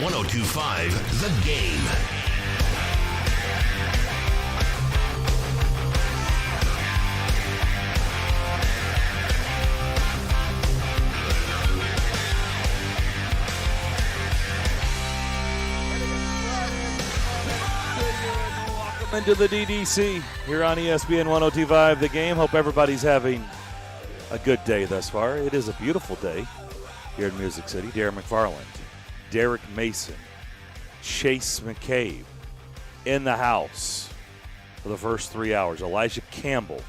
102.5 The Game. Into the DDC here on ESPN 102.5 The Game. Hope everybody's having a good day thus far. It is a beautiful day here in Music City. Darren McFarland, Derek Mason, Chase McCabe in the house for the first 3 hours. Elijah Campbell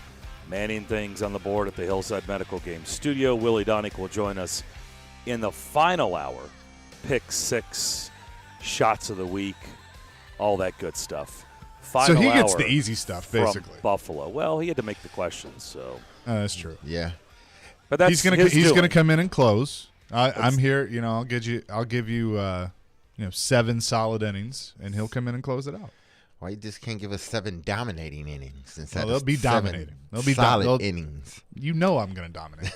manning things on the board at the Hillside Medical Game Studio. Willie Donick will join us in the final hour. Pick six, shots of the week, all that good stuff. So he gets the easy stuff, basically. Buffalo. Well, he had to make the questions, so. That's true. Yeah, But that's he's gonna come in and close. I'm here. I'll give you 7 solid innings, and he'll come in and close it out. Why you just can't give us 7 dominating innings instead They'll of be 7 dominating. They'll be solid innings. You know I'm gonna dominate.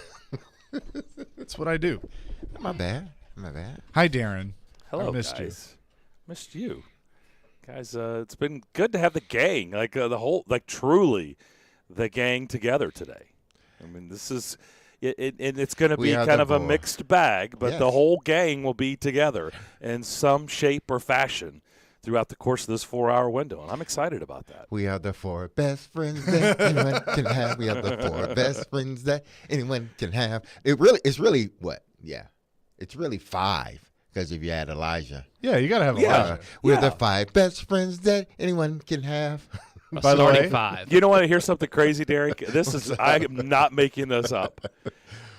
That's what I do. My bad. Hi, Darren. Hello, I missed guys. Missed you. Guys, it's been good to have the gang, truly the gang together today. I mean, this is it's going to be kind of a mixed bag, but the whole gang will be together in some shape or fashion throughout the course of this 4-hour window, and I'm excited about that. We are the 4 best friends that anyone can have. We are the 4 best friends that anyone can have. It's really what? Yeah. It's really 5. Because if you add Elijah. Yeah, you got to have Elijah. We're the 5 best friends that anyone can have. By the way, 5. You don't want to hear something crazy, Derek? I am not making this up.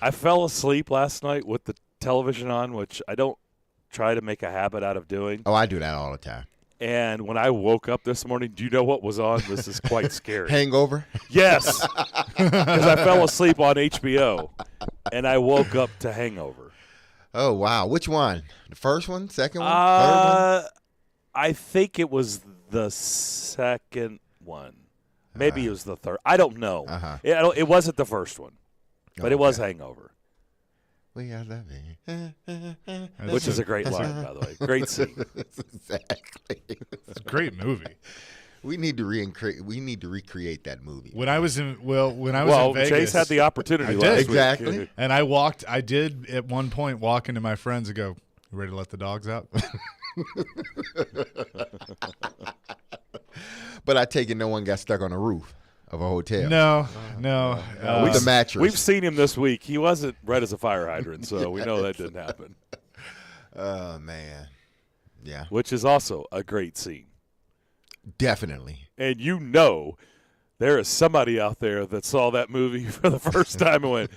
I fell asleep last night with the television on, which I don't try to make a habit out of doing. Oh, I do that all the time. And when I woke up this morning, do you know what was on? This is quite scary. Hangover? Yes. Because I fell asleep on HBO, and I woke up to Hangover. Oh, wow. Which one? The first one? Second one? Third one? I think it was the second one. Maybe it was the third. I don't know. It wasn't the first one, but it was Hangover. We are loving. Which is a great line, by the way. Great scene. Exactly. it's a great movie. We need to recreate that movie. When I was in Vegas, Chase had the opportunity last week. Exactly. And I did at one point walk into my friends and go, "You ready to let the dogs out?" But I take it no one got stuck on the roof of a hotel. No. With the mattress. We've seen him this week. He wasn't red as a fire hydrant, so we know that didn't happen. Oh, man. Yeah. Which is also a great scene. Definitely. And there is somebody out there that saw that movie for the first time and went,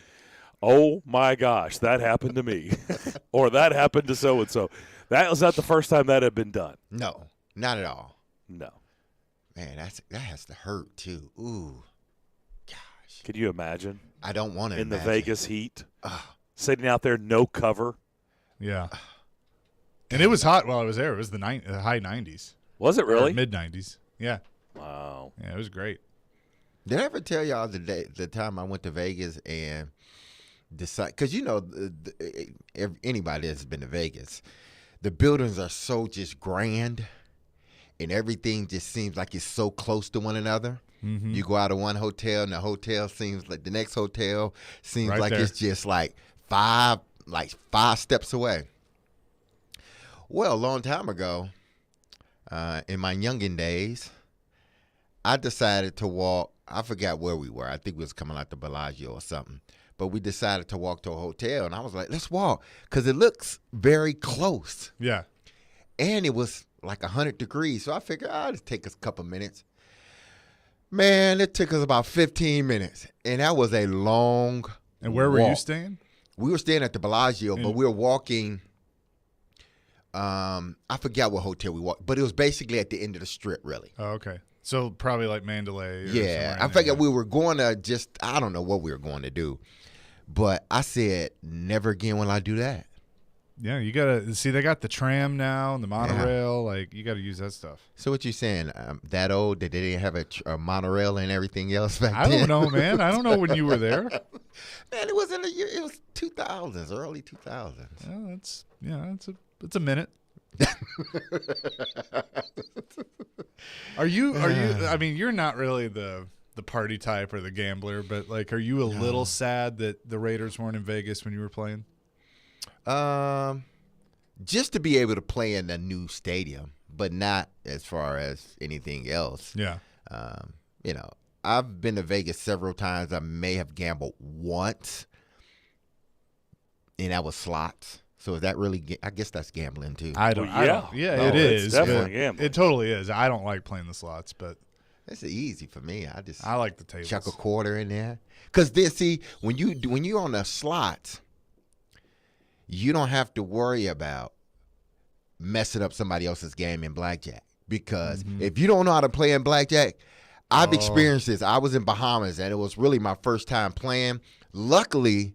oh, my gosh, that happened to me. Or that happened to so-and-so. That was not the first time that had been done. No, not at all. No. Man, that has to hurt, too. Ooh. Gosh. Could you imagine? I don't want to in imagine. The Vegas heat, sitting out there, no cover. Yeah. And it was hot while I was there. It was the high 90s. Was it really? Mid-90s. Yeah. Wow. Yeah, it was great. Did I ever tell y'all the time I went to Vegas and decided, because anybody that's been to Vegas, the buildings are so just grand and everything just seems like it's so close to one another. Mm-hmm. You go out of one hotel and the hotel seems like the next hotel seems right like there. It's just like five steps away. Well, a long time ago, in my youngin' days, I decided to walk. I forgot where we were. I think we was coming out to Bellagio or something. But we decided to walk to a hotel, and I was like, let's walk, because it looks very close. Yeah. And it was like 100 degrees, so I figured I'll just take us a couple minutes. Man, it took us about 15 minutes, and that was a long And where were you staying? We were staying at the Bellagio, but we were walking. I forgot what hotel we walked, but it was basically at the end of the strip, really. Oh, okay. So probably like Mandalay. Yeah, I figured we were going to I don't know what we were going to do. But I said, never again will I do that. Yeah, you got to see, they got the tram now and the monorail. Yeah. Like, you got to use that stuff. So what you saying, that old, that they didn't have a monorail and everything else back then? I don't know, man. I don't know when you were there. Man, it was in the year, it was 2000s, early 2000s. Well, it's a minute. Are you? I mean, you're not really the party type or the gambler, but like, are you a little sad that the Raiders weren't in Vegas when you were playing? Just to be able to play in a new stadium, but not as far as anything else. Yeah. You know, I've been to Vegas several times. I may have gambled once, and that was slots. So is that really? I guess that's gambling too. I don't. Well, Yeah, No, it it's is. definitely gambling. It totally is. I don't like playing the slots, but It's easy for me. I like the tables. chuck a quarter in there. Because then, see, when you're on the slots, you don't have to worry about messing up somebody else's game in blackjack. Because if you don't know how to play in blackjack, I've experienced this. I was in Bahamas, and it was really my first time playing. Luckily,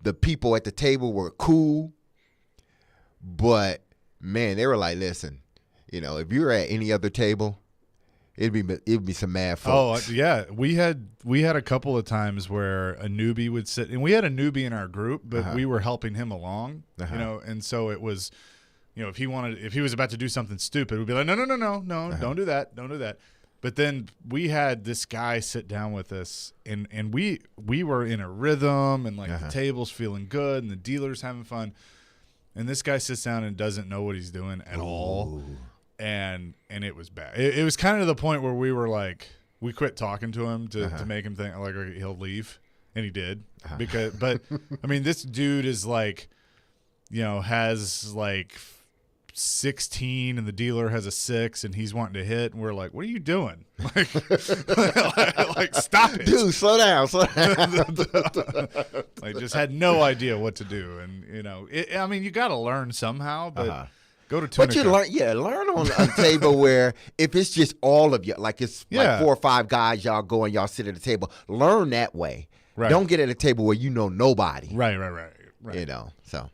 the people at the table were cool. But, man, they were like, listen, you know, if you're at any other table, it'd be some mad folks. Oh yeah, we had a couple of times where a newbie would sit, and we had a newbie in our group, but we were helping him along, you know, and so it was, you know, if he was about to do something stupid, we'd be like, no, don't do that. But then we had this guy sit down with us, and we were in a rhythm, and like the table's feeling good, and the dealer's having fun, and this guy sits down and doesn't know what he's doing at all. And it was bad. It was kind of the point where we were like, we quit talking to him to make him think like he'll leave, and he did. But I mean, this dude is like, you know, has like 16, and the dealer has a 6, and he's wanting to hit, and we're like, what are you doing? Like, like stop it, Dude, slow down. Like, just had no idea what to do, and you know, I mean, you got to learn somehow, but. Go to Tunica. But you learn on a table where if it's just all of you, like it's like 4 or 5 guys, y'all go and y'all sit at a table. Learn that way. Right. Don't get at a table where you know nobody. Right. You know, so.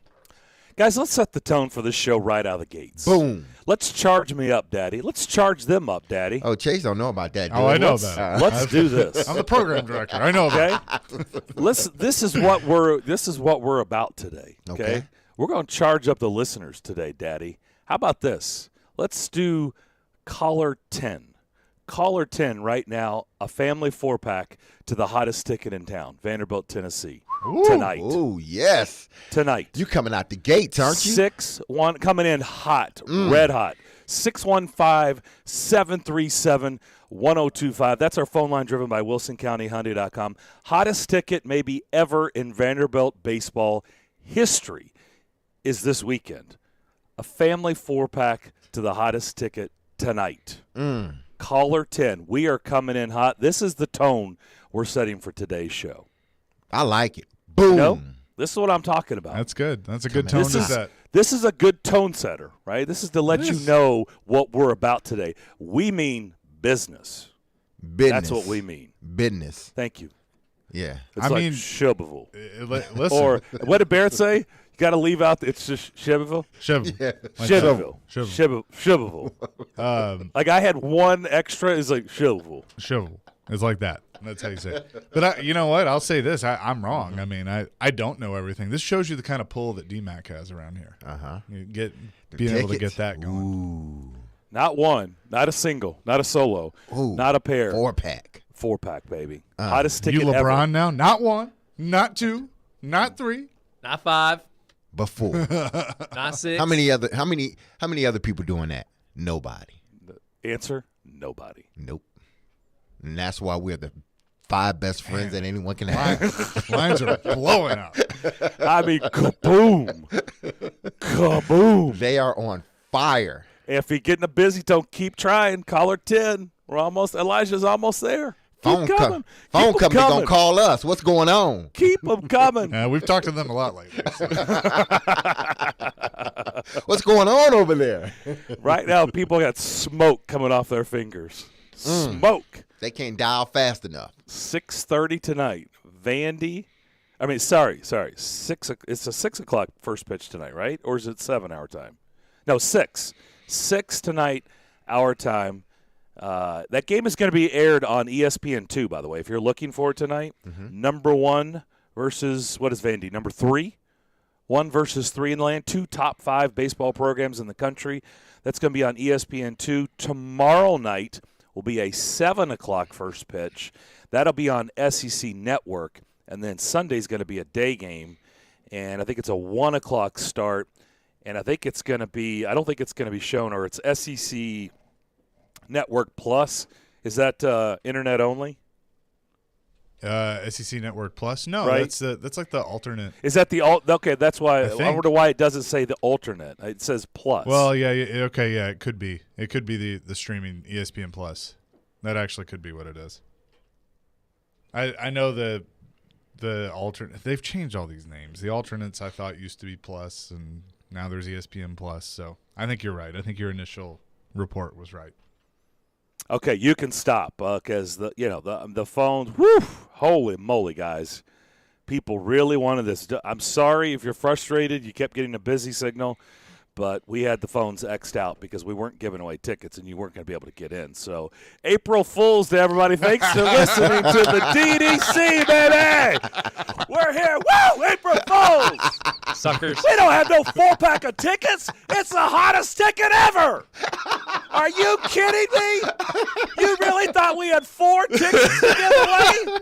Guys, let's set the tone for this show right out of the gates. Boom. Let's charge me up, Daddy. Let's charge them up, Daddy. Oh, Chase don't know about that. Oh, I know let's, about it. Let's do this. I'm the program director. I know about Okay. This is what we're about today. Okay. We're going to charge up the listeners today, Daddy. How about this? Let's do caller 10. Caller 10 right now, a family 4-pack to the hottest ticket in town, Vanderbilt, Tennessee, tonight. Oh, yes. Tonight. You coming out the gates, aren't you? 6-1, coming in hot, red hot. 615-737-1025. That's our phone line driven by WilsonCountyHyundai.com. Hottest ticket maybe ever in Vanderbilt baseball history is this weekend. A family 4-pack to the hottest ticket tonight. Caller 10. We are coming in hot. This is the tone we're setting for today's show. I like it. Boom. You know, this is what I'm talking about. That's good. That's a good tone to set. This is a good tone setter, right? This is to let you know what we're about today. We mean business. That's what we mean. Business. Thank you. Yeah. It's like Cheveville. Listen. Or what did Barrett say? You got to leave out. It's just Cheveville. Cheveville. Cheveville. Like I had one extra. It's like Cheveville. Cheveville. It's like that. That's how you say it. But you know what? I'll say this. I'm wrong. I mean, I don't know everything. This shows you the kind of pull that DMAC has around here. Being able to get that going. Ooh. Not one. Not a single. Not a solo. Ooh. Not a pair. 4-pack. 4-pack, baby. Hottest ticket You LeBron ever. now? Not 1, not 2, not 3, not 5, Before. not 6. How many other people doing that? Nobody. Answer: nobody. Nope. And that's why we're the 5 best friends that anyone can have. Lines are blowing up. I mean, kaboom. Kaboom. They are on fire. If you're getting a busy tone, keep trying. Caller 10. Elijah's almost there. Phone Keep coming. phone Keep 'em company coming. gonna call us. What's going on? Keep them coming. We've talked to them a lot lately. So. What's going on over there? Right now, people got smoke coming off their fingers. Smoke. They can't dial fast enough. 6:30 tonight. Vandy. I mean, sorry. It's a 6 o'clock first pitch tonight, right? Or is it 7 our time? No, 6. 6 tonight, our time. That game is going to be aired on ESPN2, by the way, if you're looking for it tonight. Number 1 versus, what is Vandy? Number 3? 1 versus 3 in the land, 2 top 5 baseball programs in the country. That's going to be on ESPN2. Tomorrow night will be a 7 o'clock first pitch. That'll be on SEC Network. And then Sunday's going to be a day game. And I think it's a 1 o'clock start. And I think it's going to be – I don't think it's going to be shown, or it's SEC Network Plus. Is that internet only? SEC Network Plus? No, right? that's like the alternate. Is that the okay? That's why I wonder why it doesn't say the alternate. It says Plus. Well, yeah, okay, yeah, it could be. It could be the streaming ESPN Plus. That actually could be what it is. I know the alternate. They've changed all these names. The alternates I thought used to be Plus, and now there's ESPN Plus. So I think you're right. I think your initial report was right. Okay, you can stop because the phones. Whew, holy moly, guys! People really wanted this. I'm sorry if you're frustrated. You kept getting a busy signal, but we had the phones X'd out because we weren't giving away tickets and you weren't going to be able to get in. So, April Fools to everybody! Thanks for listening to the DDC, baby. We're here. Woo! April Fools, Suckers. We don't have no 4-pack of tickets. It's the hottest ticket ever. Are you kidding me? You really thought we had 4 tickets to give away?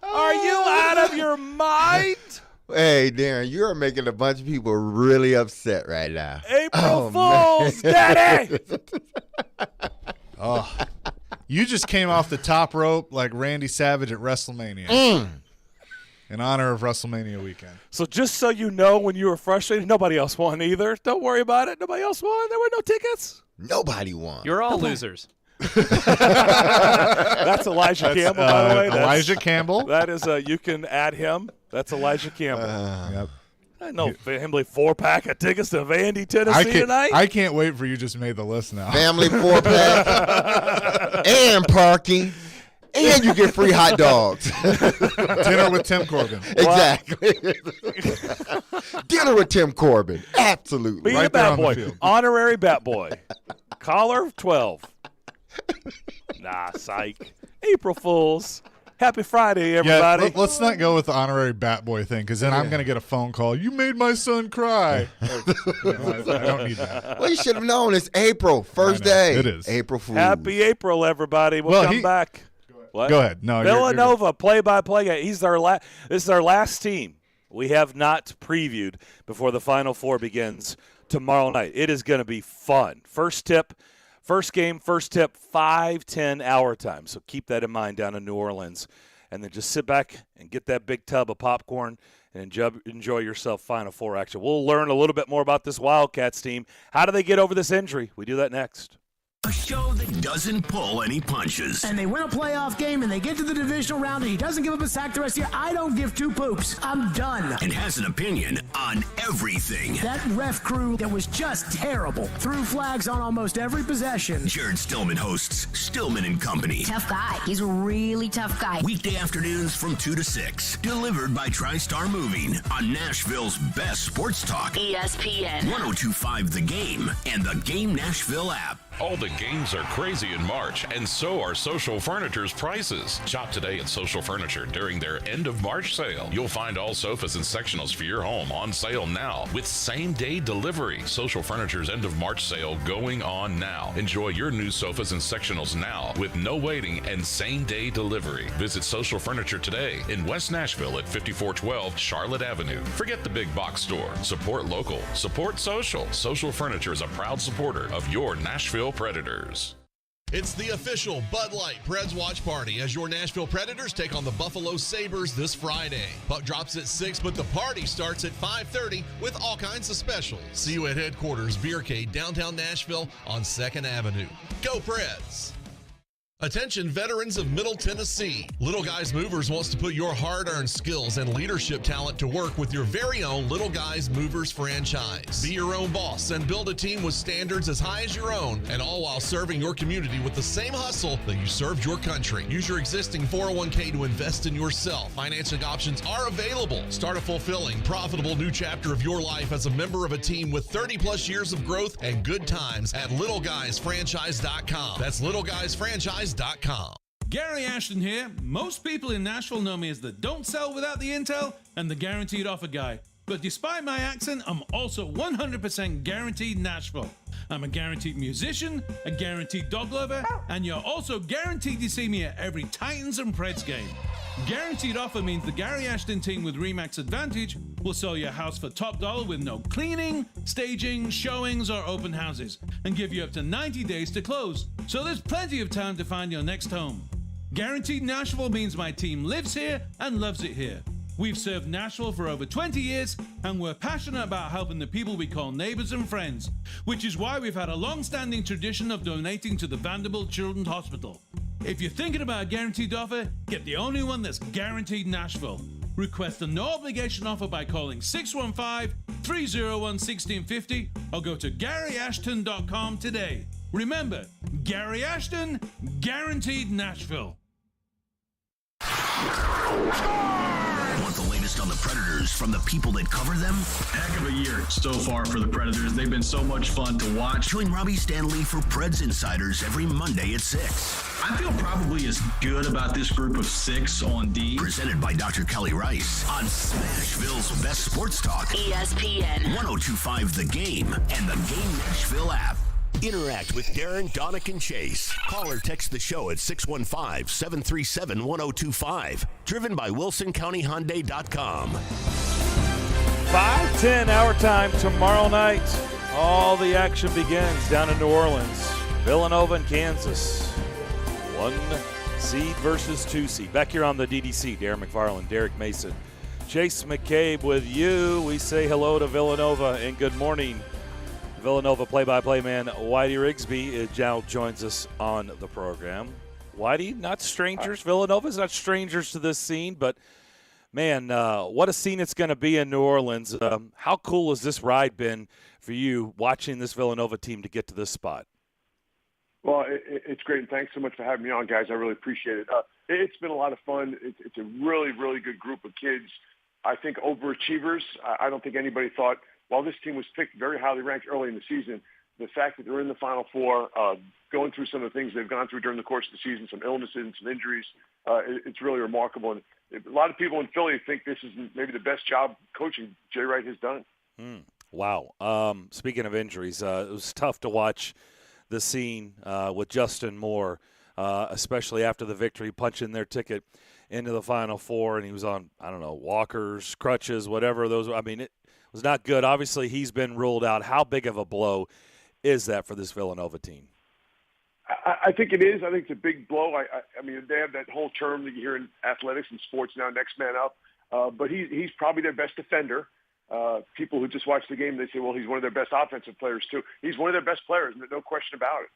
Are you out of your mind? Hey, Darren, you are making a bunch of people really upset right now. April Fools, Daddy! Oh, you just came off the top rope like Randy Savage at WrestleMania. In honor of WrestleMania weekend. So just so you know, when you were frustrated, nobody else won either. Don't worry about it. Nobody else won. There were no tickets. Nobody won. You're all losers. That's Elijah Campbell, by the way. Elijah Campbell. That is, you can add him. That's Elijah Campbell. Yep. I know him like 4-pack of tickets to Vandy, Tennessee tonight. I can't wait for you just made the list now. Family 4-pack and parking. And you get free hot dogs. Dinner with Tim Corbin. Exactly. Dinner with Tim Corbin. Absolutely. Be Right a bat there on boy. the field. Honorary bat boy. Collar 12. Nah, psych. April Fools. Happy Friday, everybody. Yeah, let's not go with the honorary bat boy thing, because then I'm going to get a phone call. You made my son cry. I don't need that. Well, you should have known. It's April. First day. It is. April Fool's. Happy April, everybody. We'll come back. What? Go ahead. No, Villanova, play-by-play guy. This is our last team. We have not previewed before the Final Four begins tomorrow night. It is going to be fun. First tip, first game, first tip, 5:10 hour time. So keep that in mind down in New Orleans. And then just sit back and get that big tub of popcorn and enjoy yourself Final Four action. We'll learn a little bit more about this Wildcats team. How do they get over this injury? We do that next. A show that doesn't pull any punches. And they win a playoff game and they get to the divisional round and he doesn't give up a sack the rest of the year. I don't give 2 poops. I'm done. And has an opinion on everything. That ref crew that was just terrible. Threw flags on almost every possession. Jared Stillman hosts Stillman and Company. Tough guy. He's a really tough guy. Weekday afternoons from 2 to 6. Delivered by TriStar Moving on Nashville's best sports talk. ESPN. 102.5 The Game and the Game Nashville app. All the games are crazy in March, and so are Social Furniture's prices. Shop today at Social Furniture during their end of March sale. You'll find all sofas and sectionals for your home on sale now with same-day delivery. Social Furniture's end of March sale going on now. Enjoy your new sofas and sectionals now with no waiting and same-day delivery. Visit Social Furniture today in West Nashville at 5412 Charlotte Avenue. Forget the big box store. Support local. Support social. Social Furniture is a proud supporter of your Nashville Predators. It's the official Bud Light Preds watch party as your Nashville Predators take on the Buffalo Sabres this Friday. Puck drops at 6, but the party starts at 5:30 with all kinds of specials. See you at headquarters Beercade, downtown Nashville on 2nd Avenue. Go Preds! Attention veterans of Middle Tennessee. Little Guys Movers wants to put your hard-earned skills and leadership talent to work with your very own Little Guys Movers franchise. Be your own boss and build a team with standards as high as your own, and all while serving your community with the same hustle that you served your country. Use your existing 401k to invest in yourself. Financing options are available. Start a fulfilling, profitable new chapter of your life as a member of a team with 30-plus years of growth and good times at littleguysfranchise.com. That's littleguysfranchise.com. Gary Ashton here. Most people in Nashville know me as the don't sell without the intel and the guaranteed offer guy. But despite my accent, I'm also 100% guaranteed Nashville. I'm a guaranteed musician, a guaranteed dog lover, and you're also guaranteed to see me at every Titans and Preds game. Guaranteed offer means the Gary Ashton team with RE/MAX Advantage will sell your house for top dollar with no cleaning, staging, showings, or open houses, and give you up to 90 days to close. So there's plenty of time to find your next home. Guaranteed Nashville means my team lives here and loves it here. We've served Nashville for over 20 years, and we're passionate about helping the people we call neighbors and friends, which is why we've had a long-standing tradition of donating to the Vanderbilt Children's Hospital. If you're thinking about a guaranteed offer, get the only one that's guaranteed Nashville. Request a no-obligation offer by calling 615-301-1650 or go to GaryAshton.com today. Remember, Gary Ashton, guaranteed Nashville. Want the latest on the Predators from the people that cover them? Heck of a year so far for the Predators. They've been so much fun to watch. Join Robbie Stanley for Preds Insiders every Monday at 6. I feel probably as good about this group of 6 on D. Presented by Dr. Kelly Rice on Smashville's best sports talk. ESPN 1025 The Game and the Game Nashville app. Interact with Darren, Donick, and Chase. Call or text the show at 615-737-1025. Driven by WilsonCountyHyundai.com. 5:10 our time tomorrow night. All the action begins down in New Orleans. Villanova and Kansas. 1 seed versus 2 seed. Back here on the DDC, Darren McFarland, Derek Mason, Chase McCabe with you. We say hello to Villanova and good morning. Villanova play-by-play man Whitey Rigsby now joins us on the program. Whitey, not strangers. Villanova's not strangers to this scene, but, man, what a scene it's going to be in New Orleans. How cool has this ride been for you watching this Villanova team to get to this spot? Well, it's great, and thanks so much for having me on, guys. I really appreciate it. It's been a lot of fun. It's a really, really good group of kids. I think overachievers. I don't think anybody thought – while this team was picked very highly ranked early in the season, the fact that they're in the Final Four, going through some of the things they've gone through during the course of the season, some illnesses and some injuries, it's really remarkable. And a lot of people in Philly think this is maybe the best job coaching Jay Wright has done. Wow. Speaking of injuries, it was tough to watch the scene with Justin Moore, especially after the victory, punching their ticket into the Final Four, and he was on, I don't know, walkers, crutches, whatever those. I mean, it was not good. Obviously, he's been ruled out. How big of a blow is that for this Villanova team? I think it is. I think it's a big blow. I mean, they have that whole term that you hear in athletics and sports now, next man up. But he's probably their best defender. People who just watch the game, they say, well, he's one of their best offensive players too. He's one of their best players, no question about it.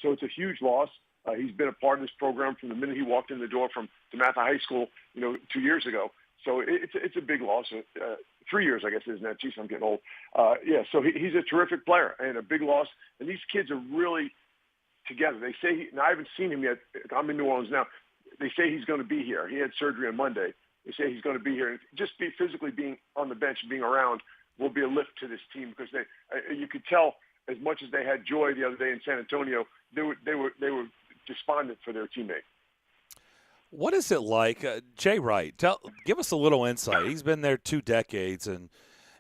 So it's a huge loss. He's been a part of this program from the minute he walked in the door from DeMatha High School, 2 years ago. So it's a big loss. 3 years, I guess, isn't that? Geez, I'm getting old. So he's a terrific player and a big loss. And these kids are really together. They say, and I haven't seen him yet. I'm in New Orleans now. They say he's going to be here. He had surgery on Monday. They say he's going to be here. And just physically being on the bench and being around will be a lift to this team because you could tell as much as they had joy the other day in San Antonio, they were despondent for their teammate. What is it like, Jay Wright? Give us a little insight. He's been there 2 decades, and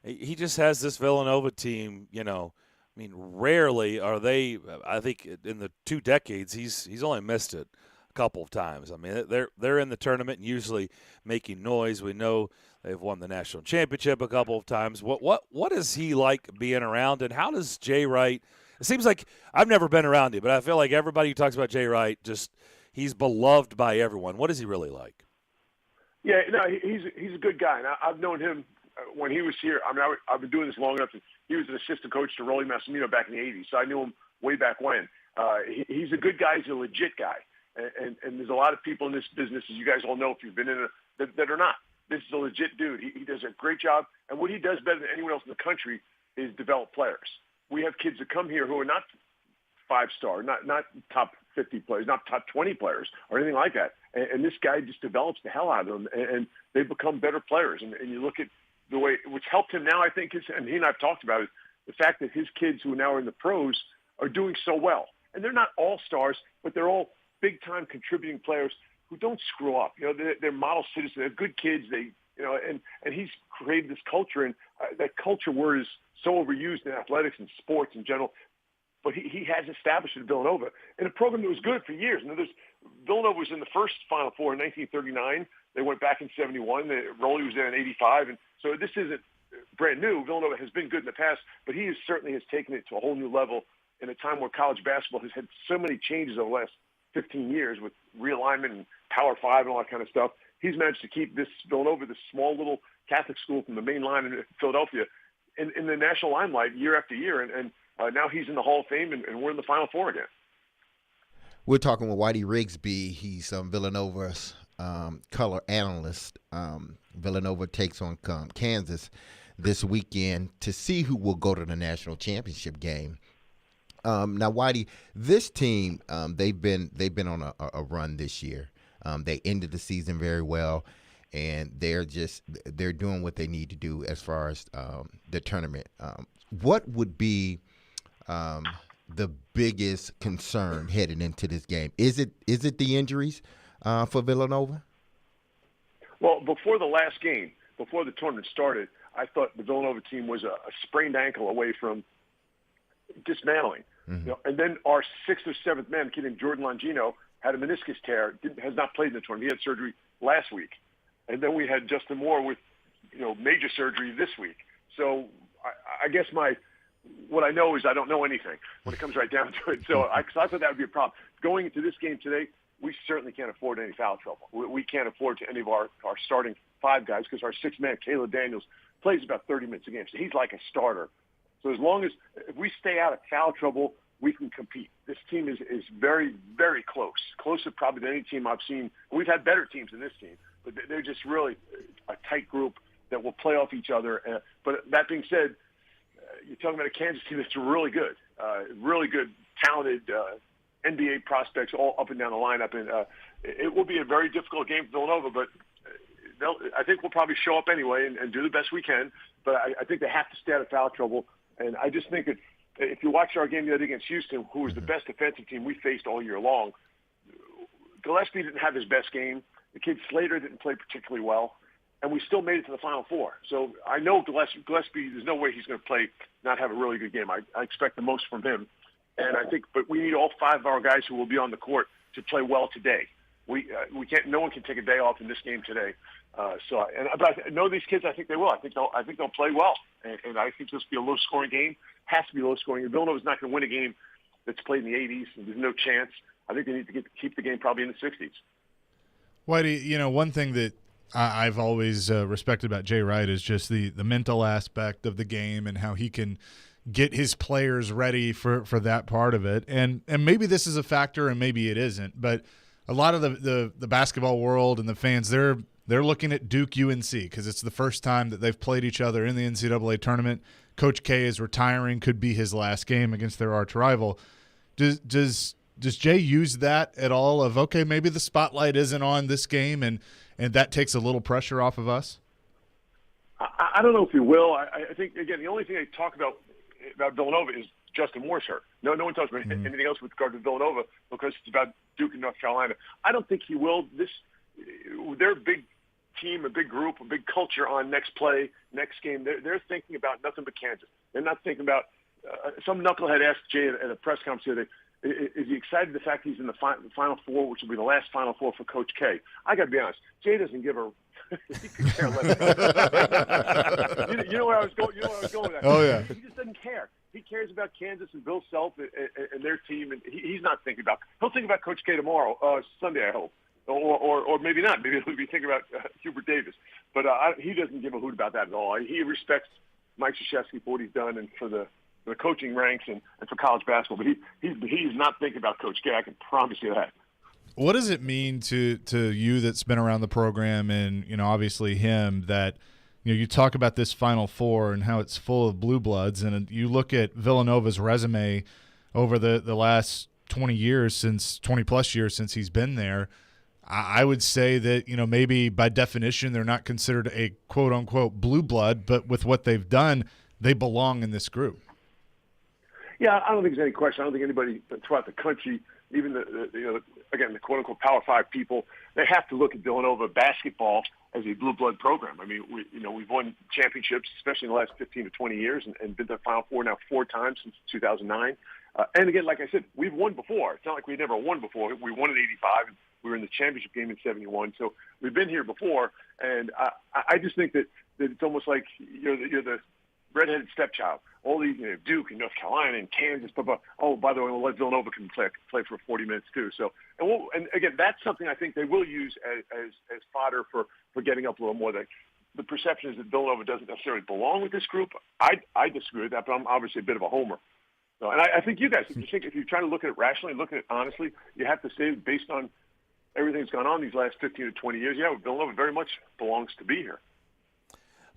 he just has this Villanova team. I mean, rarely are they. I think in the 2 decades, he's only missed it a couple of times. I mean, they're in the tournament and usually making noise. We know they've won the national championship a couple of times. What is he like being around, and how does Jay Wright? It seems like I've never been around him, but I feel like everybody who talks about Jay Wright he's beloved by everyone. What is he really like? Yeah, he's a good guy. And I've known him when he was here. I mean, I've been doing this long enough. He was an assistant coach to Rolly Massimino back in the 80s, so I knew him way back when. He's a good guy. He's a legit guy. And there's a lot of people in this business, as you guys all know if you've been in it, that are not. This is a legit dude. He does a great job. And what he does better than anyone else in the country is develop players. We have kids that come here who are not 5-star, not top 50 players, not top 20 players or anything like that. And this guy just develops the hell out of them, and they become better players. And you look at the way – what's helped him now, I think, and he and I have talked about it, the fact that his kids who now are in the pros are doing so well. And they're not all stars, but they're all big-time contributing players who don't screw up. They're model citizens. They're good kids. They And he's created this culture, and that culture word is so overused in athletics and sports in general. But he has established it at Villanova in a program that was good for years. Villanova was in the first Final Four in 1939. They went back in 71. Rowley was there in 85. And so this isn't brand new. Villanova has been good in the past, but he certainly has taken it to a whole new level in a time where college basketball has had so many changes over the last 15 years with realignment and Power 5 and all that kind of stuff. He's managed to keep this Villanova, this small little Catholic school from the main line in Philadelphia, in the national limelight year after year. And now he's in the Hall of Fame, and we're in the Final Four again. We're talking with Whitey Rigsby. He's Villanova's color analyst. Villanova takes on Kansas this weekend to see who will go to the national championship game. Now, Whitey, this team, they've been on a run this year. They ended the season very well, and they're doing what they need to do as far as the tournament. What would be the biggest concern heading into this game? Is it the injuries for Villanova? Well, before the last game, before the tournament started, I thought the Villanova team was a sprained ankle away from dismantling. Mm-hmm. And then our sixth or seventh man, a kid named Jordan Longino, had a meniscus tear, has not played in the tournament. He had surgery last week. And then we had Justin Moore with, major surgery this week. So I guess what I know is I don't know anything when it comes right down to it. So I thought that would be a problem. Going into this game today, we certainly can't afford any foul trouble. We can't afford to any of our starting five guys because our sixth man, Caleb Daniels, plays about 30 minutes a game. So he's like a starter. So as long as if we stay out of foul trouble, we can compete. This team is very, very close, closer probably than any team I've seen. We've had better teams than this team, but they're just really a tight group that will play off each other. But that being said, you're talking about a Kansas team that's really good, talented NBA prospects all up and down the lineup. And it will be a very difficult game for Villanova, but I think we'll probably show up anyway and do the best we can. But I think they have to stay out of foul trouble. And I just think that if you watch our game the other day against Houston, who was the best defensive team we faced all year long, Gillespie didn't have his best game. The kid Slater didn't play particularly well, and we still made it to the Final Four. So I know Gillespie, there's no way he's going to not have a really good game. I expect the most from him. And I think, but we need all five of our guys who will be on the court to play well today. We can't. No one can take a day off in this game today. But I know these kids. I think they will. I think they'll play well, and I think this will be a low-scoring game. Has to be low-scoring. Villanova's not going to win a game that's played in the 80s. And there's no chance. I think they need to keep the game probably in the 60s. Whitey, one thing that I've always respected about Jay Wright is just the mental aspect of the game and how he can get his players ready for that part of it. And maybe this is a factor and maybe it isn't, but a lot of the basketball world and the fans, they're looking at Duke UNC because it's the first time that they've played each other in the NCAA tournament. Coach K is retiring, could be his last game against their arch rival. Does Jay use that at all of, okay, maybe the spotlight isn't on this game and that takes a little pressure off of us? I don't know if he will. I think, again, the only thing they talk about Villanova is Justin Moore's hurt. No one talks about anything else with regard to Villanova because it's about Duke and North Carolina. I don't think he will. They're a big team, a big group, a big culture on next play, next game. They're thinking about nothing but Kansas. They're not thinking about some knucklehead asked Jay at a press conference today, is he excited the fact he's in the Final Four, which will be the last Final Four for Coach K? I got to be honest. Jay doesn't give a he could care less. you know where I was going with that. Oh, yeah. He just doesn't care. He cares about Kansas and Bill Self and their team, and he's not thinking about – he'll think about Coach K tomorrow, Sunday, I hope. Or maybe not. Maybe he'll be thinking about Hubert Davis. But he doesn't give a hoot about that at all. He respects Mike Krzyzewski for what he's done and for the coaching ranks and for college basketball. But he's not thinking about Coach K. I can promise you that. What does it mean to you that's been around the program and, obviously him that, you talk about this Final Four and how it's full of blue bloods, and you look at Villanova's resume over the last 20-plus years since he's been there, I would say that, maybe by definition they're not considered a quote-unquote blue blood, but with what they've done, they belong in this group. Yeah, I don't think there's any question. I don't think anybody throughout the country, even the quote-unquote Power 5 people, they have to look at Villanova basketball as a blue blood program. I mean, we've won championships, especially in the last 15 to 20 years, and been to the Final Four now 4 times since 2009. And again, like I said, we've won before. It's not like we never won before. We won in '85. And we were in the championship game in '71. So we've been here before. And I just think that it's almost like you're the redheaded stepchild. All these, Duke and North Carolina and Kansas, but oh, by the way, we'll let Villanova can play for 40 minutes too. So, and again, that's something I think they will use as fodder for getting up a little more. The perception is that Villanova doesn't necessarily belong with this group. I disagree with that, but I'm obviously a bit of a homer. So, and I think you guys, if you're trying to look at it rationally, look at it honestly, you have to say, based on everything that's gone on these last 15 to 20 years, yeah, Villanova very much belongs to be here.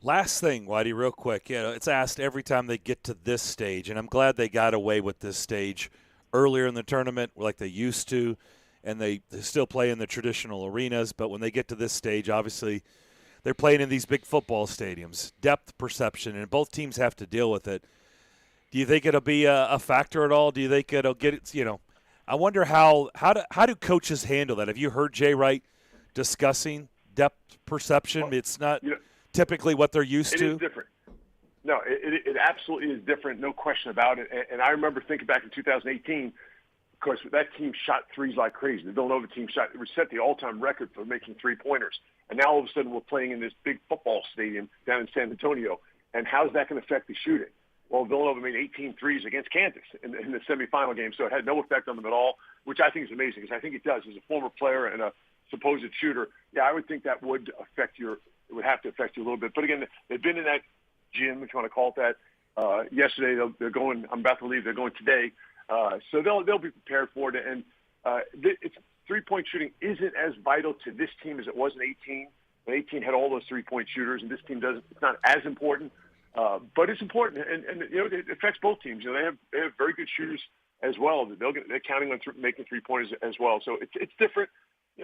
Last thing, Whitey, real quick. It's asked every time they get to this stage, and I'm glad they got away with this stage earlier in the tournament like they used to, and they still play in the traditional arenas. But when they get to this stage, obviously they're playing in these big football stadiums. Depth perception, and both teams have to deal with it. Do you think it'll be a factor at all? Do you think it'll get it? I wonder how do coaches handle that? Have you heard Jay Wright discussing depth perception? Well, it's not typically what they're used to. It is different. No, it absolutely is different, no question about it. And I remember thinking back in 2018, of course, that team shot threes like crazy. The Villanova team set the all-time record for making three-pointers. And now all of a sudden we're playing in this big football stadium down in San Antonio. And how's that going to affect the shooting? Well, Villanova made 18 threes against Kansas in the semifinal game, so it had no effect on them at all, which I think is amazing because I think it does. As a former player and a supposed shooter, yeah, I would think that would have to affect you a little bit. But again, they've been in that gym, if you want to call it that. Yesterday, they're going. I'm about to leave. They're going today, so they'll be prepared for it. And it's three-point shooting isn't as vital to this team as it was in 18. When 18 had all those three-point shooters, and this team doesn't. It's not as important, but it's important. And it affects both teams. They have very good shooters as well. They're counting on making three-pointers as well. So it's different.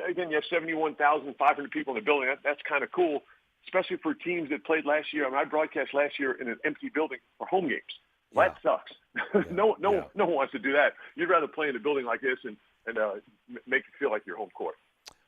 Again, you have 71,500 people in the building. That's kind of cool, especially for teams that played last year. I mean, I broadcast last year in an empty building for home games. Well, that sucks. No one wants to do that. You'd rather play in a building like this and make it feel like your home court.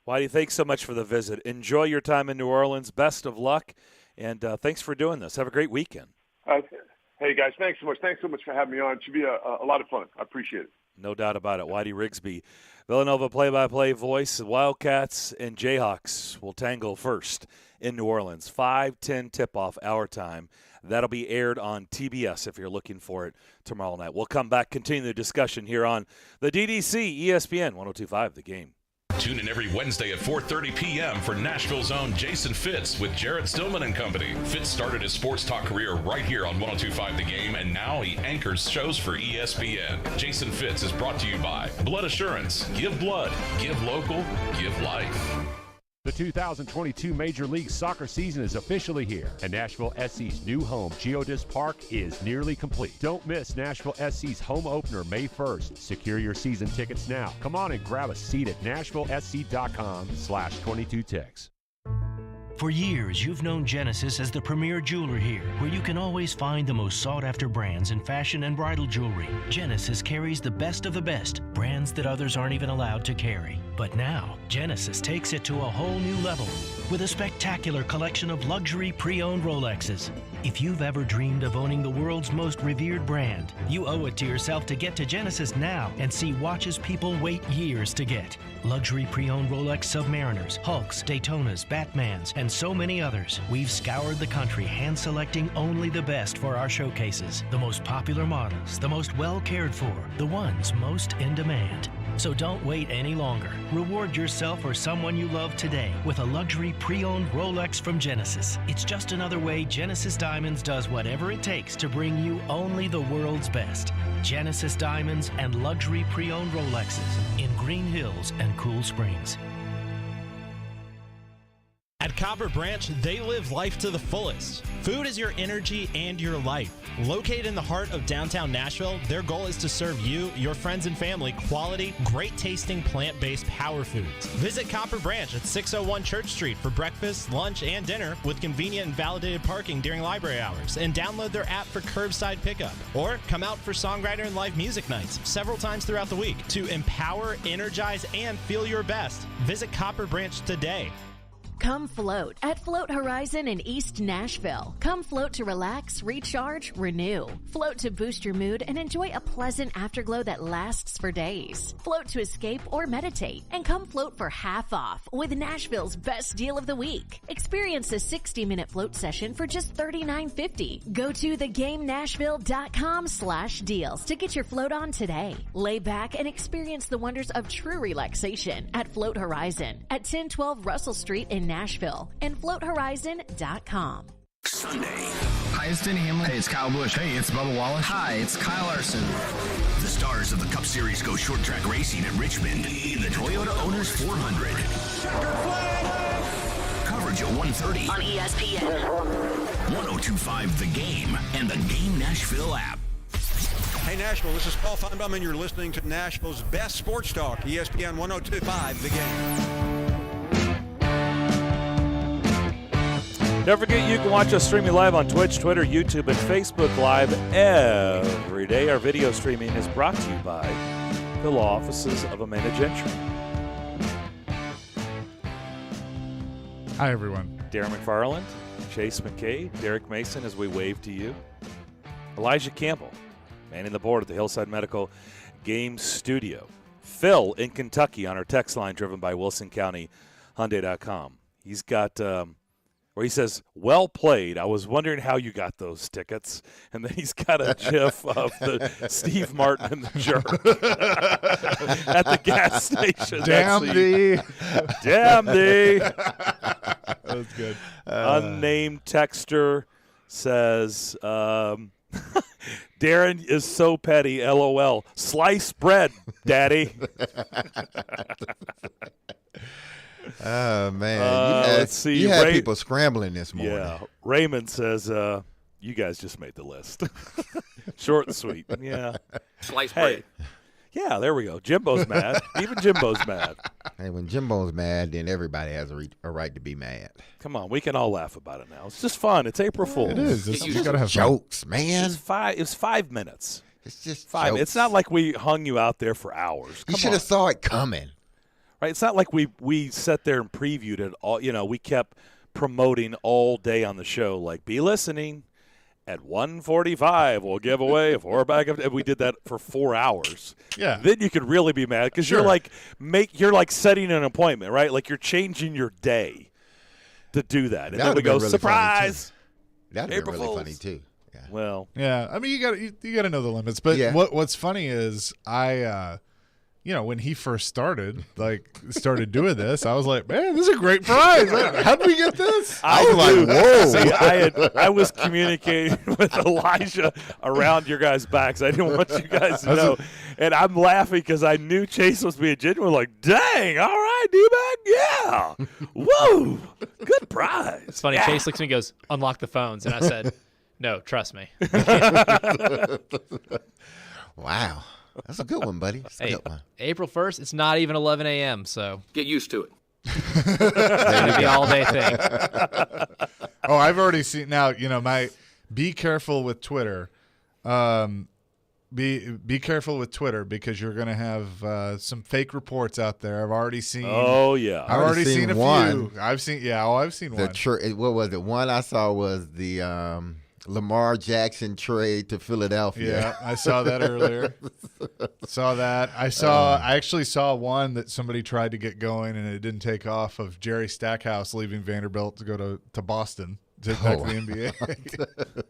Whitey, thanks so much for the visit. Enjoy your time in New Orleans. Best of luck, and thanks for doing this. Have a great weekend. Hey, guys, thanks so much. Thanks so much for having me on. It should be a lot of fun. I appreciate it. No doubt about it. Whitey Rigsby, Villanova play-by-play voice. Wildcats and Jayhawks will tangle first in New Orleans. 5:10 tip-off our time. That'll be aired on TBS if you're looking for it tomorrow night. We'll come back, continue the discussion here on the DDC ESPN 102.5 The Game. Tune in every Wednesday at 4:30 p.m. for Nashville's own Jason Fitz with Jared Stillman and company. Fitz started his sports talk career right here on 102.5 The Game, and now he anchors shows for ESPN. Jason Fitz is brought to you by Blood Assurance. Give blood. Give local. Give life. The 2022 Major League Soccer season is officially here, and Nashville SC's new home, Geodis Park, is nearly complete. Don't miss Nashville SC's home opener May 1st. Secure your season tickets now. Come on and grab a seat at NashvilleSC.com/22ticks. For years, you've known Genesis as the premier jeweler here, where you can always find the most sought-after brands in fashion and bridal jewelry. Genesis carries the best of the best, brands that others aren't even allowed to carry. But now, Genesis takes it to a whole new level with a spectacular collection of luxury pre-owned Rolexes. If you've ever dreamed of owning the world's most revered brand, you owe it to yourself to get to Genesis now and see watches people wait years to get. Luxury pre-owned Rolex Submariners, Hulks, Daytonas, Batmans, and so many others. We've scoured the country hand-selecting only the best for our showcases. The most popular models, the most well-cared for, the ones most in demand. So don't wait any longer. Reward yourself or someone you love today with a luxury pre-owned Rolex from Genesis. It's just another way Genesis Diamonds does whatever it takes to bring you only the world's best. Genesis Diamonds and luxury pre-owned Rolexes in Green Hills and Cool Springs. At Copper Branch, they live life to the fullest. Food is your energy and your life. Located in the heart of downtown Nashville, their goal is to serve you, your friends, and family quality, great-tasting, plant-based power foods. Visit Copper Branch at 601 Church Street for breakfast, lunch, and dinner with convenient and validated parking during library hours, and download their app for curbside pickup. Or come out for songwriter and live music nights several times throughout the week to empower, energize, and feel your best. Visit Copper Branch today. Come float at Float Horizon in East Nashville. Come float to relax, recharge, renew. Float to boost your mood and enjoy a pleasant afterglow that lasts for days. Float to escape or meditate. And come float for half off with Nashville's best deal of the week. Experience a 60-minute float session for just $39.50. Go to thegamenashville.com/deals to get your float on today. Lay back and experience the wonders of true relaxation at Float Horizon at 1012 Russell Street in Nashville and floathorizon.com. Sunday. Hi, it's Denny Hamlin. Hey, it's Kyle Busch. Hey, it's Bubba Wallace. Hi, it's Kyle Larson. The stars of the Cup Series go short track racing at Richmond in the Toyota Owners 400. Coverage at 1:30 on ESPN. 102.5 The Game and the Game Nashville app. Hey, Nashville, this is Paul Feinbaum, and you're listening to Nashville's best sports talk, ESPN 102.5 The Game. Don't forget, you can watch us streaming live on Twitch, Twitter, YouTube, and Facebook Live every day. Our video streaming is brought to you by the law offices of Amanda Gentry. Hi, everyone. Darren McFarland, Chase McKay, Derek Mason as we wave to you. Elijah Campbell, manning the board at the Hillside Medical Game Studio. Phil in Kentucky on our text line driven by WilsonCountyHyundai.com. He's got... where he says, well played. I was wondering how you got those tickets. And then he's got a gif of the Steve Martin and the jerk at the gas station. Damn thee. Damn thee. That was good. Unnamed texter says, Darren is so petty, LOL. Sliced bread, daddy. Oh, man. Let's see. You had people scrambling this morning. Yeah. Raymond says, you guys just made the list. Short and sweet. Yeah. Sliced bread. Yeah, there we go. Jimbo's mad. Even Jimbo's mad. Hey, when Jimbo's mad, then everybody has a right to be mad. Come on. We can all laugh about it now. It's just fun. It's April Fool's. It is. You got to have jokes, man. It's 5 minutes. It's just 5. jokes. It's not like we hung you out there for hours. You should have saw it coming. Right? It's not like we sat there and previewed it all. You know, we kept promoting all day on the show, like, be listening. At 1:45, we'll give away a 4-pack of. We did that for 4 hours. Yeah. Then you could really be mad because you're like setting an appointment, right? Like you're changing your day to do that, and then we go, surprise. That'd be really funny too. Yeah. Well, yeah. I mean, you got to know the limits. But what's funny is when he first started doing this, I was like, man, this is a great prize. How did we get this? I was like, whoa. See, I was communicating with Elijah around your guys' backs. I didn't want you guys to know. And I'm laughing because I knew Chase was being genuine. Like, dang, all right, D-Bag, yeah. Whoa, good prize. It's funny. Yeah. Chase looks at me and goes, unlock the phones. And I said, no, trust me. Wow. That's a good one, buddy. That's a good one. April 1st, it's not even 11 a.m., so. Get used to it. It's going to be all day thing. Oh, I've already seen now, be careful with Twitter. Be careful with Twitter because you're going to have some fake reports out there. I've already seen. Oh, yeah. I've already seen a one. few. I've seen one. What was it? One I saw was the Lamar Jackson trade to Philadelphia. Yeah, I saw that earlier. Saw that. I actually saw one that somebody tried to get going and it didn't take off, of Jerry Stackhouse leaving Vanderbilt to go to Boston to take back to the NBA.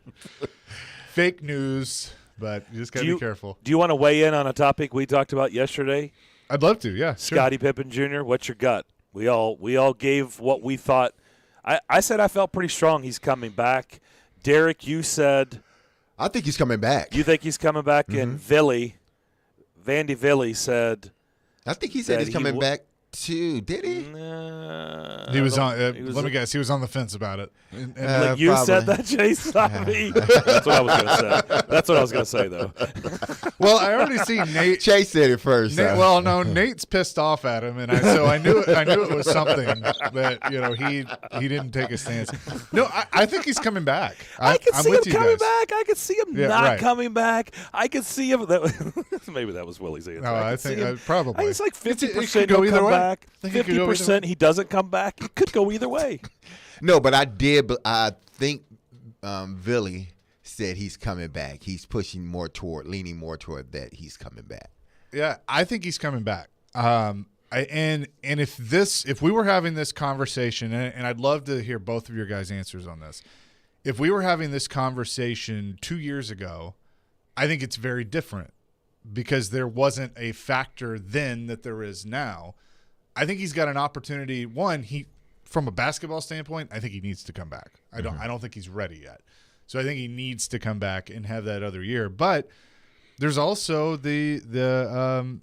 Fake news, but you just got to be careful. Do you want to weigh in on a topic we talked about yesterday? I'd love to, yeah. Scottie Pippen Jr., what's your gut? We all gave what we thought. I said I felt pretty strong he's coming back. Derek, you said – I think he's coming back. You think he's coming back? Mm-hmm. And Vandy Villy said – I think he said he's coming back too. Did he? He was on. Let me guess. He was on the fence about it. Like you said that, Chase, not me. That's what I was going to say. That's what I was going to say, though. Well, I already see Nate. Chase said it first. Well, no, Nate's pissed off at him, and I knew it was something that he didn't take a stance. No, I think he's coming back. I can see him coming back. I could see him not coming back. I could see him. Maybe that was Willie's answer. No, I think probably. It's like 50% he'll come back. 50% he doesn't come back. It could go either way. No, but I think Billy said he's coming back. He's leaning more toward that he's coming back. Yeah, I think he's coming back. And if we were having this conversation, and I'd love to hear both of your guys' answers on this. If we were having this conversation 2 years ago, I think it's very different because there wasn't a factor then that there is now. I think he's got an opportunity. One, from a basketball standpoint, I think he needs to come back. I don't think he's ready yet. So I think he needs to come back and have that other year. But there's also the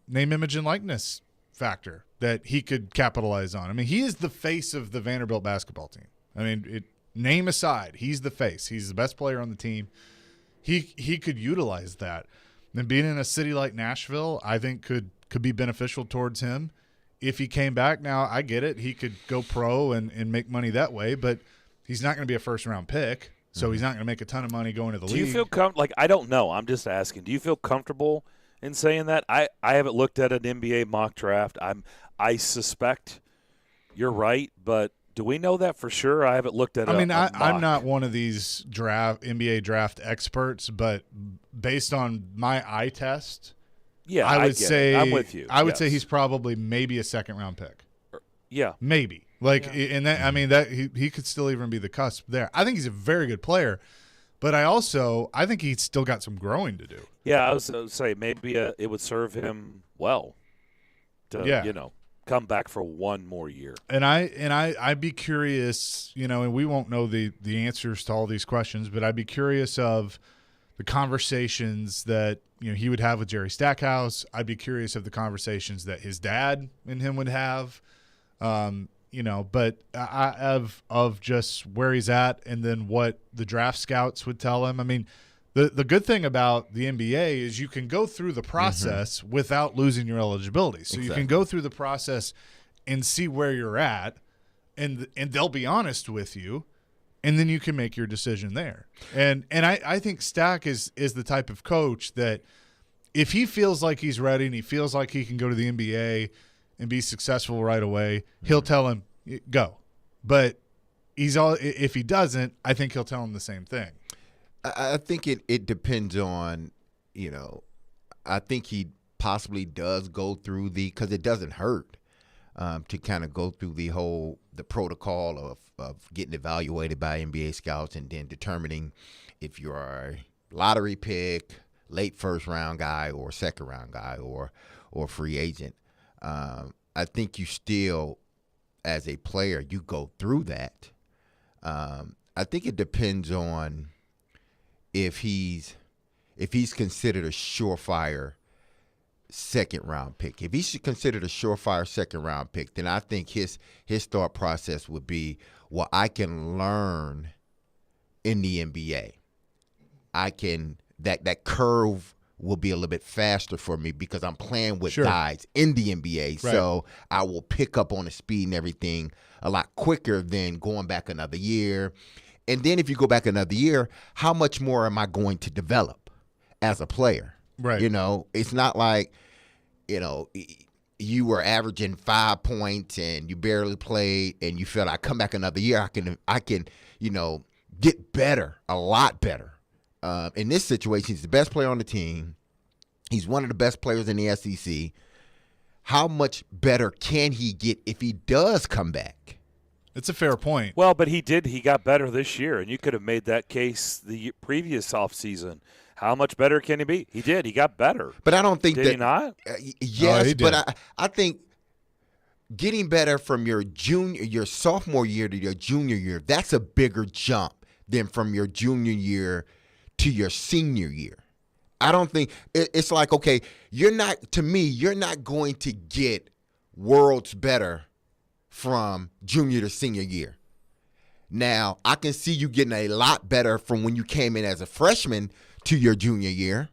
name, image, and likeness factor that he could capitalize on. I mean, he is the face of the Vanderbilt basketball team. I mean, name aside, he's the face. He's the best player on the team. He could utilize that. And being in a city like Nashville, I think could be beneficial towards him. If he came back, now I get it. He could go pro and make money that way, but he's not going to be a first-round pick, so he's not going to make a ton of money going to the league. Do you feel I don't know. I'm just asking. Do you feel comfortable in saying that? I haven't looked at an NBA mock draft. I suspect you're right, but do we know that for sure? I haven't looked at it. I'm not one of these NBA draft experts, but based on my eye test – yeah, I would say I'm with you. I would say he's probably maybe a second-round pick. Yeah, maybe. And that that he could still even be the cusp there. I think he's a very good player, but I think he's still got some growing to do. Yeah, I was going to say maybe it would serve him well to come back for one more year. And I'd be curious, and we won't know the answers to all these questions, but I'd be curious of the conversations that he would have with Jerry Stackhouse. I'd be curious of the conversations that his dad and him would have, but of just where he's at and then what the draft scouts would tell him. I mean, the good thing about the NBA is you can go through the process without losing your eligibility. So you can go through the process and see where you're at, and they'll be honest with you. And then you can make your decision there. And I think Stack is the type of coach that if he feels like he's ready and he feels like he can go to the NBA and be successful right away, he'll tell him, go. But if he doesn't, I think he'll tell him the same thing. I think it depends on, I think he possibly does go through because it doesn't hurt to kind of go through the protocol of getting evaluated by NBA scouts and then determining if you're a lottery pick, late first-round guy or second-round guy or free agent. I think you still, as a player, you go through that. I think it depends on if he's considered a surefire second-round pick. If he's considered a surefire second-round pick, then I think his thought process would be, well, I can learn in the NBA. That curve will be a little bit faster for me because I'm playing with guys in the NBA. Right. So I will pick up on the speed and everything a lot quicker than going back another year. And then if you go back another year, how much more am I going to develop as a player? Right. It's not like, you were averaging 5 points and you barely played and you felt I come back another year, I can get better, a lot better. In this situation, he's the best player on the team. He's one of the best players in the SEC. How much better can he get if he does come back? It's a fair point. Well, but he did. He got better this year, and you could have made that case the previous offseason. How much better can he be? He did. He got better. But I don't think did he not? Yes, but I think getting better from your sophomore year to your junior year, that's a bigger jump than from your junior year to your senior year. I don't think it's like, okay, you're not going to get worlds better from junior to senior year. Now, I can see you getting a lot better from when you came in as a freshman to your junior year,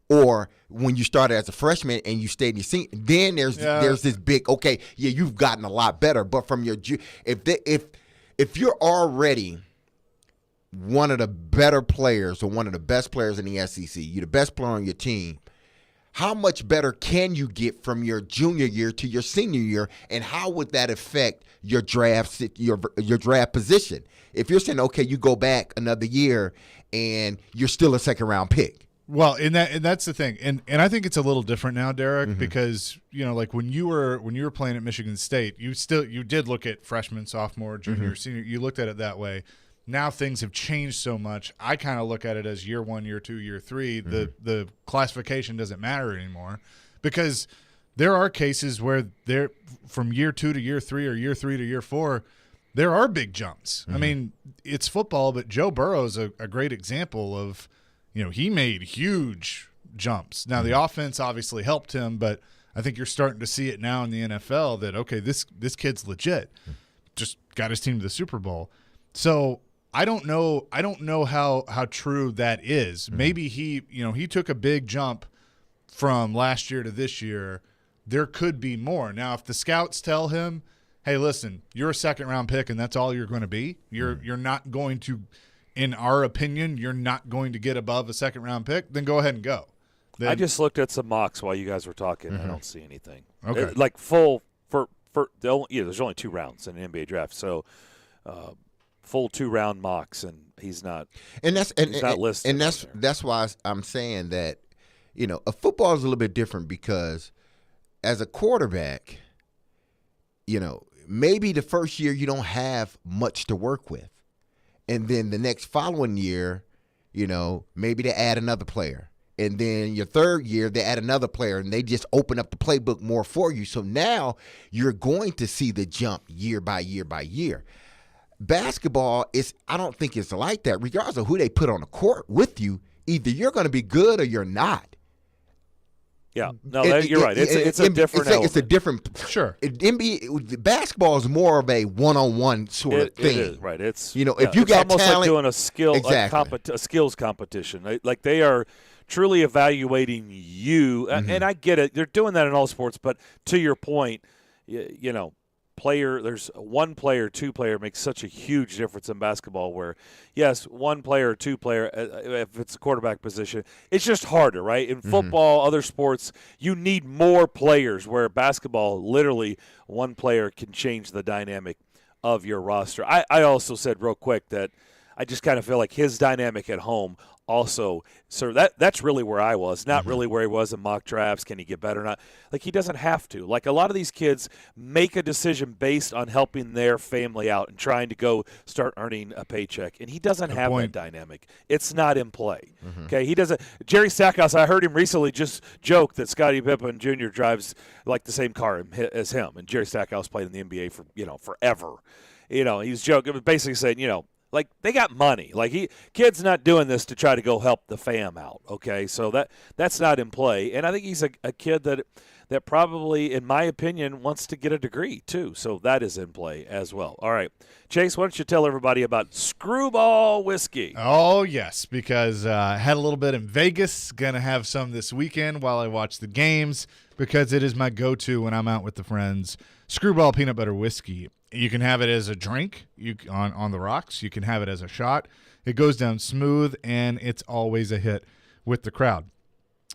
or when you started as a freshman and you stayed in your senior. Then there's this big, okay, yeah, you've gotten a lot better. But from your if you're already one of the better players or one of the best players in the SEC, you're the best player on your team, how much better can you get from your junior year to your senior year, and how would that affect your draft position? If you're saying, okay, you go back another year and you're still a second-round pick. Well, and that's the thing, and I think it's a little different now, Derek, because like when you were playing at Michigan State, you did look at freshman, sophomore, junior, senior. You looked at it that way. Now things have changed so much. I kind of look at it as year 1, year 2, year 3. The classification doesn't matter anymore, because there are cases where they're from year 2 to year 3 or year 3 to year 4. There are big jumps. I mean, it's football, but Joe Burrow's a great example of. He made huge jumps. Now, the offense obviously helped him, but I think you're starting to see it now in the NFL that, okay, this kid's legit. Just got his team to the Super Bowl. So I don't know how true that is. Maybe he took a big jump from last year to this year. There could be more. Now, if the scouts tell him, hey, listen, you're a second-round pick and that's all you're going to be, you're not going to – in our opinion, you're not going to get above a second-round pick, then go ahead and go. I just looked at some mocks while you guys were talking. I don't see anything. Okay. Like full for there's only 2 rounds in an NBA draft, so full 2-round mocks, and he's not. And that's not listed. And that's why I'm saying that a football is a little bit different, because as a quarterback, maybe the first year you don't have much to work with. And then the next following year, maybe they add another player. And then your third year, they add another player, and they just open up the playbook more for you. So now you're going to see the jump year by year by year. Basketball, I don't think it's like that. Regardless of who they put on the court with you, either you're going to be good or you're not. Yeah, no, you're right. It's a different element. It's a different. Sure. NBA basketball is more of a one-on-one sort of thing. It is, right. It's if you got almost talent, like doing a skill exactly. a skills competition. Like they are truly evaluating you, and I get it. They're doing that in all sports, but to your point, there's one player, 2 player makes such a huge difference in basketball, where yes, 1 player or 2 player, if it's a quarterback position, it's just harder, right? In football, other sports, you need more players, where basketball, literally 1 player can change the dynamic of your roster. I also said real quick that I just kind of feel like his dynamic at home also, so that's really where I was, not really where he was in mock drafts. Can he get better or not? Like, he doesn't have to. Like, a lot of these kids make a decision based on helping their family out and trying to go start earning a paycheck, and he doesn't have that dynamic. It's not in play. Okay, he doesn't. Jerry Stackhouse, I heard him recently just joke that Scottie Pippen Jr. drives like the same car as him, and Jerry Stackhouse played in the NBA for forever. He was joking, basically saying, like, they got money. Like, kid's not doing this to try to go help the fam out, okay? So that's not in play. And I think he's a kid that probably, in my opinion, wants to get a degree too. So that is in play as well. All right. Chase, why don't you tell everybody about Screwball Whiskey? Oh, yes, because I had a little bit in Vegas. Going to have some this weekend while I watch the games, because it is my go-to when I'm out with the friends. Screwball Peanut Butter Whiskey. You can have it as a drink on the rocks. You can have it as a shot. It goes down smooth, and it's always a hit with the crowd.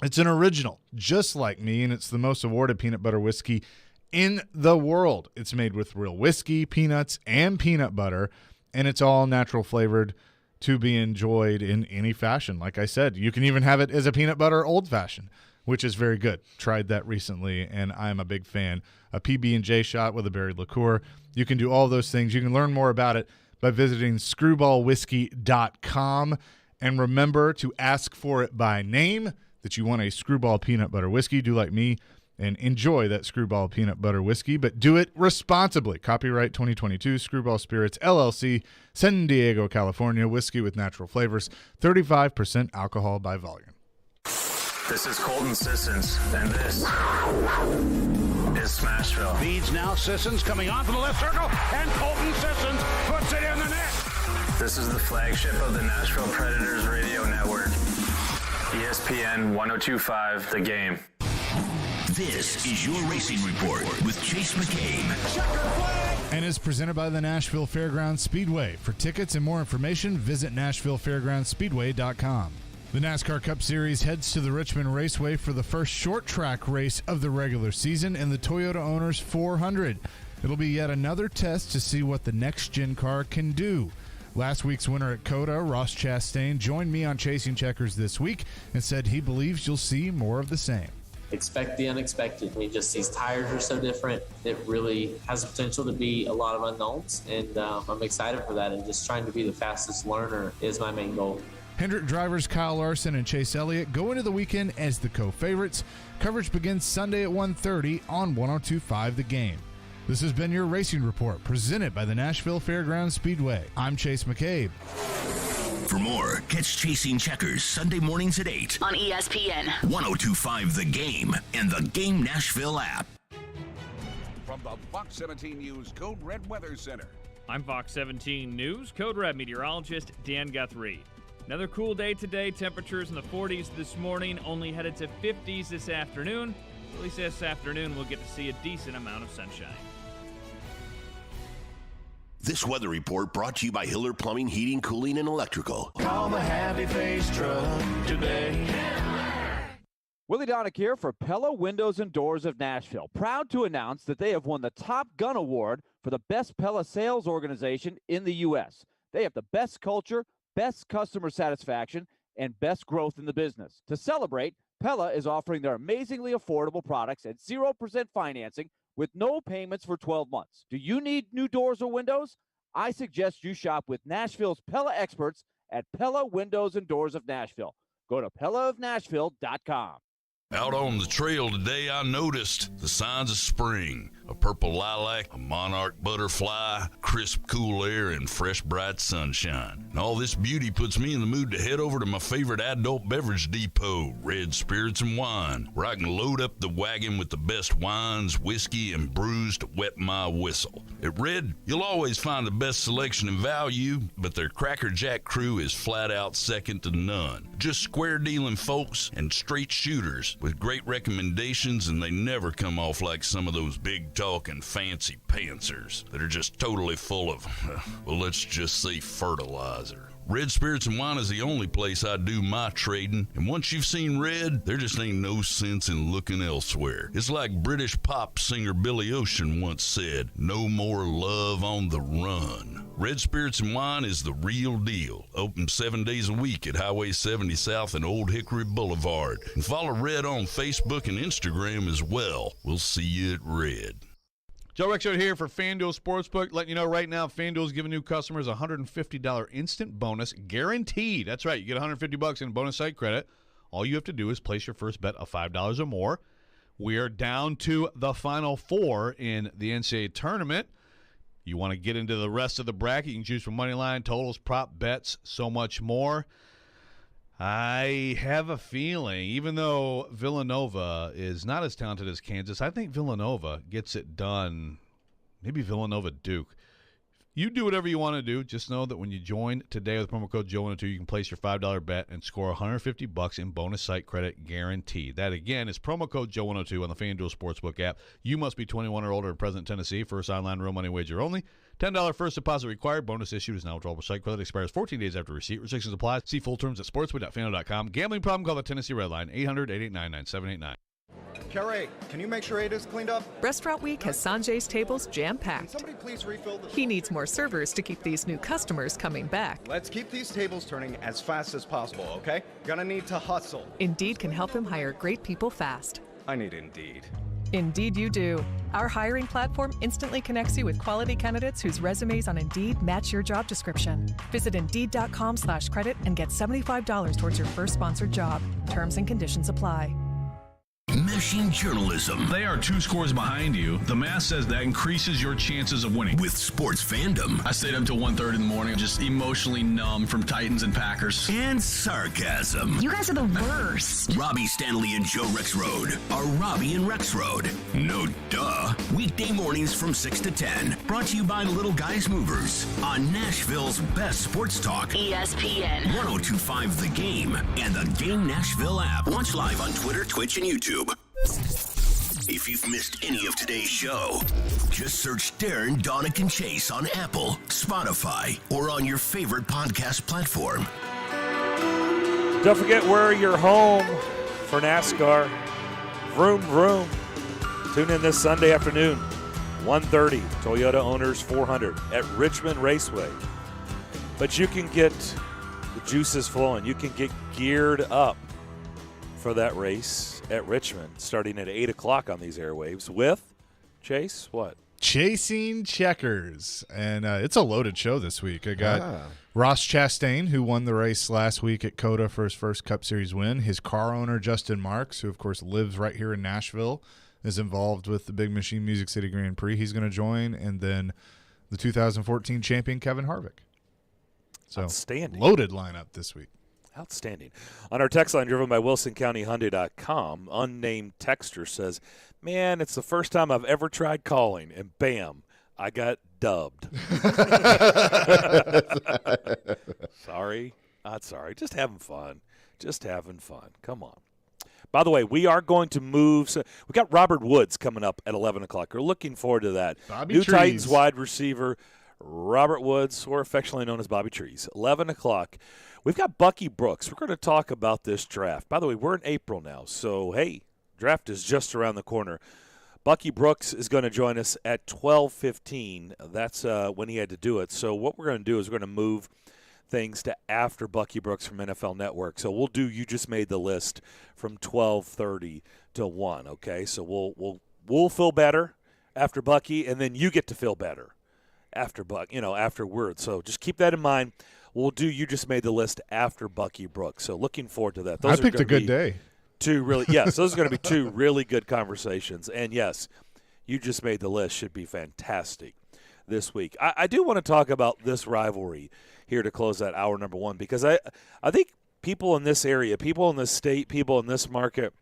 It's an original, just like me, and it's the most awarded peanut butter whiskey in the world. It's made with real whiskey, peanuts, and peanut butter, and it's all natural flavored to be enjoyed in any fashion. Like I said, you can even have it as a peanut butter old-fashioned, which is very good. Tried that recently, and I'm a big fan. A PB&J shot with a berry liqueur. You can do all those things. You can learn more about it by visiting screwballwhiskey.com. And remember to ask for it by name, that you want a Screwball Peanut Butter Whiskey. Do like me and enjoy that Screwball Peanut Butter Whiskey, but do it responsibly. Copyright 2022, Screwball Spirits, LLC, San Diego, California. Whiskey with natural flavors, 35% alcohol by volume. This is Colton Sissons, and this is Smashville. Leads now Sissons coming onto the left circle, and Colton Sissons puts it in the net. This is the flagship of the Nashville Predators radio network. ESPN 102.5 The Game. This is your Racing Report with Chase McCabe. And is presented by the Nashville Fairgrounds Speedway. For tickets and more information, visit NashvilleFairgroundsSpeedway.com. The NASCAR Cup Series heads to the Richmond Raceway for the first short track race of the regular season in the Toyota Owners 400. It'll be yet another test to see what the next-gen car can do. Last week's winner at COTA, Ross Chastain, joined me on Chasing Checkers this week and said he believes you'll see more of the same. Expect the unexpected. I mean, just these tires are so different. It really has the potential to be a lot of unknowns, and I'm excited for that, and just trying to be the fastest learner is my main goal. Hendrick drivers Kyle Larson and Chase Elliott go into the weekend as the co-favorites. Coverage begins Sunday at 1:30 on 102.5 The Game. This has been your Racing Report, presented by the Nashville Fairgrounds Speedway. I'm Chase McCabe. For more, catch Chasing Checkers Sunday mornings at 8 on ESPN 102.5 The Game and the Game Nashville app. From the Fox 17 News Code Red Weather Center. I'm Fox 17 News Code Red meteorologist Dan Guthrie. Another cool day today. Temperatures in the 40s this morning, only headed to 50s this afternoon. At least this afternoon we'll get to see a decent amount of sunshine. This weather report brought to you by Hiller Plumbing, Heating, Cooling, and Electrical. Call the Happy Face Truck today. Willie Donick here for Pella Windows and Doors of Nashville. Proud to announce that they have won the Top Gun Award for the best Pella sales organization in the U.S. They have the best culture, best customer satisfaction, and best growth in the business. To celebrate, Pella is offering their amazingly affordable products at 0% financing with no payments for 12 months. Do you need new doors or windows? I suggest you shop with Nashville's Pella experts at Pella Windows and Doors of Nashville. Go to PellaofNashville.com. Out on the trail today, I noticed the signs of spring. A purple lilac, a monarch butterfly, crisp, cool air, and fresh, bright sunshine. And all this beauty puts me in the mood to head over to my favorite adult beverage depot, Red Spirits and Wine, where I can load up the wagon with the best wines, whiskey, and brews to wet my whistle. At Red, you'll always find the best selection and value, but their Cracker Jack crew is flat out second to none. Just square dealing folks and straight shooters with great recommendations, and they never come off like some of those big talking fancy pantsers that are just totally full of, well, let's just say fertilizer. Red Spirits and Wine is the only place I do my trading, and once you've seen Red, there just ain't no sense in looking elsewhere. It's like British pop singer Billy Ocean once said, no more love on the run. Red Spirits and Wine is the real deal. Open 7 days a week at Highway 70 South and Old Hickory Boulevard. And follow Red on Facebook and Instagram as well. We'll see you at Red. Joe Rexrode here for FanDuel Sportsbook. Letting you know right now, FanDuel is giving new customers a $150 instant bonus guaranteed. That's right. You get $150 in bonus site credit. All you have to do is place your first bet of $5 or more. We are down to the final four in the NCAA tournament. You want to get into the rest of the bracket, you can choose from money line, totals, prop bets, so much more. I have a feeling, even though Villanova is not as talented as Kansas, I think Villanova gets it done. Maybe Villanova-Duke. You do whatever you want to do. Just know that when you join today with promo code Joe102, you can place your $5 bet and score $150 in bonus site credit guaranteed. That, again, is promo code Joe102 on the FanDuel Sportsbook app. You must be 21 or older and present in Tennessee. First online real money wager only. $10 first deposit required. Bonus issued is now withdrawable site credit. Expires 14 days after receipt. Restrictions apply. See full terms at sportsbook.fanduel.com. Gambling problem? Call the Tennessee Red Line, 800-889-9789. Carrie, can you make sure Ada's cleaned up? Restaurant Week has Sanjay's tables jam-packed. Can somebody please refill the... He needs more servers to keep these new customers coming back. Let's keep these tables turning as fast as possible, okay? Gonna need to hustle. Indeed can help him hire great people fast. I need Indeed. Indeed you do. Our hiring platform instantly connects you with quality candidates whose resumes on Indeed match your job description. Visit Indeed.com/credit and get $75 towards your first sponsored job. Terms and conditions apply. Meshing journalism. They are 2 scores behind you. The math says that increases your chances of winning. With sports fandom. I stayed up till 1:30 in the morning, just emotionally numb from Titans and Packers. And sarcasm. You guys are the worst. Robbie Stanley and Joe Rexrode are Robbie and Rexrode. No duh. Weekday mornings from 6 to 10. Brought to you by Little Guys Movers on Nashville's best sports talk. ESPN 102.5 The Game and the Game Nashville app. Watch live on Twitter, Twitch, and YouTube. If you've missed any of today's show, just search Darren, Donick, and Chase on Apple, Spotify, or on your favorite podcast platform. Don't forget, we're your home for NASCAR. Vroom, vroom. Tune in this Sunday afternoon, 1:30, Toyota Owners 400 at Richmond Raceway. But you can get the juices flowing. You can get geared up for that race at Richmond starting at 8 o'clock on these airwaves with, Chase, what? Chasing Checkers. And it's a loaded show this week. I got Ross Chastain, who won the race last week at COTA for his first Cup Series win. His car owner, Justin Marks, who, of course, lives right here in Nashville, is involved with the Big Machine Music City Grand Prix. He's going to join. And then the 2014 champion, Kevin Harvick. So, outstanding. Loaded lineup this week. Outstanding. On our text line, driven by WilsonCountyHyundai.com, unnamed texter says, man, it's the first time I've ever tried calling, and bam, I got dubbed. Sorry. Not sorry. Just having fun. Come on. By the way, we are going to move. So we got Robert Woods coming up at 11 o'clock. We're looking forward to that. Bobby New Trees. Titans wide receiver Robert Woods, or affectionately known as Bobby Trees. 11 o'clock. We've got Bucky Brooks. We're going to talk about this draft. By the way, we're in April now, so, hey, draft is just around the corner. Bucky Brooks is going to join us at 12:15. That's when he had to do it. So what we're going to do is we're going to move things to after Bucky Brooks from NFL Network. So we'll do You Just Made the List from 12:30 to 1, okay? So we'll feel better after Bucky, and then you get to feel better after afterwards. So just keep that in mind. We'll do You Just Made the List after Bucky Brooks. So looking forward to that. I picked a good day. Those are going to be 2 really good conversations. And, yes, You Just Made the List should be fantastic this week. I do want to talk about this rivalry here to close that hour number 1, because I think people in this area, people in this state, people in this market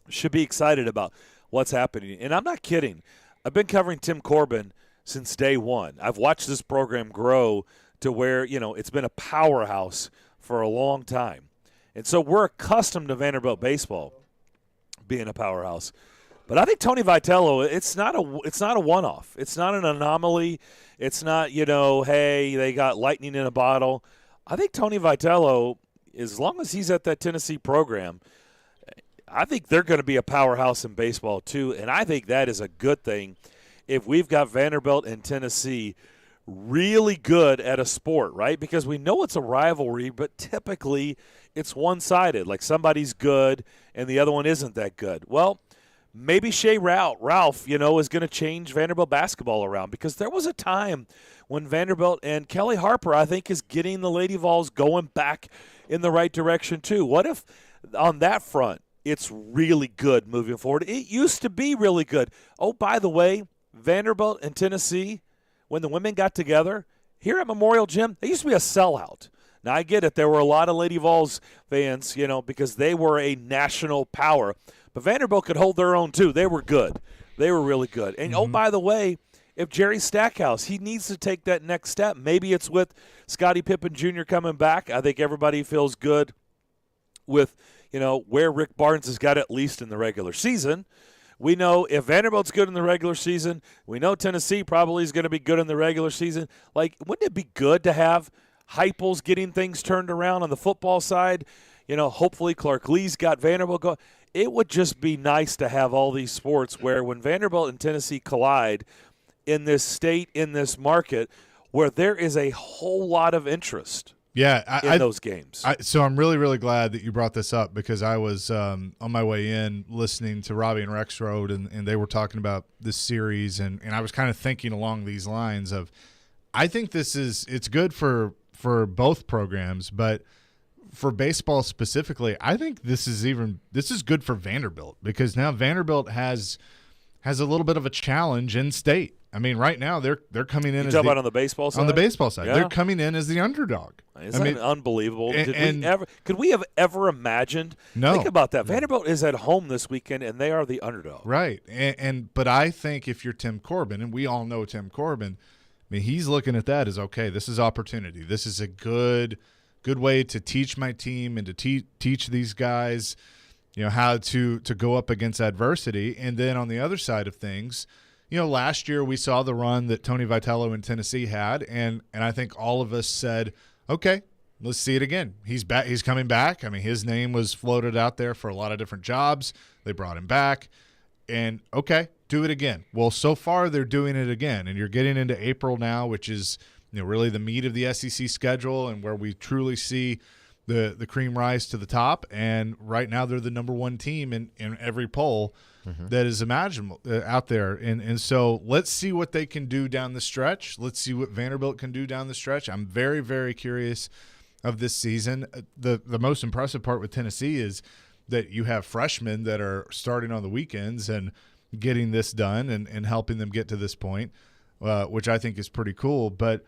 should be excited about what's happening. And I'm not kidding. I've been covering Tim Corbin since day one. I've watched this program grow to where, it's been a powerhouse for a long time. And so we're accustomed to Vanderbilt baseball being a powerhouse. But I think Tony Vitello, it's not a one-off. It's not an anomaly. It's not, hey, they got lightning in a bottle. I think Tony Vitello, as long as he's at that Tennessee program, I think they're going to be a powerhouse in baseball too. And I think that is a good thing if we've got Vanderbilt and Tennessee really good at a sport, right? Because we know it's a rivalry, but typically it's one-sided. Like somebody's good and the other one isn't that good. Well, maybe Shea Ralph, is going to change Vanderbilt basketball around, because there was a time when Vanderbilt and Kelly Harper, I think, is getting the Lady Vols going back in the right direction too. What if on that front it's really good moving forward? It used to be really good. Oh, by the way, Vanderbilt and Tennessee, when the women got together here at Memorial Gym, they used to be a sellout. Now, I get it. There were a lot of Lady Vols fans, because they were a national power. But Vanderbilt could hold their own, too. They were good. They were really good. And, oh, by the way, if Jerry Stackhouse, he needs to take that next step. Maybe it's with Scottie Pippen Jr. coming back. I think everybody feels good with, where Rick Barnes has got at least in the regular season. We know if Vanderbilt's good in the regular season, we know Tennessee probably is going to be good in the regular season. Like, wouldn't it be good to have Heupel's getting things turned around on the football side? Hopefully Clark Lee's got Vanderbilt going. It would just be nice to have all these sports where when Vanderbilt and Tennessee collide in this state, in this market, where there is a whole lot of interest. Yeah, in those games. So I'm really, really glad that you brought this up, because I was on my way in listening to Robbie and Rexrode, and they were talking about this series, and I was kind of thinking along these lines of, I think it's good for both programs, but for baseball specifically, I think this is good for Vanderbilt, because now Vanderbilt has a little bit of a challenge in state. I mean, right now they're coming in. You talk about on the baseball side. On the baseball side, yeah. They're coming in as the underdog. Isn't that unbelievable? Could we have ever imagined? No. Think about that. Vanderbilt is at home this weekend, and they are the underdog. Right. But I think if you're Tim Corbin, and we all know Tim Corbin, I mean, he's looking at that as, okay, this is opportunity. This is a good way to teach my team and to teach these guys, how to go up against adversity. And then on the other side of things, last year we saw the run that Tony Vitello in Tennessee had, and I think all of us said, okay, let's see it again. He's back. He's coming back. I mean, his name was floated out there for a lot of different jobs. They brought him back, and okay, do it again. Well, so far they're doing it again, and you're getting into April now, which is really the meat of the SEC schedule and where we truly see the cream rise to the top. And right now they're the number one team in every poll that is imaginable out there. And so let's see what they can do down the stretch. Let's see what Vanderbilt can do down the stretch. I'm very, very curious of this season. The most impressive part with Tennessee is that you have freshmen that are starting on the weekends and getting this done and helping them get to this point, which I think is pretty cool. But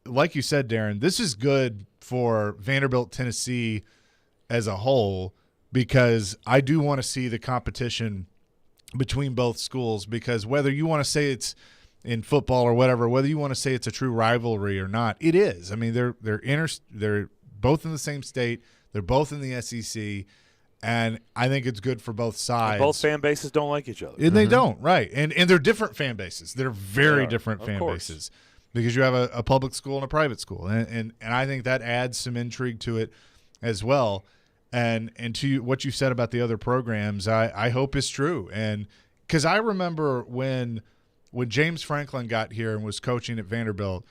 like you said, Darren, this is good for Vanderbilt, Tennessee as a whole, because I do want to see the competition between both schools, because whether you want to say it's in football or whatever, whether you want to say it's a true rivalry or not, it is. I mean, they're both in the same state. They're both in the SEC. And I think it's good for both sides. And both fan bases don't like each other. And they don't, right. And they're different fan bases. They're very different fan bases, because you have a public school and a private school. And I think that adds some intrigue to it as well. And to what you said about the other programs, I hope is true. And because I remember when James Franklin got here and was coaching at Vanderbilt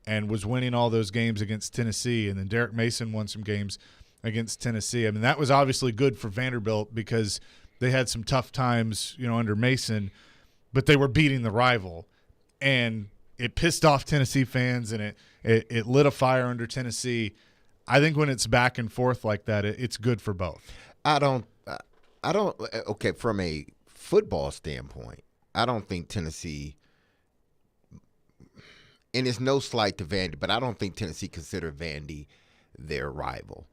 and was winning all those games against Tennessee, and then Derek Mason won some games against Tennessee. I mean, that was obviously good for Vanderbilt because they had some tough times, under Mason, but they were beating the rival. And it pissed off Tennessee fans, and it lit a fire under Tennessee. I think when it's back and forth like that, it's good for both. Okay, from a football standpoint, I don't think Tennessee, and it's no slight to Vandy, but I don't think Tennessee consider Vandy their rival.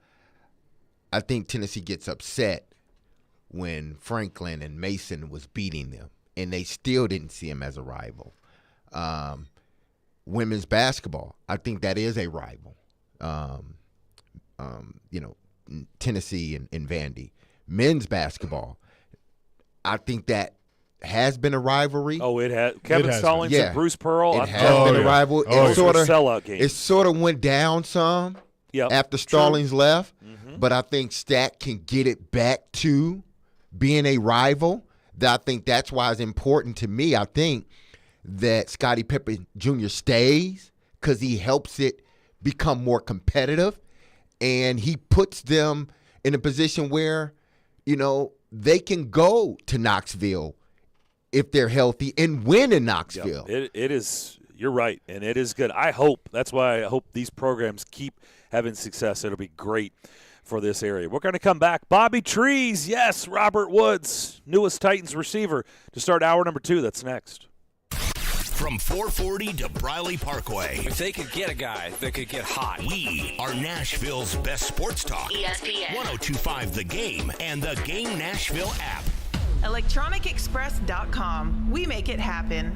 I think Tennessee gets upset when Franklin and Mason was beating them, and they still didn't see him as a rival. Women's basketball, I think that is a rival. Tennessee and Vandy. Men's basketball, I think that has been a rivalry. Oh, it has. Kevin Stallings and Bruce Pearl. It has been a rival. Sellout game. It sort of went down some after Stallings left, but I think Stack can get it back to being a rival. I think that's why it's important to me. I think that Scottie Pippen Jr. stays because he helps it become more competitive, and he puts them in a position where, they can go to Knoxville if they're healthy and win in Knoxville. It is. You're right, and it is good. That's why I hope these programs keep having success. It'll be great for this area. We're going to come back. Bobby Trees, yes, Robert Woods, newest Titans receiver, to start hour number 2. That's next. From 440 to Briley Parkway. If they could get a guy that could get hot. We are Nashville's best sports talk. ESPN 1025 The Game and the Game Nashville app. ElectronicExpress.com. We make it happen.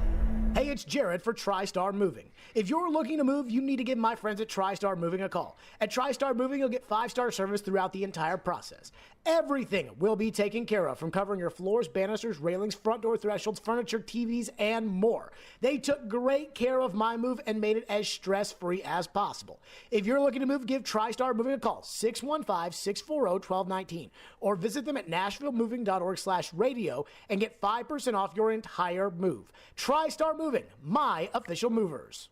Hey, it's Jared for TriStar Moving. If you're looking to move, you need to give my friends at TriStar Moving a call. At TriStar Moving, you'll get 5-star service throughout the entire process. Everything will be taken care of, from covering your floors, banisters, railings, front door thresholds, furniture, TVs, and more. They took great care of my move and made it as stress-free as possible. If you're looking to move, give TriStar Moving a call, 615-640-1219, or visit them at nashvillemoving.org/radio and get 5% off your entire move. TriStar Moving, my official movers.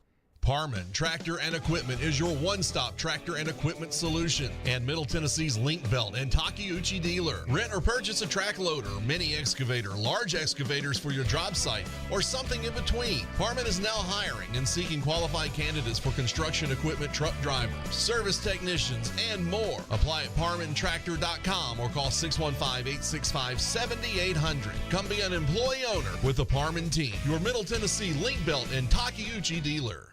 Parman Tractor and Equipment is your one-stop tractor and equipment solution and Middle Tennessee's Link Belt and Takeuchi dealer. Rent or purchase a track loader, mini excavator, large excavators for your job site, or something in between. Parman is now hiring and seeking qualified candidates for construction equipment truck drivers, service technicians, and more. Apply at parmantractor.com or call 615-865-7800. Come be an employee owner with the Parman team, your Middle Tennessee Link Belt and Takeuchi dealer.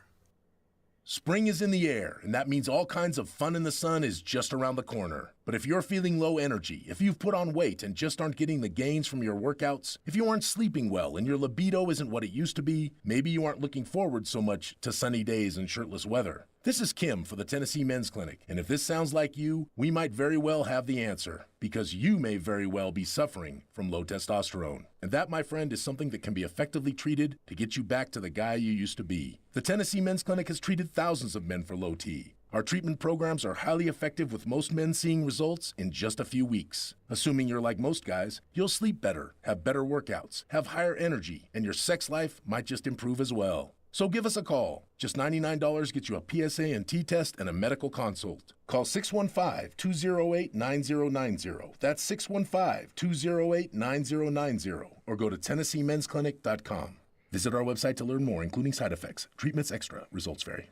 Spring is in the air, and that means all kinds of fun in the sun is just around the corner. But if you're feeling low energy, if you've put on weight and just aren't getting the gains from your workouts, if you aren't sleeping well and your libido isn't what it used to be, maybe you aren't looking forward so much to sunny days and shirtless weather. This is Kim for the Tennessee Men's Clinic, and if this sounds like you, we might very well have the answer, because you may very well be suffering from low testosterone. And that, my friend, is something that can be effectively treated to get you back to the guy you used to be. The Tennessee Men's Clinic has treated thousands of men for low T. Our treatment programs are highly effective, with most men seeing results in just a few weeks. Assuming you're like most guys, you'll sleep better, have better workouts, have higher energy, and your sex life might just improve as well. So give us a call. Just $99 gets you a PSA and T test and a medical consult. Call 615-208-9090. That's 615-208-9090. Or go to TennesseeMen'sClinic.com. Visit our website to learn more, including side effects. Treatments extra. Results vary.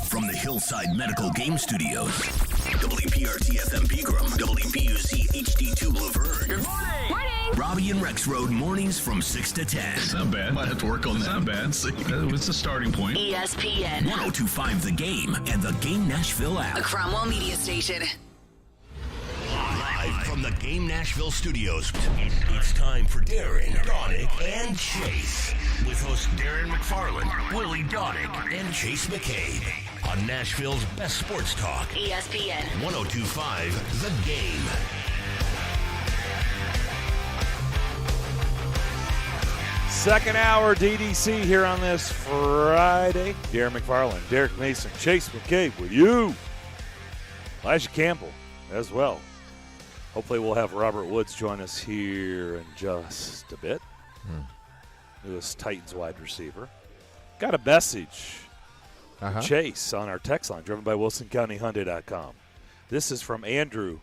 From the Hillside Medical Game Studios, WPRT FM Pegram, WPUC HD2 Laverne. Good morning. Morning. Robbie and Rex Road mornings from 6 to 10. It's not bad. Might have to work on that. It's not bad. It's a starting point. ESPN 102.5 The Game and the Game Nashville app. a Cromwell media station. Live from the Game Nashville studios, it's time for Darren, Donick, and Chase. With hosts Darren McFarland, Willie Donick, and Chase McCabe. On Nashville's best sports talk. ESPN 102.5 The Game. Second hour DDC here on this Friday. Darren McFarland, Derek Mason, Chase McCabe with you. Elijah Campbell as well. Hopefully we'll have Robert Woods join us here in just a bit. Newest Titans wide receiver. Got a message from Chase on our text line, driven by WilsonCountyHyundai.com. This is from Andrew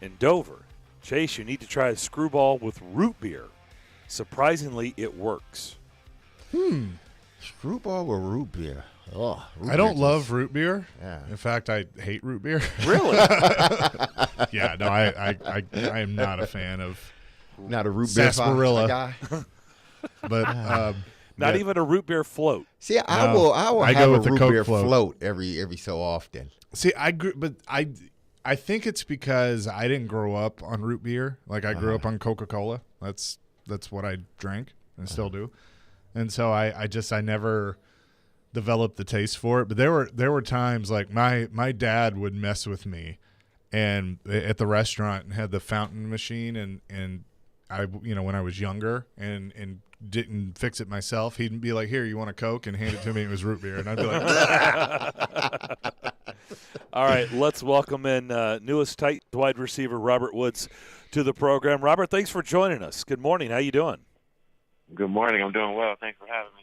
in Dover. Chase, you need to try a screwball with root beer. Surprisingly, it works. Screwball with root beer. Oh, I don't love root beer. Yeah. In fact, I hate root beer. Really? Yeah, no, I am not a fan of not a root beer sarsaparilla guy. But not even a root beer float. See, I will have go a with the root Coke beer float. float every so often. See, I think it's because I didn't grow up on root beer. Like I grew up on Coca-Cola. That's what I drank and still do. And so I never developed the taste for it. But there were times like my dad would mess with me and at the restaurant and had the fountain machine and I when I was younger and didn't fix it myself, he'd be like, "Here, you want a Coke?" and hand it to me. It was root beer, and I'd be like, All right, let's welcome in newest Titans wide receiver Robert Woods to the program. Robert, thanks for joining us. Good morning. How you doing? Good morning. I'm doing well. Thanks for having me.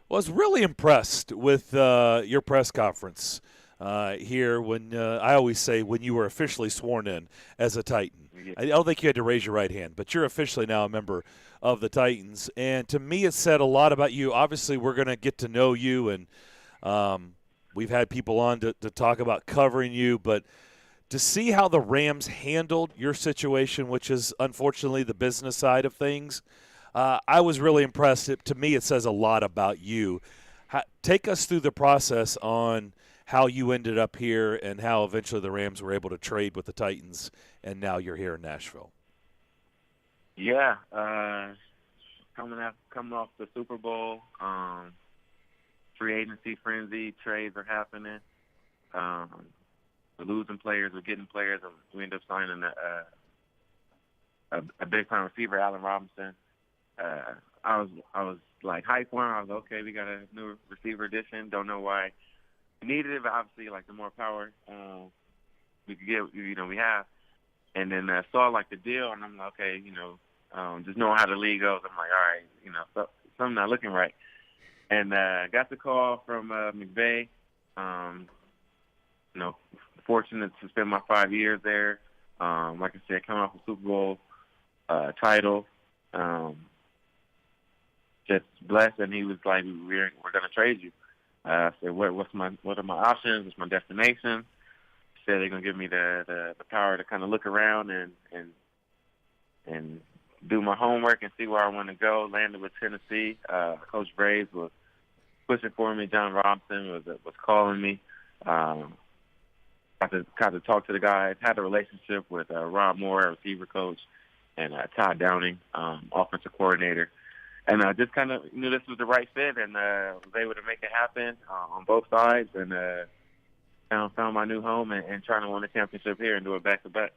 Well, I was really impressed with your press conference here when I always say when you were officially sworn in as a Titan. Yeah. I don't think you had to raise your right hand, but you're officially now a member of the Titans. And to me, it said a lot about you. Obviously, we're going to get to know you, and we've had people on to talk about covering you. But to see how the Rams handled your situation, which is unfortunately the business side of things, I was really impressed. To me, it says a lot about you. Take us through the process on how you ended up here and how eventually the Rams were able to trade with the Titans, and now you're here in Nashville. Yeah, coming off the Super Bowl, free agency frenzy, trades are happening. We're losing players, we're getting players, and we end up signing a big-time receiver, Allen Robinson. I was like hyped for him. I was okay. We got a new receiver addition. Don't know why we needed it, but obviously, like the more power we could get, we have. And then saw like the deal, and I'm like, okay, just knowing how the league goes, I'm like, all right, something not looking right. And got the call from McVay. Fortunate to spend my 5 years there. Like I said, coming off a Super Bowl title. Just blessed, and he was like, "We're going to trade you." I said, "What are my options? What's my destination?" He said they're going to give me the power to kind of look around and do my homework and see where I want to go. Landed with Tennessee. Coach Braves was pushing for me. John Robinson was calling me. Got to talk to the guys. Had a relationship with Rob Moore, receiver coach, and Todd Downing, offensive coordinator. And I just kind of knew this was the right fit, and was able to make it happen on both sides, and found my new home and trying to win a championship here and do it back-to-back.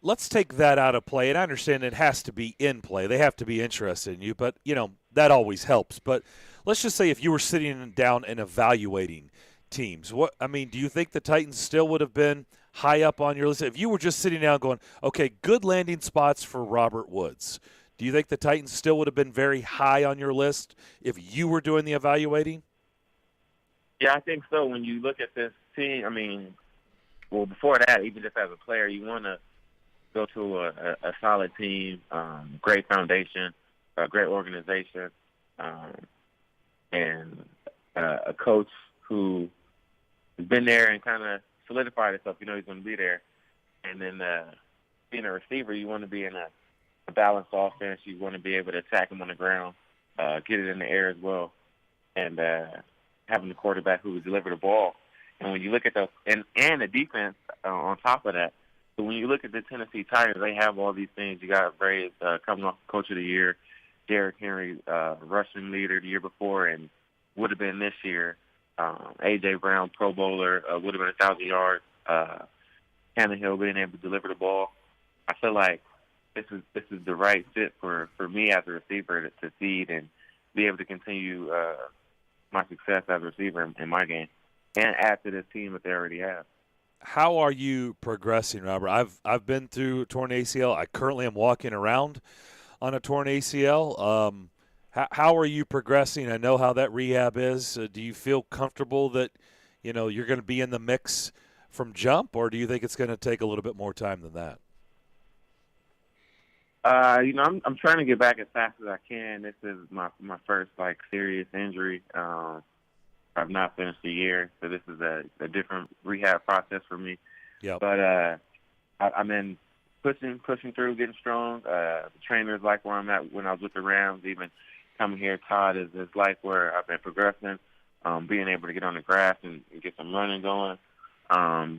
Let's take that out of play, and I understand it has to be in play. They have to be interested in you, but, that always helps. But let's just say if you were sitting down and evaluating teams, do you think the Titans still would have been high up on your list? If you were just sitting down going, okay, good landing spots for Robert Woods, do you think the Titans still would have been very high on your list if you were doing the evaluating? Yeah, I think so. When you look at this team, before that, even just as a player, you want to go to a solid team, great foundation, a great organization, and a coach who has been there and kind of solidified himself. He's going to be there. And then being a receiver, you want to be in a balanced offense. You want to be able to attack him on the ground, get it in the air as well, and having the quarterback who would deliver the ball. And when you look at the and the defense on top of that, so when you look at the Tennessee Titans, they have all these things. You got Braves coming off Coach of the Year, Derrick Henry, rushing leader the year before, and would have been this year. A.J. Brown, Pro Bowler, would have been 1,000 yards. Tannehill being able to deliver the ball. I feel like this is the right fit for me as a receiver to succeed and be able to continue my success as a receiver in my game and add to this team that they already have. How are you progressing, Robert? I've been through a torn ACL. I currently am walking around on a torn ACL. How are you progressing? I know how that rehab is. Do you feel comfortable that you're going to be in the mix from jump, or do you think it's going to take a little bit more time than that? I'm trying to get back as fast as I can. This is my first serious injury. I've not finished the year, so this is a different rehab process for me. Yeah. But I've been pushing through, getting strong. The trainers like where I'm at when I was with the Rams. Even coming here, Todd is like where I've been progressing, being able to get on the grass and get some running going.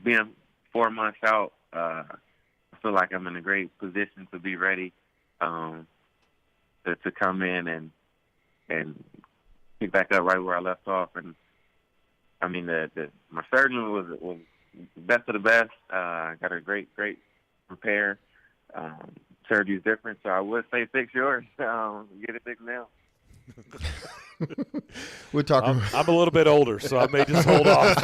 Being 4 months out, I feel like I'm in a great position to be ready to come in and pick back up right where I left off. And my surgeon was best of the best. Got a great repair. Surgery's different, so I would say fix yours. Get it fixed now. We're talking. I'm a little bit older, so I may just hold off.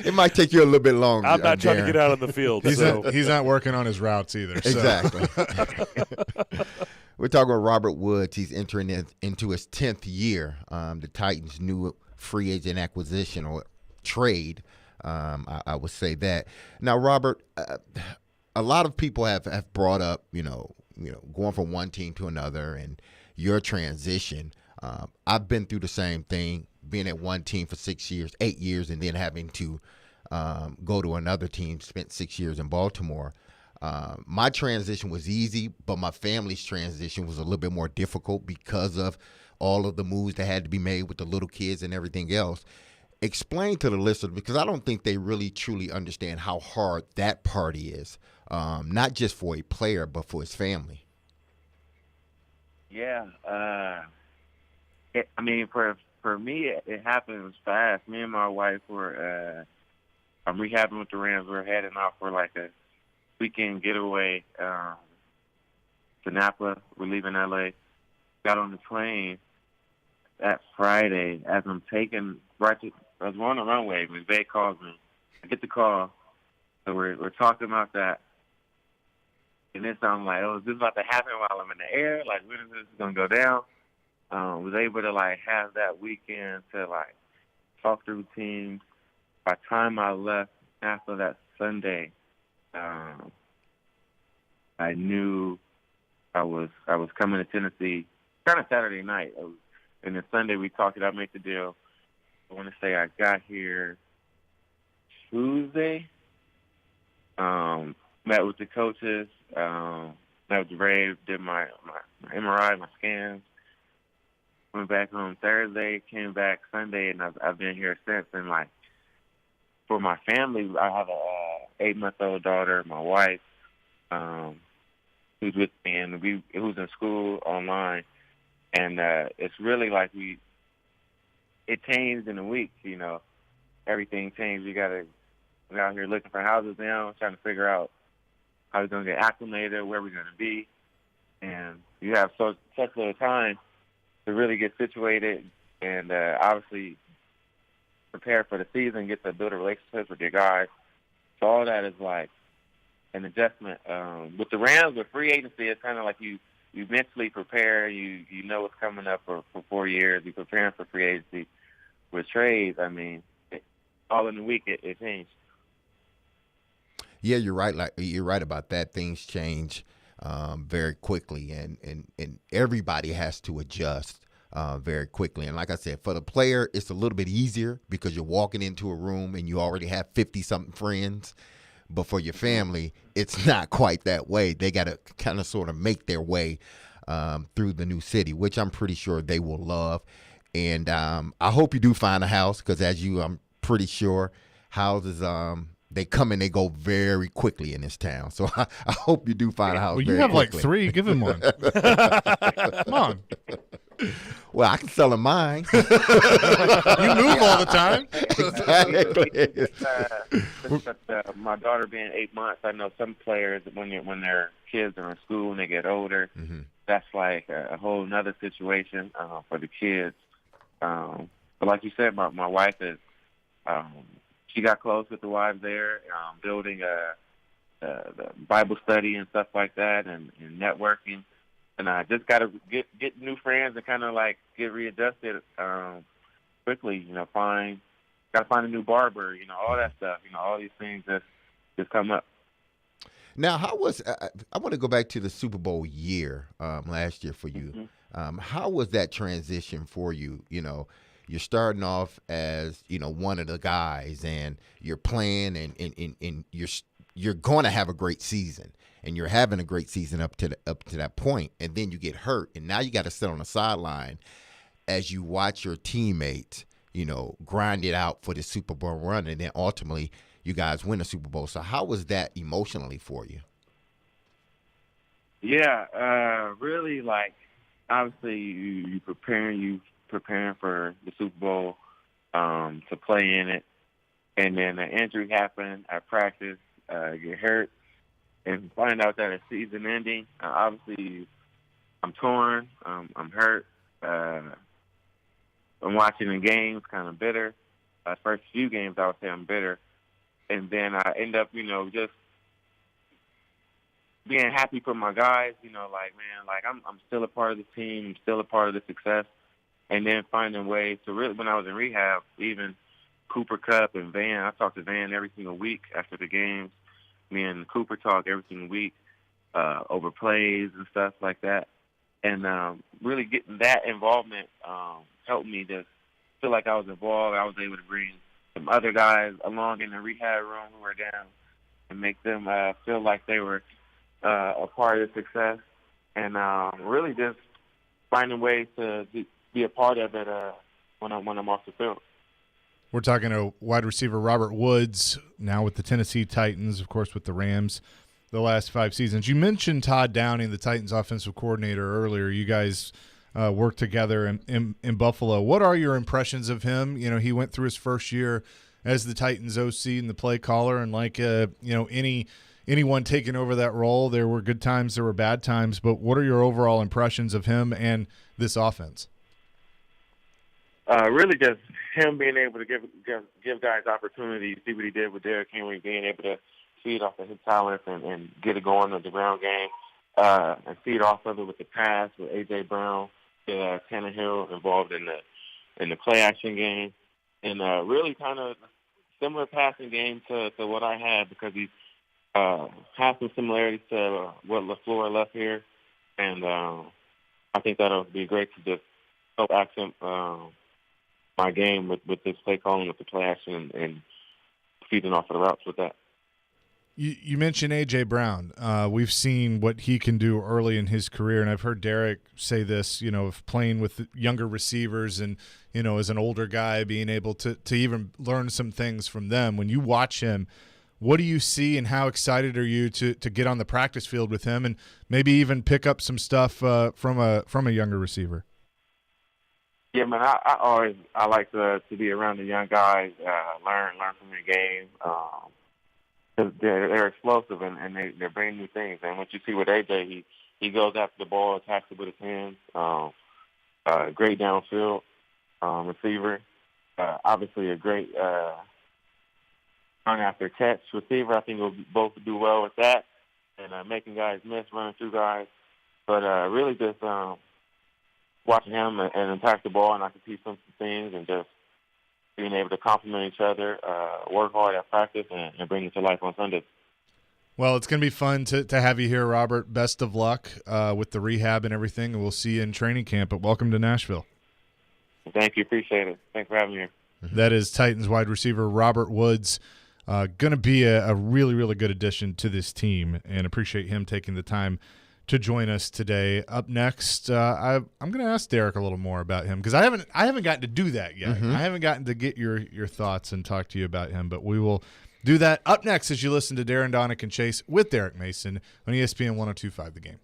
It might take you a little bit longer. I'm not trying to get out on the field. He's not working on his routes either. So. Exactly. We're talking about Robert Woods. He's entering into his 10th year. The Titans' new free agent acquisition or trade. I would say that. Now, Robert, a lot of people have brought up, going from one team to another and your transition. I've been through the same thing, being at one team for 8 years, and then having to go to another team, spent 6 years in Baltimore. My transition was easy, but my family's transition was a little bit more difficult because of all of the moves that had to be made with the little kids and everything else. Explain to the listeners, because I don't think they really truly understand how hard that part is, not just for a player, but for his family. Yeah. For me, it happens fast. Me and my wife were I'm rehabbing with the Rams. We're heading off for a weekend getaway to Napa. We're leaving L.A. Got on the plane that Friday. As I'm taking I was on the runway. McVay calls me. I get the call. So we're talking about that. And then I'm like, is this about to happen while I'm in the air? When is this going to go down? Was able to like have that weekend to like talk through teams. By the time I left after that Sunday, I knew I was coming to Tennessee kind of Saturday night. And then Sunday we talked it out, made the deal. I want to say I got here Tuesday. Met with the coaches, met with the Braves, did my MRI, my scans. Went back home Thursday, came back Sunday, and I've been here since. And like for my family, I have a 8-month-old daughter, my wife, who's with me, and who's in school online. And it's really like it changed in a week. You know, everything changed. We're out here looking for houses now, trying to figure out how we're going to get acclimated, where we're going to be. And you have such little time to really get situated and obviously prepare for the season, get to build a relationship with your guys. So all that is like an adjustment. With the Rams, with free agency, it's kind of like you mentally prepare. You know what's coming up for 4 years. You're preparing for free agency. With trades, I mean, all in a week it changed. Yeah, you're right. Like you're right about that. Things change very quickly, and everybody has to adjust very quickly. And like I said, for the player, it's a little bit easier because you're walking into a room and you already have 50-something friends. But for your family, it's not quite that way. They got to kind of sort of make their way through the new city, which I'm pretty sure they will love. And I hope you do find a house because, I'm pretty sure houses they come and they go very quickly in this town. So I hope you do find a house. Well, you have quickly. like 3. Give him one. Come on. Well, I can sell him mine. You move all the time. Exactly. My daughter being 8 months, I know some players when their kids are in school and they get older, that's like a whole nother situation for the kids. But like you said, my wife is. She got close with the wives there, building the Bible study and stuff like that, and networking. And I just got to get new friends and kind of like get readjusted quickly. You know, got to find a new barber. You know, all that stuff. You know, all these things just come up. Now, how was I want to go back to the Super Bowl year last year for you. How was that transition for you? You know, you're starting off as, you know, one of the guys, and you're playing, and you're going to have a great season, and you're having a great season up to that point, and then you get hurt, and now you got to sit on the sideline as you watch your teammates, you know, grind it out for the Super Bowl run, and then ultimately you guys win the Super Bowl. So how was that emotionally for you? Yeah, really, like, obviously you preparing for the Super Bowl to play in it, and then an injury happened at practice, get hurt, and find out that it's season ending. Obviously, I'm torn, I'm hurt. I'm watching the games, kind of bitter. First few games, I would say I'm bitter, and then I end up, you know, just being happy for my guys. You know, like, man, like I'm still a part of the team, I'm still a part of the success. And then finding ways to really, when I was in rehab, even Cooper Kupp and Van, I talked to Van every single week after the games. Me and Cooper talk every single week over plays and stuff like that. And really getting that involvement helped me to feel like I was involved. I was able to bring some other guys along in the rehab room who were down and make them feel like they were a part of the success. And really just finding ways to be a part of it when I'm off the field. We're talking to wide receiver Robert Woods, now with the Tennessee Titans, of course, with the Rams the last 5 seasons. You mentioned Todd Downing, the Titans offensive coordinator, earlier. You guys worked together in Buffalo. What are your impressions of him? You know, he went through his first year as the Titans OC and the play caller, and like, you know, anyone taking over that role, there were good times, there were bad times, but what are your overall impressions of him and this offense? Really just him being able to give guys opportunities, see what he did with Derrick Henry, being able to feed off of his talents and get it going on the ground game, and feed off of it with the pass with A.J. Brown. get Tannehill involved in the play action game, and really kind of similar passing game to what I had, because he has some similarities to what LaFleur left here, and I think that'll be great to just help accent my game with this play calling, with the play action, and feeding off of the routes with that. You mentioned A.J. Brown. We've seen what he can do early in his career, and I've heard Derek say this, of playing with younger receivers and, as an older guy, being able to even learn some things from them. When you watch him, what do you see, and how excited are you to get on the practice field with him and maybe even pick up some stuff from a younger receiver? Yeah, man, I like to be around the young guys, learn from their game. They're explosive and they're bringing new things. And what you see with AJ, he goes after the ball, attacks it with his hands. Great downfield receiver. Obviously a great run after catch receiver. I think we'll both do well with that, and making guys miss, running through guys. But really just watching him and attack the ball, and I can see some things, and just being able to complement each other, work hard at practice, and bring it to life on Sundays. Well, it's going to be fun to have you here, Robert. Best of luck with the rehab and everything, and we'll see you in training camp. But welcome to Nashville. Thank you. Appreciate it. Thanks for having me here. That is Titans wide receiver Robert Woods. Going to be a really, really good addition to this team, and appreciate him taking the time to join us today. Up next, I'm going to ask Derek a little more about him, because I haven't gotten to do that yet. I haven't gotten to get your thoughts and talk to you about him, but we will do that up next as you listen to Darren, Donick, and Chase with Derek Mason on ESPN 102.5 The Game.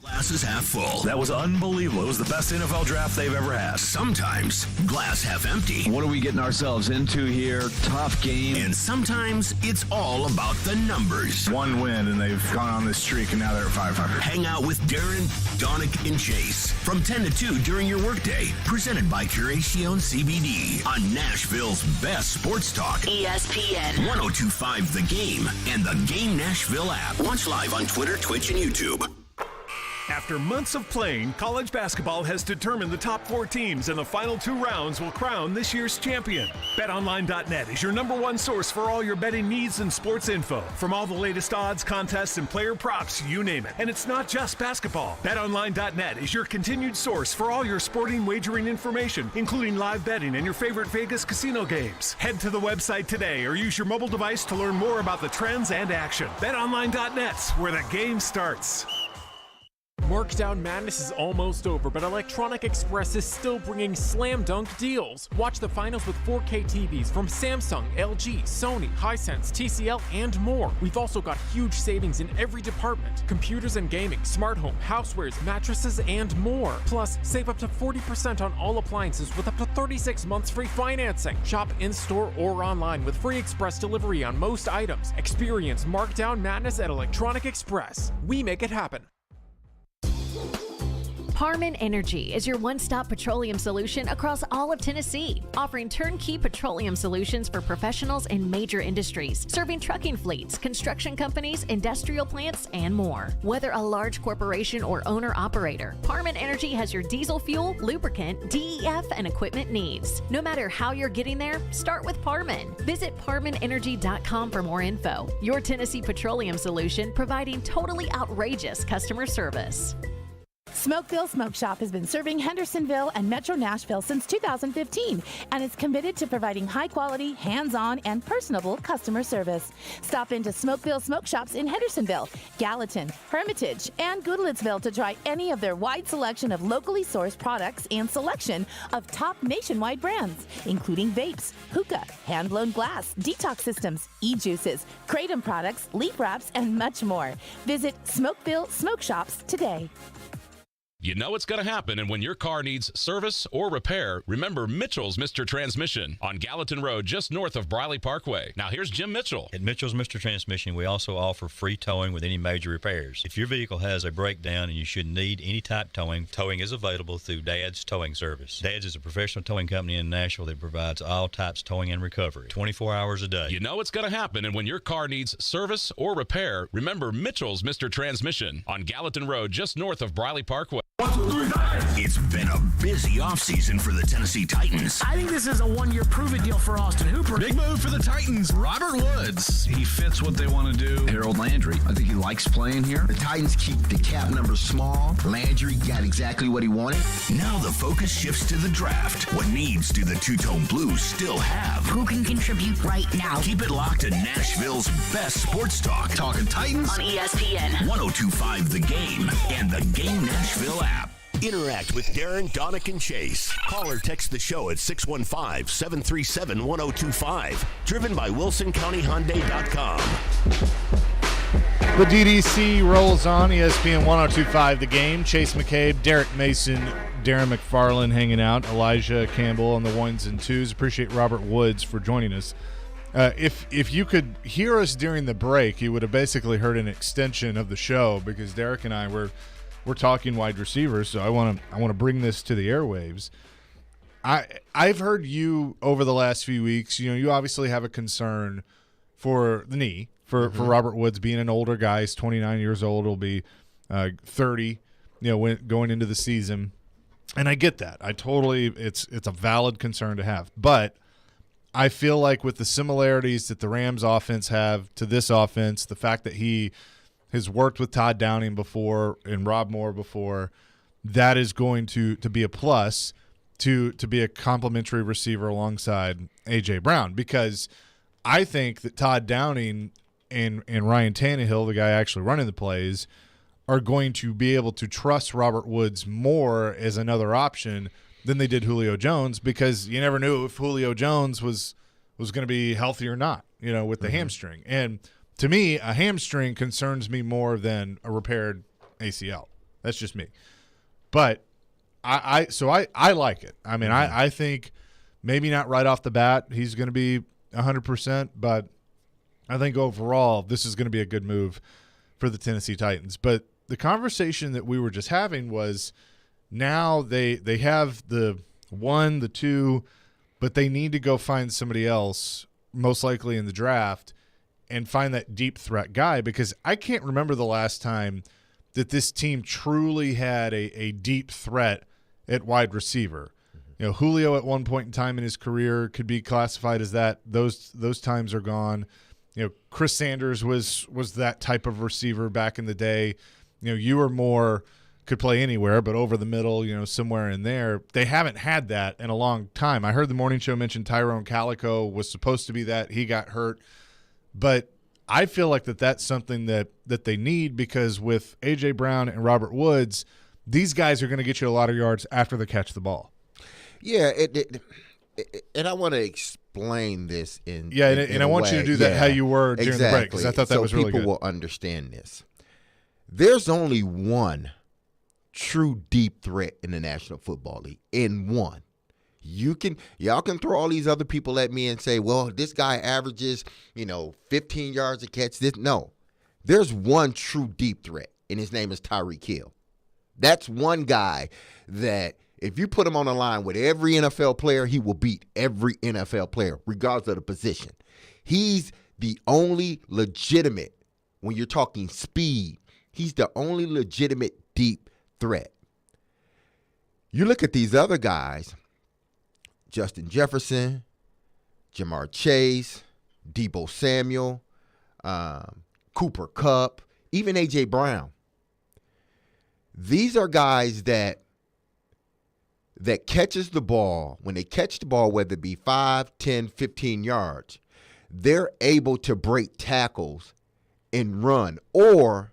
Glass is half full. That was unbelievable. It was the best NFL draft they've ever had. Sometimes glass half empty. What are we getting ourselves into here? Tough game. And sometimes it's all about the numbers. One win, and they've gone on this streak, and now they're at 500. Hang out with Darren, Donick, and Chase from 10 to 2 during your workday. Presented by Curation CBD on Nashville's best sports talk. ESPN 102.5 The Game and the Game Nashville app. Watch live on Twitter, Twitch, and YouTube. After months of playing, college basketball has determined the top 4 teams, and the final 2 rounds will crown this year's champion. BetOnline.net is your #1 source for all your betting needs and sports info. From all the latest odds, contests, and player props, you name it. And it's not just basketball. BetOnline.net is your continued source for all your sporting wagering information, including live betting and your favorite Vegas casino games. Head to the website today or use your mobile device to learn more about the trends and action. BetOnline.net, where the game starts. Markdown Madness is almost over, but Electronic Express is still bringing slam dunk deals. Watch the finals with 4K TVs from Samsung, LG, Sony, Hisense, TCL, and more. We've also got huge savings in every department: computers and gaming, smart home, housewares, mattresses, and more. Plus, save up to 40% on all appliances with up to 36 months free financing. Shop in-store or online with free express delivery on most items. Experience Markdown Madness at Electronic Express. We make it happen. Parman Energy is your one-stop petroleum solution across all of Tennessee, offering turnkey petroleum solutions for professionals in major industries, serving trucking fleets, construction companies, industrial plants, and more. Whether a large corporation or owner-operator, Parman Energy has your diesel fuel, lubricant, DEF, and equipment needs. No matter how you're getting there, start with Parman. Visit ParmanEnergy.com for more info. Your Tennessee petroleum solution, providing totally outrageous customer service. Smokeville Smoke Shop has been serving Hendersonville and Metro Nashville since 2015 and is committed to providing high-quality, hands-on, and personable customer service. Stop into Smokeville Smoke Shops in Hendersonville, Gallatin, Hermitage, and Goodlettsville to try any of their wide selection of locally sourced products and selection of top nationwide brands, including vapes, hookah, hand-blown glass, detox systems, e-juices, kratom products, leaf wraps, and much more. Visit Smokeville Smoke Shops today. You know it's going to happen, and when your car needs service or repair, remember Mitchell's Mr. Transmission on Gallatin Road, just north of Briley Parkway. Now here's Jim Mitchell. At Mitchell's Mr. Transmission, we also offer free towing with any major repairs. If your vehicle has a breakdown and you should need any type towing is available through Dad's Towing Service. Dad's is a professional towing company in Nashville that provides all types towing and recovery, 24 hours a day. You know it's going to happen, and when your car needs service or repair, remember Mitchell's Mr. Transmission on Gallatin Road, just north of Briley Parkway. It's been a busy offseason for the Tennessee Titans. I think this is a one-year prove-it deal for Austin Hooper. Big move for the Titans. Robert Woods. He fits what they want to do. Harold Landry. I think he likes playing here. The Titans keep the cap numbers small. Landry got exactly what he wanted. Now the focus shifts to the draft. What needs do the two-tone Blues still have? Who can contribute right now? Keep it locked to Nashville's best sports talk. Talking Titans on ESPN 102.5 The Game and the Game Nashville app. Interact with Darren, Donick, and Chase. Call or text the show at 615-737-1025. Driven by WilsonCountyHyundai.com. The DDC rolls on ESPN 102.5 The Game. Chase McCabe, Derek Mason, Darren McFarland hanging out, Elijah Campbell on the ones and twos. Appreciate Robert Woods for joining us. If you could hear us during the break, you would have basically heard an extension of the show because Derek and I we're talking wide receivers, so I want to bring this to the airwaves. I've heard you over the last few weeks. You obviously have a concern for the knee for Robert Woods being an older guy. He's 29 years old. He'll be 30. Going into the season, and I get that. It's a valid concern to have, but I feel like with the similarities that the Rams offense have to this offense, the fact that he has worked with Todd Downing before and Rob Moore before, that is going to be a plus to be a complimentary receiver alongside A.J. Brown, because I think that Todd Downing and Ryan Tannehill, the guy actually running the plays, are going to be able to trust Robert Woods more as another option than they did Julio Jones, because you never knew if Julio Jones was going to be healthy or not, with the hamstring. And to me, a hamstring concerns me more than a repaired ACL. That's just me. But I like it. I mean, I think maybe not right off the bat he's going to be 100%, but I think overall this is going to be a good move for the Tennessee Titans. But the conversation that we were just having was now they have the 1, the 2, but they need to go find somebody else, most likely in the draft, and find that deep threat guy, because I can't remember the last time that this team truly had a deep threat at wide receiver. Julio at one point in time in his career could be classified as that. Those times are gone. Chris Sanders was that type of receiver back in the day. You were more could play anywhere, but over the middle, somewhere in there. They haven't had that in a long time. I heard the morning show mention Tyrone Calico was supposed to be that. He got hurt. But I feel like that's something that they need, because with A.J. Brown and Robert Woods, these guys are going to get you a lot of yards after they catch the ball. Yeah, and I want to explain this in I want you to do that how you were during the break, because I thought that was really good. So people will understand this. There's only one true deep threat in the National Football League, and one. Y'all can throw all these other people at me and say, well, this guy averages, 15 yards a catch. No, there's one true deep threat, and his name is Tyreek Hill. That's one guy that if you put him on the line with every NFL player, he will beat every NFL player, regardless of the position. He's the only legitimate, when you're talking speed, he's the only legitimate deep threat. You look at these other guys, Justin Jefferson, Jamar Chase, Deebo Samuel, Cooper Kupp, even A.J. Brown. These are guys that catches the ball. When they catch the ball, whether it be 5, 10, 15 yards, they're able to break tackles and run. Or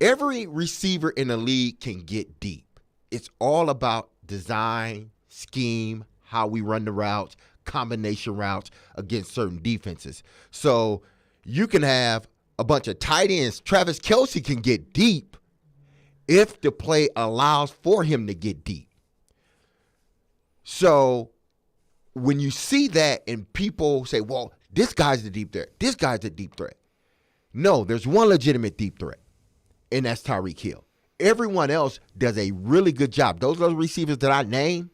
every receiver in the league can get deep. It's all about design, scheme, how we run the routes, combination routes against certain defenses. So you can have a bunch of tight ends. Travis Kelce can get deep if the play allows for him to get deep. So when you see that and people say, well, this guy's the deep threat, this guy's the deep threat. No, there's one legitimate deep threat, and that's Tyreek Hill. Everyone else does a really good job. Those other receivers that I named,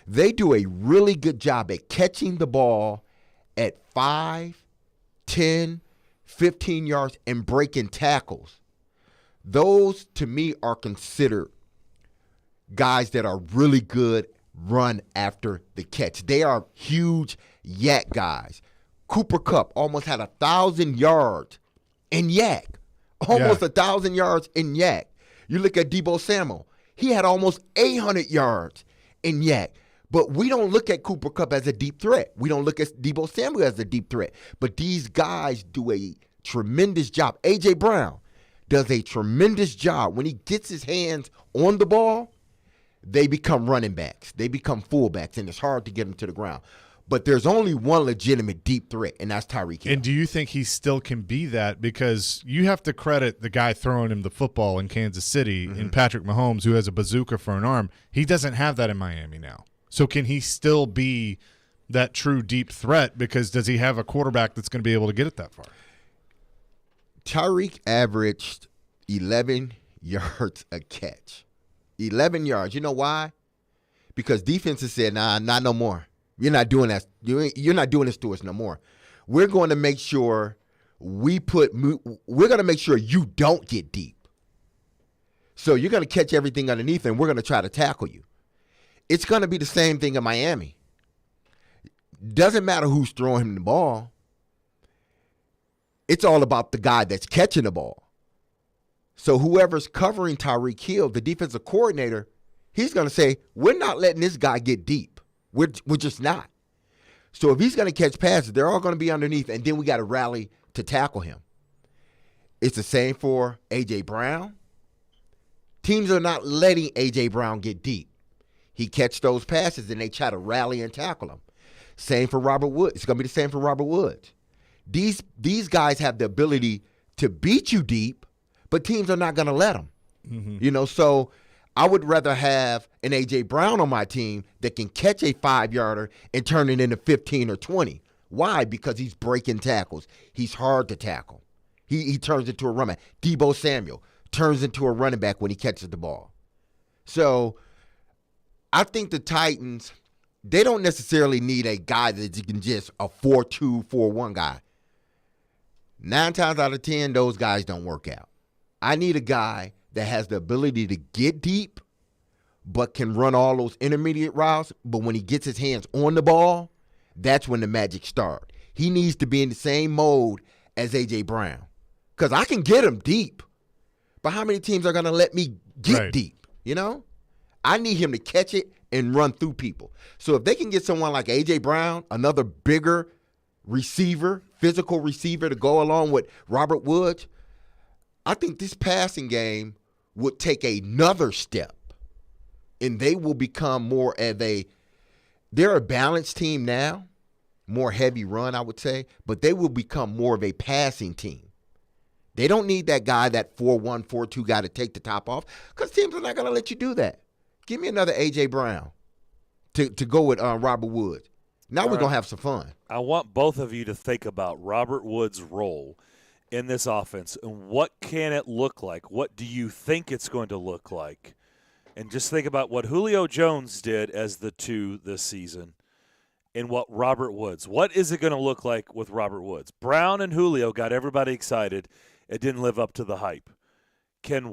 they do a really good job at catching the ball at 5, 10, 15 yards and breaking tackles. Those, to me, are considered guys that are really good run after the catch. They are huge yak guys. Cooper Kupp almost had 1,000 yards in yak. Almost 1,000 yards in yak. You look at Deebo Samuel. He had almost 800 yards in yak. But we don't look at Cooper Kupp as a deep threat. We don't look at Deebo Samuel as a deep threat. But these guys do a tremendous job. A.J. Brown does a tremendous job. When he gets his hands on the ball, they become running backs. They become fullbacks, and it's hard to get them to the ground. But there's only one legitimate deep threat, and that's Tyreek Hill. And do you think he still can be that? Because you have to credit the guy throwing him the football in Kansas City, in Patrick Mahomes, who has a bazooka for an arm. He doesn't have that in Miami now. So can he still be that true deep threat? Because does he have a quarterback that's going to be able to get it that far? Tyreek averaged 11 yards a catch. 11 yards. You know why? Because defenses said, nah, not no more. You're not doing that. You're not doing this to us no more. We're going to make sure we're going to make sure you don't get deep. So you're going to catch everything underneath, and we're going to try to tackle you. It's going to be the same thing in Miami. Doesn't matter who's throwing him the ball. It's all about the guy that's catching the ball. So whoever's covering Tyreek Hill, the defensive coordinator, he's going to say, we're not letting this guy get deep. We're just not. So if he's going to catch passes, they're all going to be underneath, and then we got to rally to tackle him. It's the same for A.J. Brown. Teams are not letting A.J. Brown get deep. He catch those passes, and they try to rally and tackle him. Same for Robert Woods. It's going to be the same for Robert Woods. These guys have the ability to beat you deep, but teams are not going to let them. Mm-hmm. So I would rather have an A.J. Brown on my team that can catch a 5-yarder and turn it into 15 or 20. Why? Because he's breaking tackles. He's hard to tackle. He turns into a running back. Deebo Samuel turns into a running back when he catches the ball. So I think the Titans, they don't necessarily need a guy that you can just a 4-2, 4-1 guy. 9 times out of 10, those guys don't work out. I need a guy that has the ability to get deep but can run all those intermediate routes. But when he gets his hands on the ball, that's when the magic starts. He needs to be in the same mode as A.J. Brown. Because I can get him deep, but how many teams are going to let me get deep, I need him to catch it and run through people. So if they can get someone like A.J. Brown, another bigger receiver, physical receiver to go along with Robert Woods, I think this passing game would take another step, and they will become more of they're a balanced team now, more heavy run, I would say, but they will become more of a passing team. They don't need that guy, that 4-1, 4-2 guy to take the top off, because teams are not going to let you do that. Give me another A.J. Brown to go with Robert Woods. Now we're going to have some fun. I want both of you to think about Robert Woods' role in this offense and what can it look like? What do you think it's going to look like? And just think about what Julio Jones did as the 2 this season and what Robert Woods. What is it going to look like with Robert Woods? Brown and Julio got everybody excited. It didn't live up to the hype. Can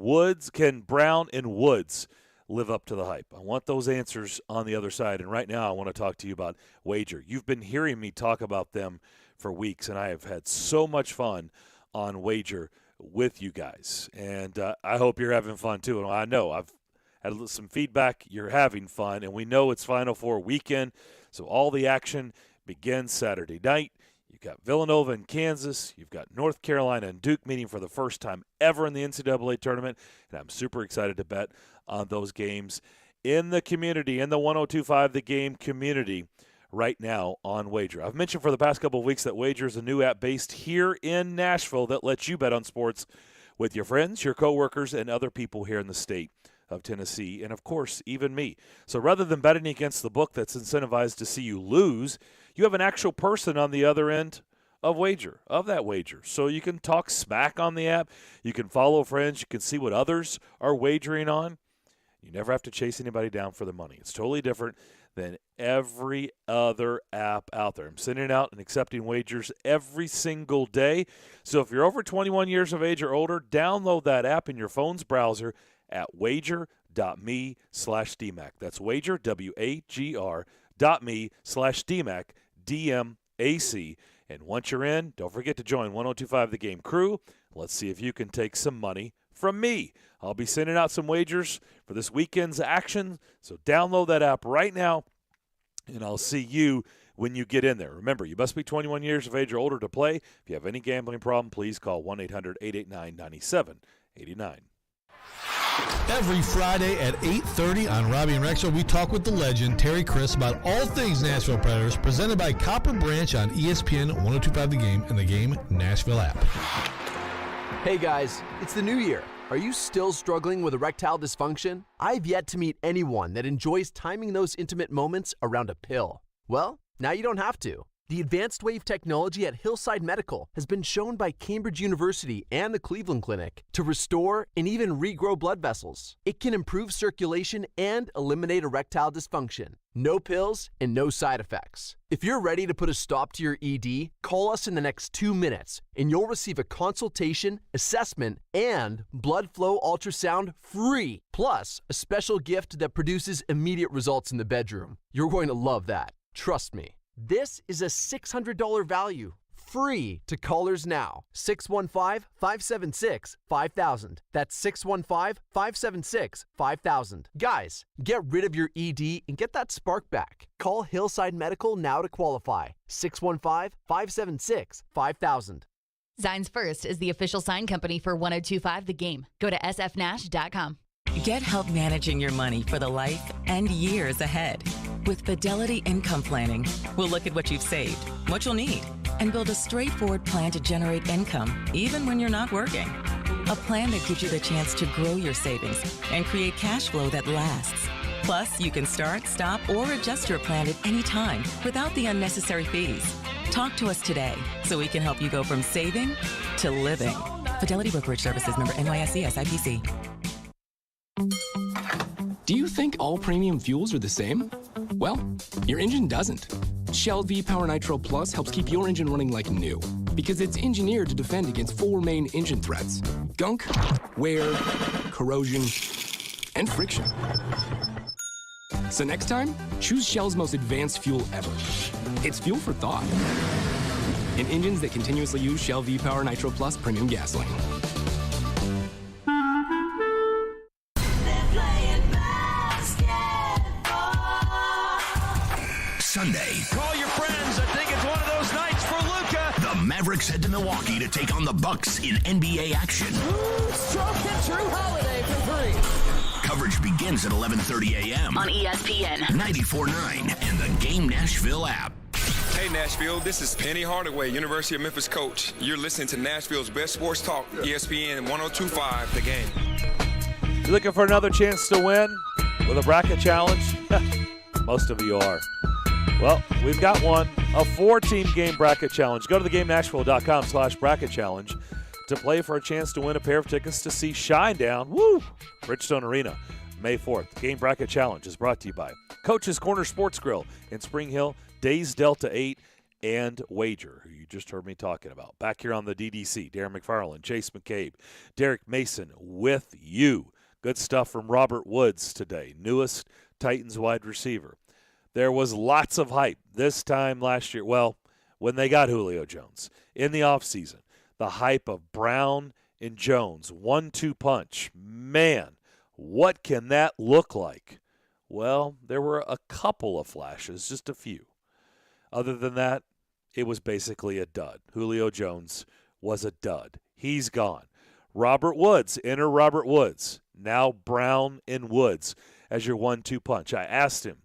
Brown and Woods live up to the hype? I want those answers on the other side. And right now I want to talk to you about Wager. You've been hearing me talk about them for weeks, and I have had so much fun on Wager with you guys. And I hope you're having fun too. And I know I've had some feedback. You're having fun, and we know it's Final Four weekend, so all the action begins Saturday night. You've got Villanova and Kansas. You've got North Carolina and Duke meeting for the first time ever in the NCAA tournament, and I'm super excited to bet on those games in the community, in the 102.5 The Game community right now on Wager. I've mentioned for the past couple of weeks that Wager is a new app based here in Nashville that lets you bet on sports with your friends, your coworkers, and other people here in the state of Tennessee, and of course, even me. So rather than betting against the book that's incentivized to see you lose, you have an actual person on the other end of that wager. So you can talk smack on the app, you can follow friends, you can see what others are wagering on. You never have to chase anybody down for the money. It's totally different than every other app out there. I'm sending out and accepting wagers every single day. So if you're over 21 years of age or older, download that app in your phone's browser, at wager.me/DMAC. That's wager, WAGR.me/DMAC, DMAC. And once you're in, don't forget to join 102.5 The Game crew. Let's see if you can take some money from me. I'll be sending out some wagers for this weekend's action, so download that app right now, and I'll see you when you get in there. Remember, you must be 21 years of age or older to play. If you have any gambling problem, please call 1-800-889-9789. Every Friday at 8:30 on Robbie and Rexo, we talk with the legend, Terry Chris, about all things Nashville Predators, presented by Copper Branch on ESPN 102.5 The Game and the Game Nashville app. Hey guys, it's the new year. Are you still struggling with erectile dysfunction? I've yet to meet anyone that enjoys timing those intimate moments around a pill. Well, now you don't have to. The advanced wave technology at Hillside Medical has been shown by Cambridge University and the Cleveland Clinic to restore and even regrow blood vessels. It can improve circulation and eliminate erectile dysfunction. No pills and no side effects. If you're ready to put a stop to your ED, call us in the next 2 minutes and you'll receive a consultation, assessment, and blood flow ultrasound free. Plus, a special gift that produces immediate results in the bedroom. You're going to love that. Trust me. This is a $600 value, free to callers now. 615-576-5000. That's 615-576-5000. Guys, get rid of your ED and get that spark back. Call Hillside Medical now to qualify. 615-576-5000. Signs First is the official sign company for 102.5 The Game. Go to sfnash.com. Get help managing your money for the life and years ahead. With Fidelity Income Planning, we'll look at what you've saved, what you'll need, and build a straightforward plan to generate income, even when you're not working. A plan that gives you the chance to grow your savings and create cash flow that lasts. Plus, you can start, stop, or adjust your plan at any time without the unnecessary fees. Talk to us today so we can help you go from saving to living. Fidelity Brokerage Services, member NYSE SIPC. Do you think all premium fuels are the same? Well, your engine doesn't. Shell V-Power Nitro Plus helps keep your engine running like new because it's engineered to defend against 4 main engine threats: gunk, wear, corrosion, and friction. So next time, choose Shell's most advanced fuel ever. It's fuel for thought. In engines that continuously use Shell V-Power Nitro Plus premium gasoline. Sunday. Call your friends. I think it's one of those nights for Luka. The Mavericks head to Milwaukee to take on the Bucks in NBA action. Stroke and Drew Holiday for 3. Coverage begins at 11:30 a.m. on ESPN 94.9 and the Game Nashville app. Hey Nashville, this is Penny Hardaway, University of Memphis coach. You're listening to Nashville's best sports talk, ESPN 102.5 The Game. You looking for another chance to win with a bracket challenge? Most of you are. Well, we've got one, a 4-team game bracket challenge. Go to thegamenashville.com/bracket challenge to play for a chance to win a pair of tickets to see Shinedown, Bridgestone Arena, May 4th. The game bracket challenge is brought to you by Coach's Corner Sports Grill in Spring Hill, Days Delta 8, and Wager, who you just heard me talking about. Back here on the DDC, Darren McFarland, Chase McCabe, Derek Mason with you. Good stuff from Robert Woods today, newest Titans wide receiver. There was lots of hype this time last year. Well, when they got Julio Jones in the offseason, the hype of Brown and Jones, 1-2 punch. Man, what can that look like? Well, there were a couple of flashes, just a few. Other than that, it was basically a dud. Julio Jones was a dud. He's gone. Robert Woods, enter Robert Woods. Now Brown and Woods as your 1-2 punch. I asked him,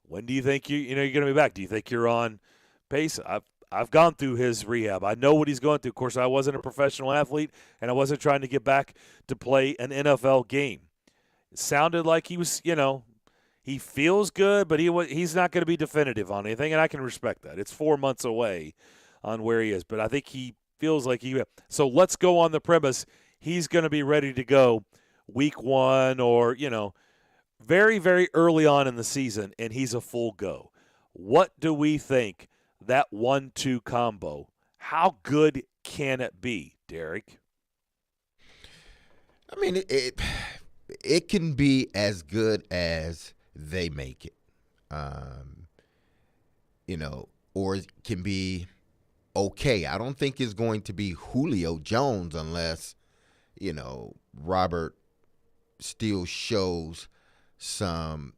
when do you think you're going to be back? Do you think you're on pace? I've gone through his rehab. I know what he's going through. Of course, I wasn't a professional athlete, and I wasn't trying to get back to play an NFL game. It sounded like he was, he feels good, but he's not going to be definitive on anything, and I can respect that. It's 4 months away on where he is, but I think he feels like he – so let's go on the premise he's going to be ready to go week 1 or, very, very early on in the season, and he's a full go. What do we think that 1-2 combo, how good can it be, Derek? I mean, it can be as good as they make it, or it can be okay. I don't think it's going to be Julio Jones unless, Robert still shows some,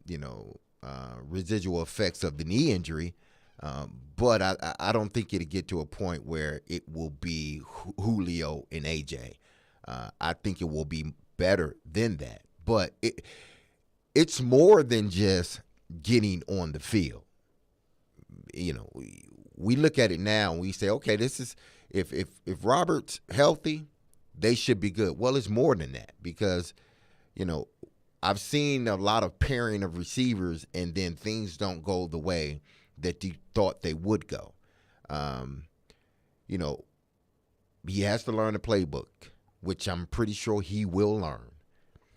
residual effects of the knee injury. But I don't think it'll get to a point where it will be Julio and AJ. I think it will be better than that. But it's more than just getting on the field. We look at it now and we say, okay, this is if Robert's healthy, they should be good. Well, it's more than that because, I've seen a lot of pairing of receivers and then things don't go the way that you thought they would go. He has to learn the playbook, which I'm pretty sure he will learn.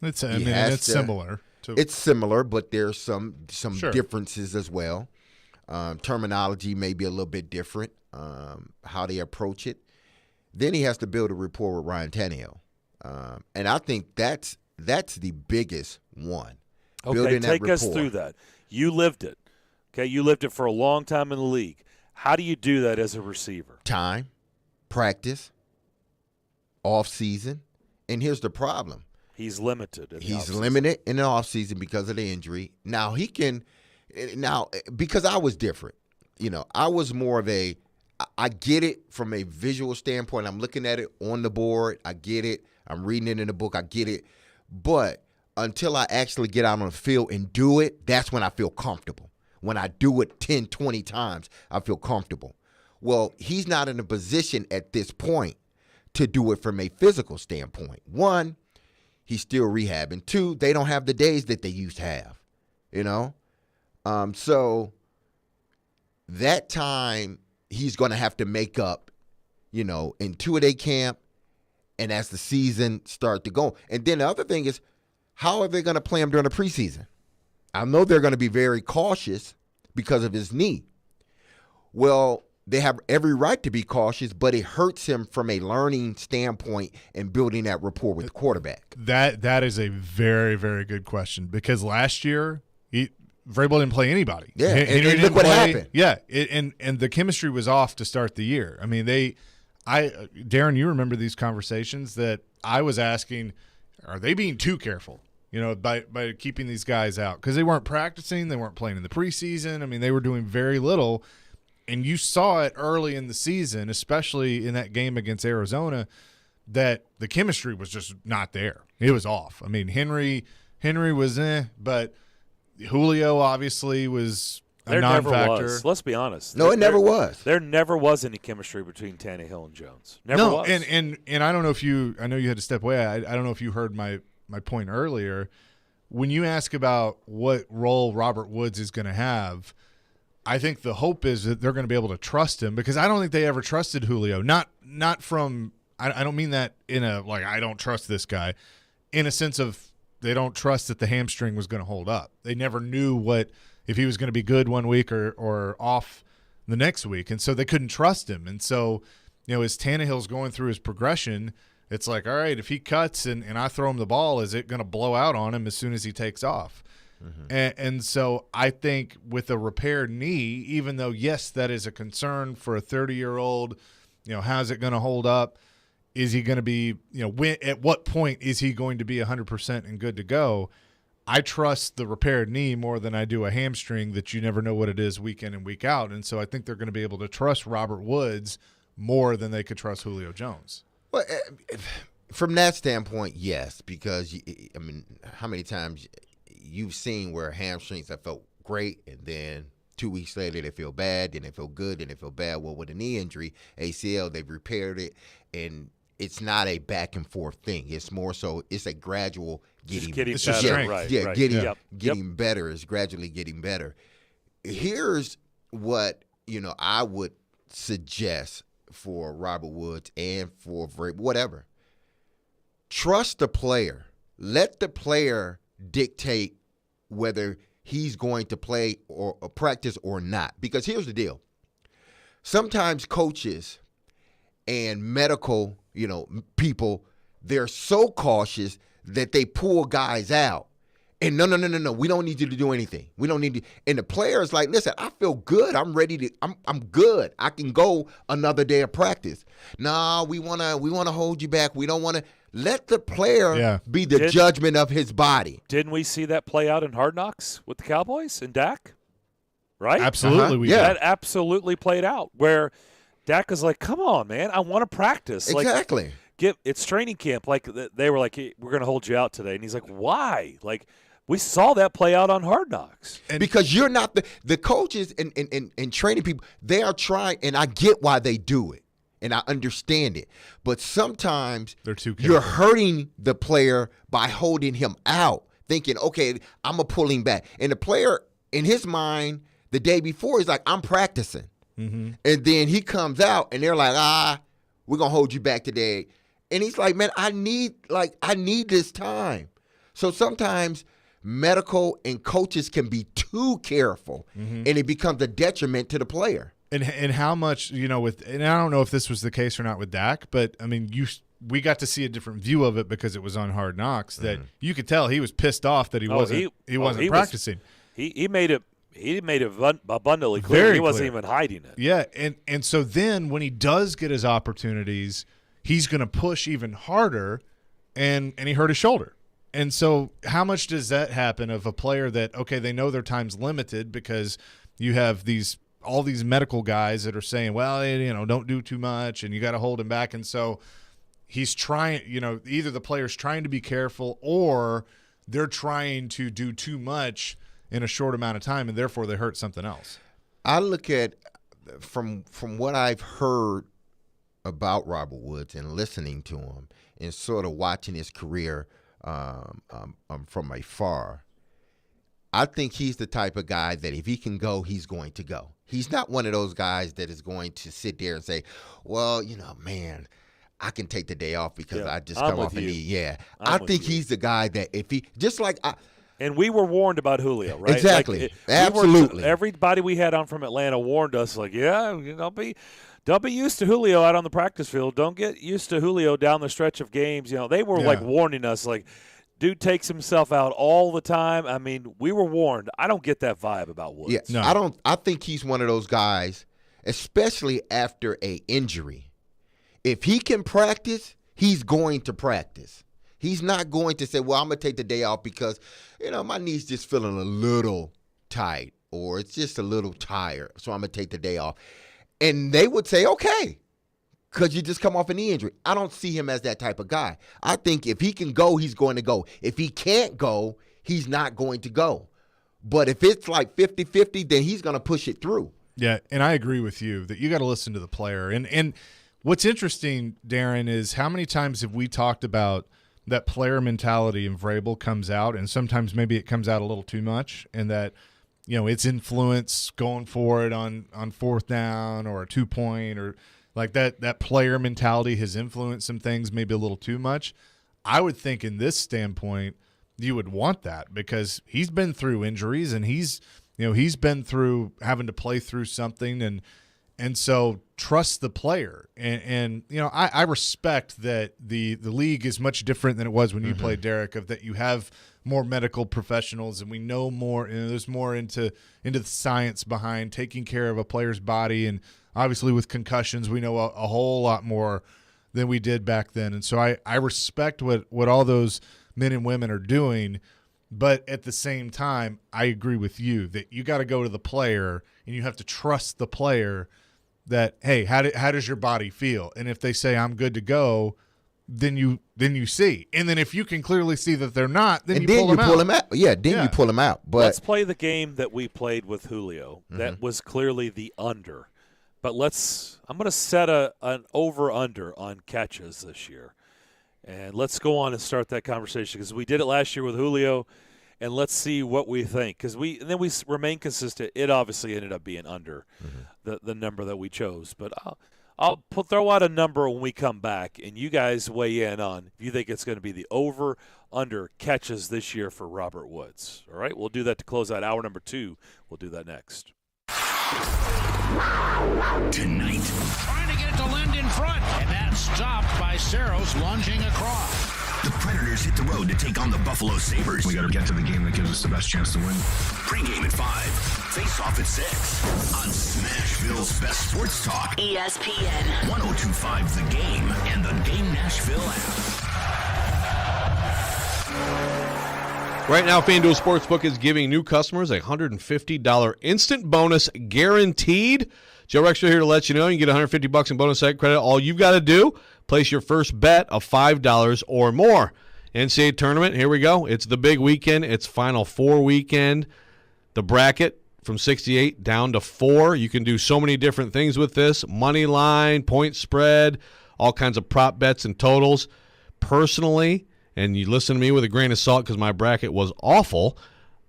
It's similar. It's similar, but there's some Sure. differences as well. Terminology may be a little bit different, how they approach it. Then he has to build a rapport with Ryan Tannehill. And I think that's the biggest one. Okay, take us through that. You lived it. Okay, you lived it for a long time in the league. How do you do that as a receiver? Time, practice, off season, and here's the problem. He's limited. He's limited in the offseason because of the injury. Now, because I was different. I was more of I get it from a visual standpoint. I'm looking at it on the board. I get it. I'm reading it in the book. I get it. But until I actually get out on the field and do it, that's when I feel comfortable. When I do it 10, 20 times, I feel comfortable. Well, he's not in a position at this point to do it from a physical standpoint. One, he's still rehabbing. Two, they don't have the days that they used to have, So that time he's going to have to make up, in two-a-day camp and as the season starts to go. And then the other thing is, how are they going to play him during the preseason? I know they're going to be very cautious because of his knee. Well, they have every right to be cautious, but it hurts him from a learning standpoint and building that rapport with the quarterback. That is a very, very good question because last year Vrabel didn't play anybody. Yeah, and look what happened. Yeah, and the chemistry was off to start the year. I mean, Darren, you remember these conversations that I was asking, are they being too careful? By keeping these guys out because they weren't practicing, they weren't playing in the preseason. I mean, they were doing very little, and you saw it early in the season, especially in that game against Arizona, that the chemistry was just not there. It was off. I mean, Henry was but Julio obviously was a non-factor. Never was. Let's be honest. No, it never was. There never was any chemistry between Tannehill and Jones. Never was. And I don't know if I know you had to step away. I don't know if you heard my point earlier. When you ask about what role Robert Woods is going to have, I think the hope is that they're going to be able to trust him because I don't think they ever trusted Julio. Not from I don't mean that in a I don't trust this guy, in a sense of they don't trust that the hamstring was going to hold up. They never knew if he was going to be good one week or off the next week, and so they couldn't trust him. And so, as Tannehill's going through his progression, it's all right, if he cuts and I throw him the ball, is it going to blow out on him as soon as he takes off? Mm-hmm. And so I think with a repaired knee, even though, yes, that is a concern for a 30-year-old, how's it going to hold up? Is he going to be, at what point is he going to be 100% and good to go? I trust the repaired knee more than I do a hamstring that you never know what it is week in and week out. And so I think they're going to be able to trust Robert Woods more than they could trust Julio Jones. Well, from that standpoint, yes, because, how many times you've seen where hamstrings have felt great and then 2 weeks later they feel bad, then they feel good, then they feel bad. Well, with a knee injury, ACL, they've repaired it, and it's not a back and forth thing. It's more so it's a gradual getting better. Right. Getting better. It's gradually getting better. Here's what I would suggest for Robert Woods and for whatever. Trust the player. Let the player dictate whether he's going to play or practice or not. Because here's the deal. Sometimes coaches and medical, people, they're so cautious that they pull guys out. And no, we don't need you to do anything. We don't need you. And the player's like, listen, I feel good. I'm ready to. I'm good. I can go another day of practice. No, we wanna hold you back. We don't want to let the player be the judgment of his body. Didn't we see that play out in Hard Knocks with the Cowboys and Dak? Right? Absolutely, That absolutely played out where Dak was like, "Come on, man, I want to practice." Exactly. It's training camp. Like they were like, hey, "We're going to hold you out today," and he's like, "Why?" Like. We saw that play out on Hard Knocks. Because you're not the coaches and training people, they are trying, and I get why they do it, and I understand it. But sometimes they're too careful. You're hurting the player by holding him out, thinking, okay, I'm going to pull him back. And the player, in his mind, the day before, he's like, I'm practicing. Mm-hmm. And then he comes out, and they're like, we're going to hold you back today. And he's like, man, I need this time. So sometimes medical and coaches can be too careful, and it becomes a detriment to the player. And how much, and I don't know if this was the case or not with Dak, but I mean, we got to see a different view of it because it was on Hard Knocks that you could tell he was pissed off that he wasn't practicing. He made it abundantly clear. He wasn't even hiding it. Yeah, and so then when he does get his opportunities, he's going to push even harder, and he hurt his shoulder. And so how much does that happen of a player that, okay, they know their time's limited because you have all these medical guys that are saying, well, don't do too much and you got to hold him back. And so he's trying, either the player's trying to be careful or they're trying to do too much in a short amount of time and therefore they hurt something else. I look at, from what I've heard about Robert Woods and listening to him and sort of watching his career from afar, I think he's the type of guy that if he can go, he's going to go. He's not one of those guys that is going to sit there and say, well, man, I can take the day off because I just come off and eat. Yeah. I think he's the guy that if he – just like I – and we were warned about Julio, right? Exactly. Absolutely. Everybody we had on from Atlanta warned us, like, don't be used to Julio out on the practice field. Don't get used to Julio down the stretch of games. They were like warning us, like, dude takes himself out all the time. I mean, we were warned. I don't get that vibe about Woods. Yeah, no. I think he's one of those guys, especially after a injury. If he can practice, he's going to practice. He's not going to say, well, I'm going to take the day off because, my knee's just feeling a little tight or it's just a little tired, so I'm going to take the day off. And they would say, okay, because you just come off a knee injury. I don't see him as that type of guy. I think if he can go, he's going to go. If he can't go, he's not going to go. But if it's like 50-50, then he's going to push it through. Yeah, and I agree with you that you got to listen to the player. And what's interesting, Darren, is how many times have we talked about that player mentality in Vrabel comes out, and sometimes maybe it comes out a little too much, and that its influence going for it on fourth down or a 2-point or like that player mentality has influenced some things maybe a little too much. I would think in this standpoint you would want that because he's been through injuries and he's been through having to play through something and so trust the player. And I respect that the league is much different than it was when you played, Derek, of that you have more medical professionals and we know more, there's more into the science behind taking care of a player's body. And obviously with concussions, we know a whole lot more than we did back then. And so I respect what all those men and women are doing. But at the same time, I agree with you that you got to go to the player and you have to trust the player that, hey, how does your body feel? And if they say I'm good to go, then you see. And then if you can clearly see that they're not, then you pull them out. Yeah, then you pull them out. But let's play the game that we played with Julio. That was clearly the under. But I'm going to set an over-under on catches this year. And let's go on and start that conversation because we did it last year with Julio, and let's see what we think. Because we remain consistent. It obviously ended up being under the number that we chose. But I'll throw out a number when we come back, and you guys weigh in on if you think it's going to be the over-under catches this year for Robert Woods. All right, we'll do that to close out hour number 2. We'll do that next. Tonight. Trying to get it to Lind in front, and that's stopped by Saros lunging across. The Predators hit the road to take on the Buffalo Sabres. We got to get to the game that gives us the best chance to win. Pre-game at 5, face-off at 6 on Smashville's best sports talk. ESPN 102.5 The Game and the Game Nashville app. Right now, FanDuel Sportsbook is giving new customers a $150 instant bonus guaranteed. Joe Rexler here to let you know you can get $150 in bonus site credit. All you've got to do, place your first bet of $5 or more. NCAA tournament, here we go. It's the big weekend. It's Final Four weekend. The bracket from 68 down to 4. You can do so many different things with this. Money line, point spread, all kinds of prop bets and totals. Personally, and you listen to me with a grain of salt because my bracket was awful,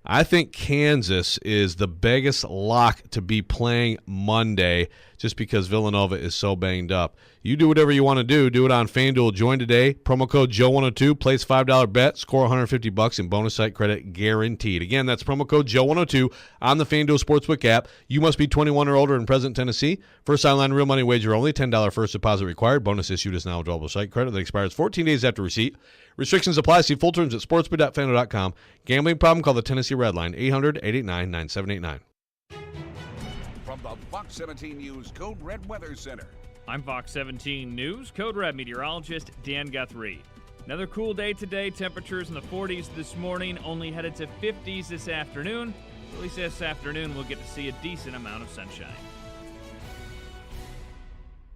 I think Kansas is the biggest lock to be playing Monday just because Villanova is so banged up. You do whatever you want to do. Do it on FanDuel. Join today. Promo code Joe102. Place $5 bet. Score $150 in bonus site credit guaranteed. Again, that's promo code Joe102 on the FanDuel Sportsbook app. You must be 21 or older in present Tennessee. First online real money wager only. $10 first deposit required. Bonus issued is now available site credit that expires 14 days after receipt. Restrictions apply. See full terms at sportsbook.fanduel.com. Gambling problem? Call the Tennessee Red Line 800-889-9789. From the Fox 17 News Code Red Weather Center. I'm Fox 17 News Code Red meteorologist Dan Guthrie. Another cool day today. Temperatures in the 40s this morning, only headed to 50s this afternoon. At least this afternoon we'll get to see a decent amount of sunshine.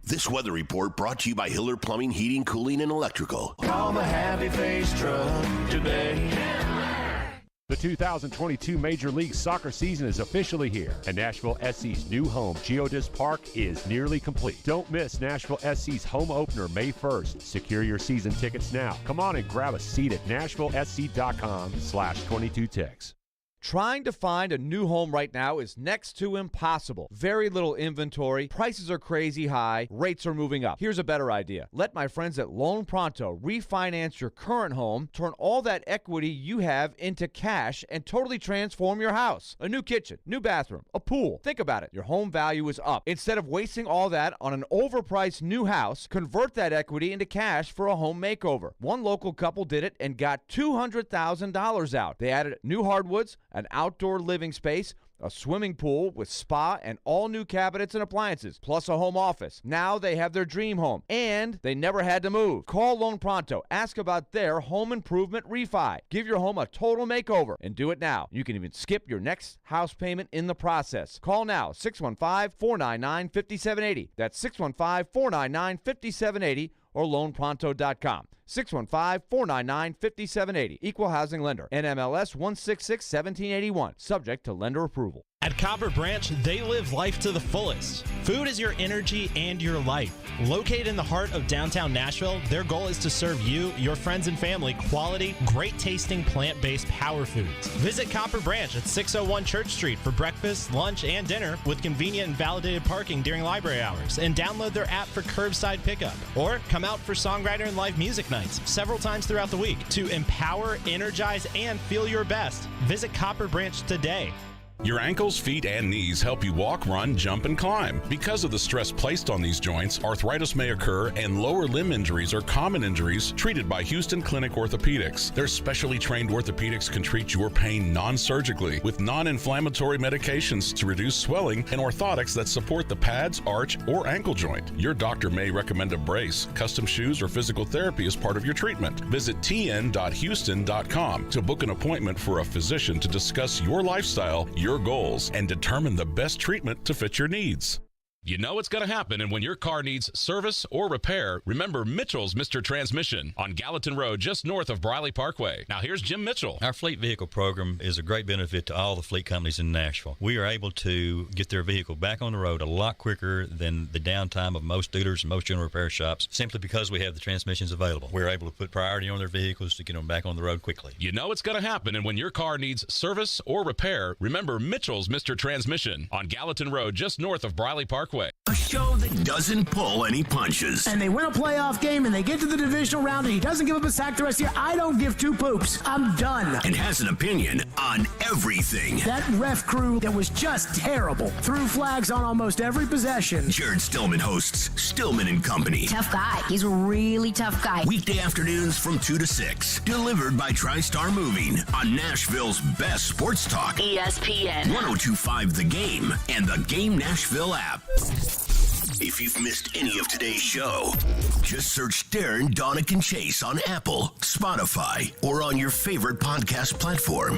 This weather report brought to you by Hiller Plumbing, Heating, Cooling, and Electrical. Call the Happy Face Truck today. The 2022 Major League Soccer season is officially here, and Nashville SC's new home, Geodis Park, is nearly complete. Don't miss Nashville SC's home opener May 1st. Secure your season tickets now. Come on and grab a seat at NashvilleSC.com/22ticks. Trying to find a new home right now is next to impossible. Very little inventory, prices are crazy high, rates are moving up. Here's a better idea. Let my friends at Loan Pronto refinance your current home, turn all that equity you have into cash, and totally transform your house. A new kitchen, new bathroom, a pool. Think about it. Your home value is up. Instead of wasting all that on an overpriced new house, convert that equity into cash for a home makeover. One local couple did it and got $200,000 out. They added new hardwoods, an outdoor living space, a swimming pool with spa and all new cabinets and appliances, plus a home office. Now they have their dream home, and they never had to move. Call Loan Pronto. Ask about their home improvement refi. Give your home a total makeover and do it now. You can even skip your next house payment in the process. Call now, 615-499-5780. That's 615-499-5780 or loanpronto.com. 615-499-5780. Equal housing lender. NMLS 166-1781. Subject to lender approval. At Copper Branch, they live life to the fullest. Food is your energy and your life. Located in the heart of downtown Nashville, their goal is to serve you, your friends, and family quality, great-tasting, plant-based power foods. Visit Copper Branch at 601 Church Street for breakfast, lunch, and dinner with convenient and validated parking during library hours, and download their app for curbside pickup. Or come out for songwriter and live music nights several times throughout the week to empower, energize, and feel your best. Visit Copper Branch today. Your ankles, feet, and knees help you walk, run, jump, and climb. Because of the stress placed on these joints, arthritis may occur, and lower limb injuries are common injuries treated by Houston Clinic Orthopedics. Their specially trained orthopedics can treat your pain non-surgically with non-inflammatory medications to reduce swelling and orthotics that support the pads, arch, or ankle joint. Your doctor may recommend a brace, custom shoes, or physical therapy as part of your treatment. Visit tn.houston.com to book an appointment for a physician to discuss your lifestyle, your goals, and determine the best treatment to fit your needs. You know it's going to happen, and when your car needs service or repair, remember Mitchell's Mr. Transmission on Gallatin Road, just north of Briley Parkway. Now here's Jim Mitchell. Our fleet vehicle program is a great benefit to all the fleet companies in Nashville. We are able to get their vehicle back on the road a lot quicker than the downtime of most dealers and most general repair shops, simply because we have the transmissions available. We're able to put priority on their vehicles to get them back on the road quickly. You know it's going to happen, and when your car needs service or repair, remember Mitchell's Mr. Transmission on Gallatin Road, just north of Briley Parkway. Parkway. A show that doesn't pull any punches. And they win a playoff game and they get to the divisional round and he doesn't give up a sack the rest of the year. I don't give two poops. I'm done. And has an opinion on everything. That ref crew that was just terrible. Threw flags on almost every possession. Jared Stillman hosts Stillman and Company. Tough guy. He's a really tough guy. Weekday afternoons from 2 to 6. Delivered by TriStar Moving on Nashville's best sports talk. ESPN 102.5 The Game and the Game Nashville app. If you've missed any of today's show, just search Darren, Donick, and Chase on Apple, Spotify, or on your favorite podcast platform.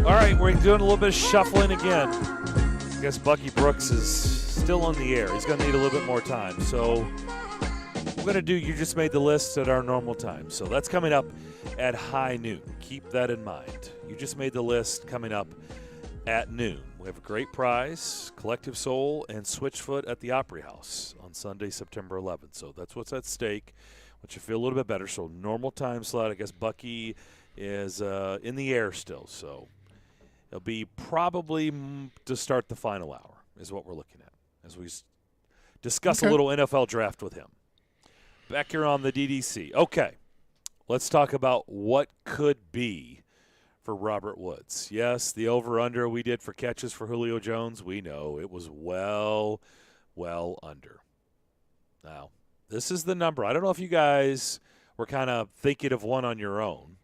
All right, we're doing a little bit of shuffling again. I guess Bucky Brooks is still on the air. He's going to need a little bit more time. So we're going to do You Just Made the List at our normal time. So that's coming up at high noon. Keep that in mind. You Just Made the List coming up at noon. We have a great prize, Collective Soul and Switchfoot at the Opry House on Sunday, September 11th. So that's what's at stake. Want you to feel a little bit better. So normal time slot. I guess Bucky is in the air still. So it'll be probably to start the final hour is what we're looking at as we discuss a little NFL draft with him. Back here on the DDC. Okay, let's talk about what could be for Robert Woods. Yes, the over-under we did for catches for Julio Jones, we know it was well under. Now, this is the number. I don't know if you guys were kind of thinking of one on your own.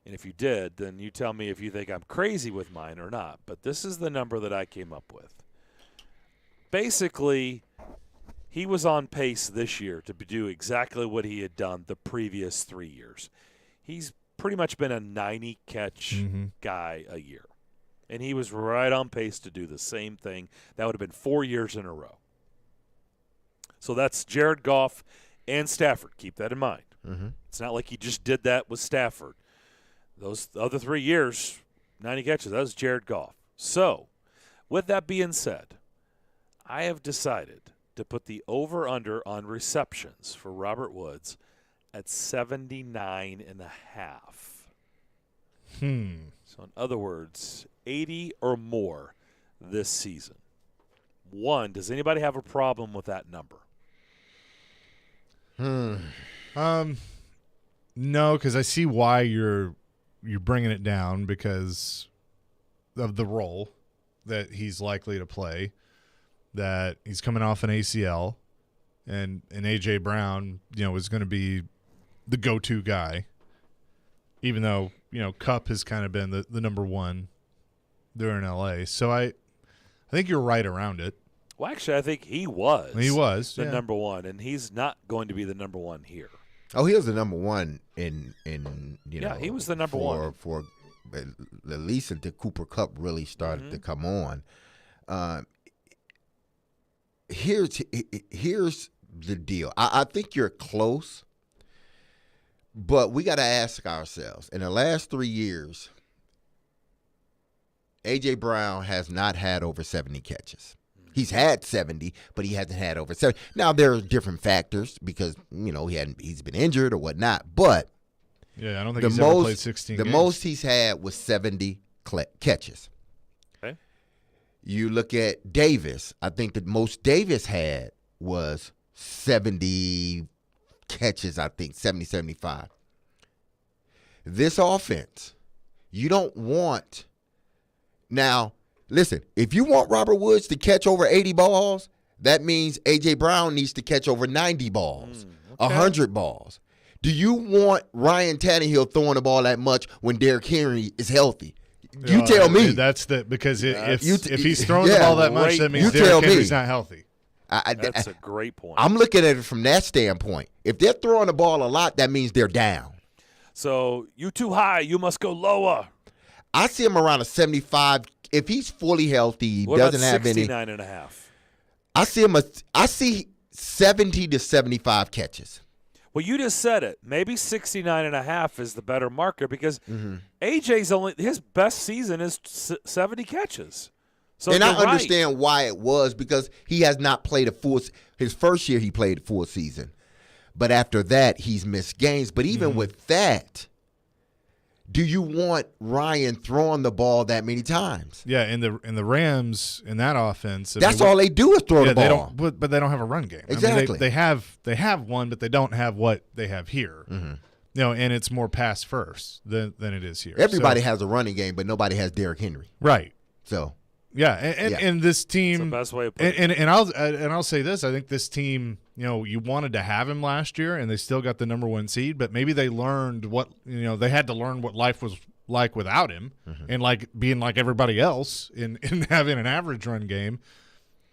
And if you did, then you tell me if you think I'm crazy with mine or not. But this is the number that I came up with. Basically, he was on pace this year to do exactly what he had done the previous 3 years. He's pretty much been a 90-catch guy a year. And he was right on pace to do the same thing. That would have been 4 years in a row. So that's Jared Goff and Stafford. Keep that in mind. It's not like he just did that with Stafford. Those other 3 years, 90 catches, that was Jared Goff. So, with that being said, I have decided to put the over-under on receptions for Robert Woods at 79.5. So, in other words, 80 or more this season. One, does anybody have a problem with that number? No, because I see why you're bringing it down because of the role that he's likely to play, that he's coming off an ACL, and A.J. Brown, is going to be the go-to guy, even though, Kupp has kind of been the number one there in L.A. So I think you're right around it. Well, actually, I think he was. He was the number one, and he's not going to be the number one here. Oh, he was the number one in he was the number one for at least until Cooper Kupp really started to come on. Here's the deal. I think you're close, but we got to ask ourselves: in the last 3 years, A.J. Brown has not had over 70 catches. He's had 70, but he hasn't had over 70. Now, there are different factors because, he's been injured or whatnot. But yeah, I don't think he's ever played 16 games. The most he's had was 70 catches. Okay. You look at Davis. I think the most Davis had was 70 catches, 70, 75. This offense, you don't want – now – listen, if you want Robert Woods to catch over 80 balls, that means A.J. Brown needs to catch over 90 balls, 100 balls. Do you want Ryan Tannehill throwing the ball that much when Derrick Henry is healthy? You tell me. That's because if he's throwing the ball that much, that means Derrick Henry's not healthy. That's a great point. I'm looking at it from that standpoint. If they're throwing the ball a lot, that means they're down. So you too high, you must go lower. I see him around a 75. If he's fully healthy, he doesn't have any. 69.5. I see 70 to 75 catches. Well, you just said it. Maybe 69.5 is the better marker because AJ's his best season is 70 catches. So and I understand why it was because he has not played his first year he played a full season. But after that, he's missed games. But even with that, do you want Ryan throwing the ball that many times? Yeah, in the Rams in that offense, that's all they do is throw the ball. They don't, but they don't have a run game. Exactly. They have one, but they don't have what they have here. And it's more pass first than it is here. Everybody has a running game, but nobody has Derrick Henry. Right. So. Yeah, and this team. That's the best way of putting it. And I'll say this: I think this team, you wanted to have him last year, and they still got the number 1 seed, but maybe they learned what they had to learn what life was like without him, and like being like everybody else in having an average run game,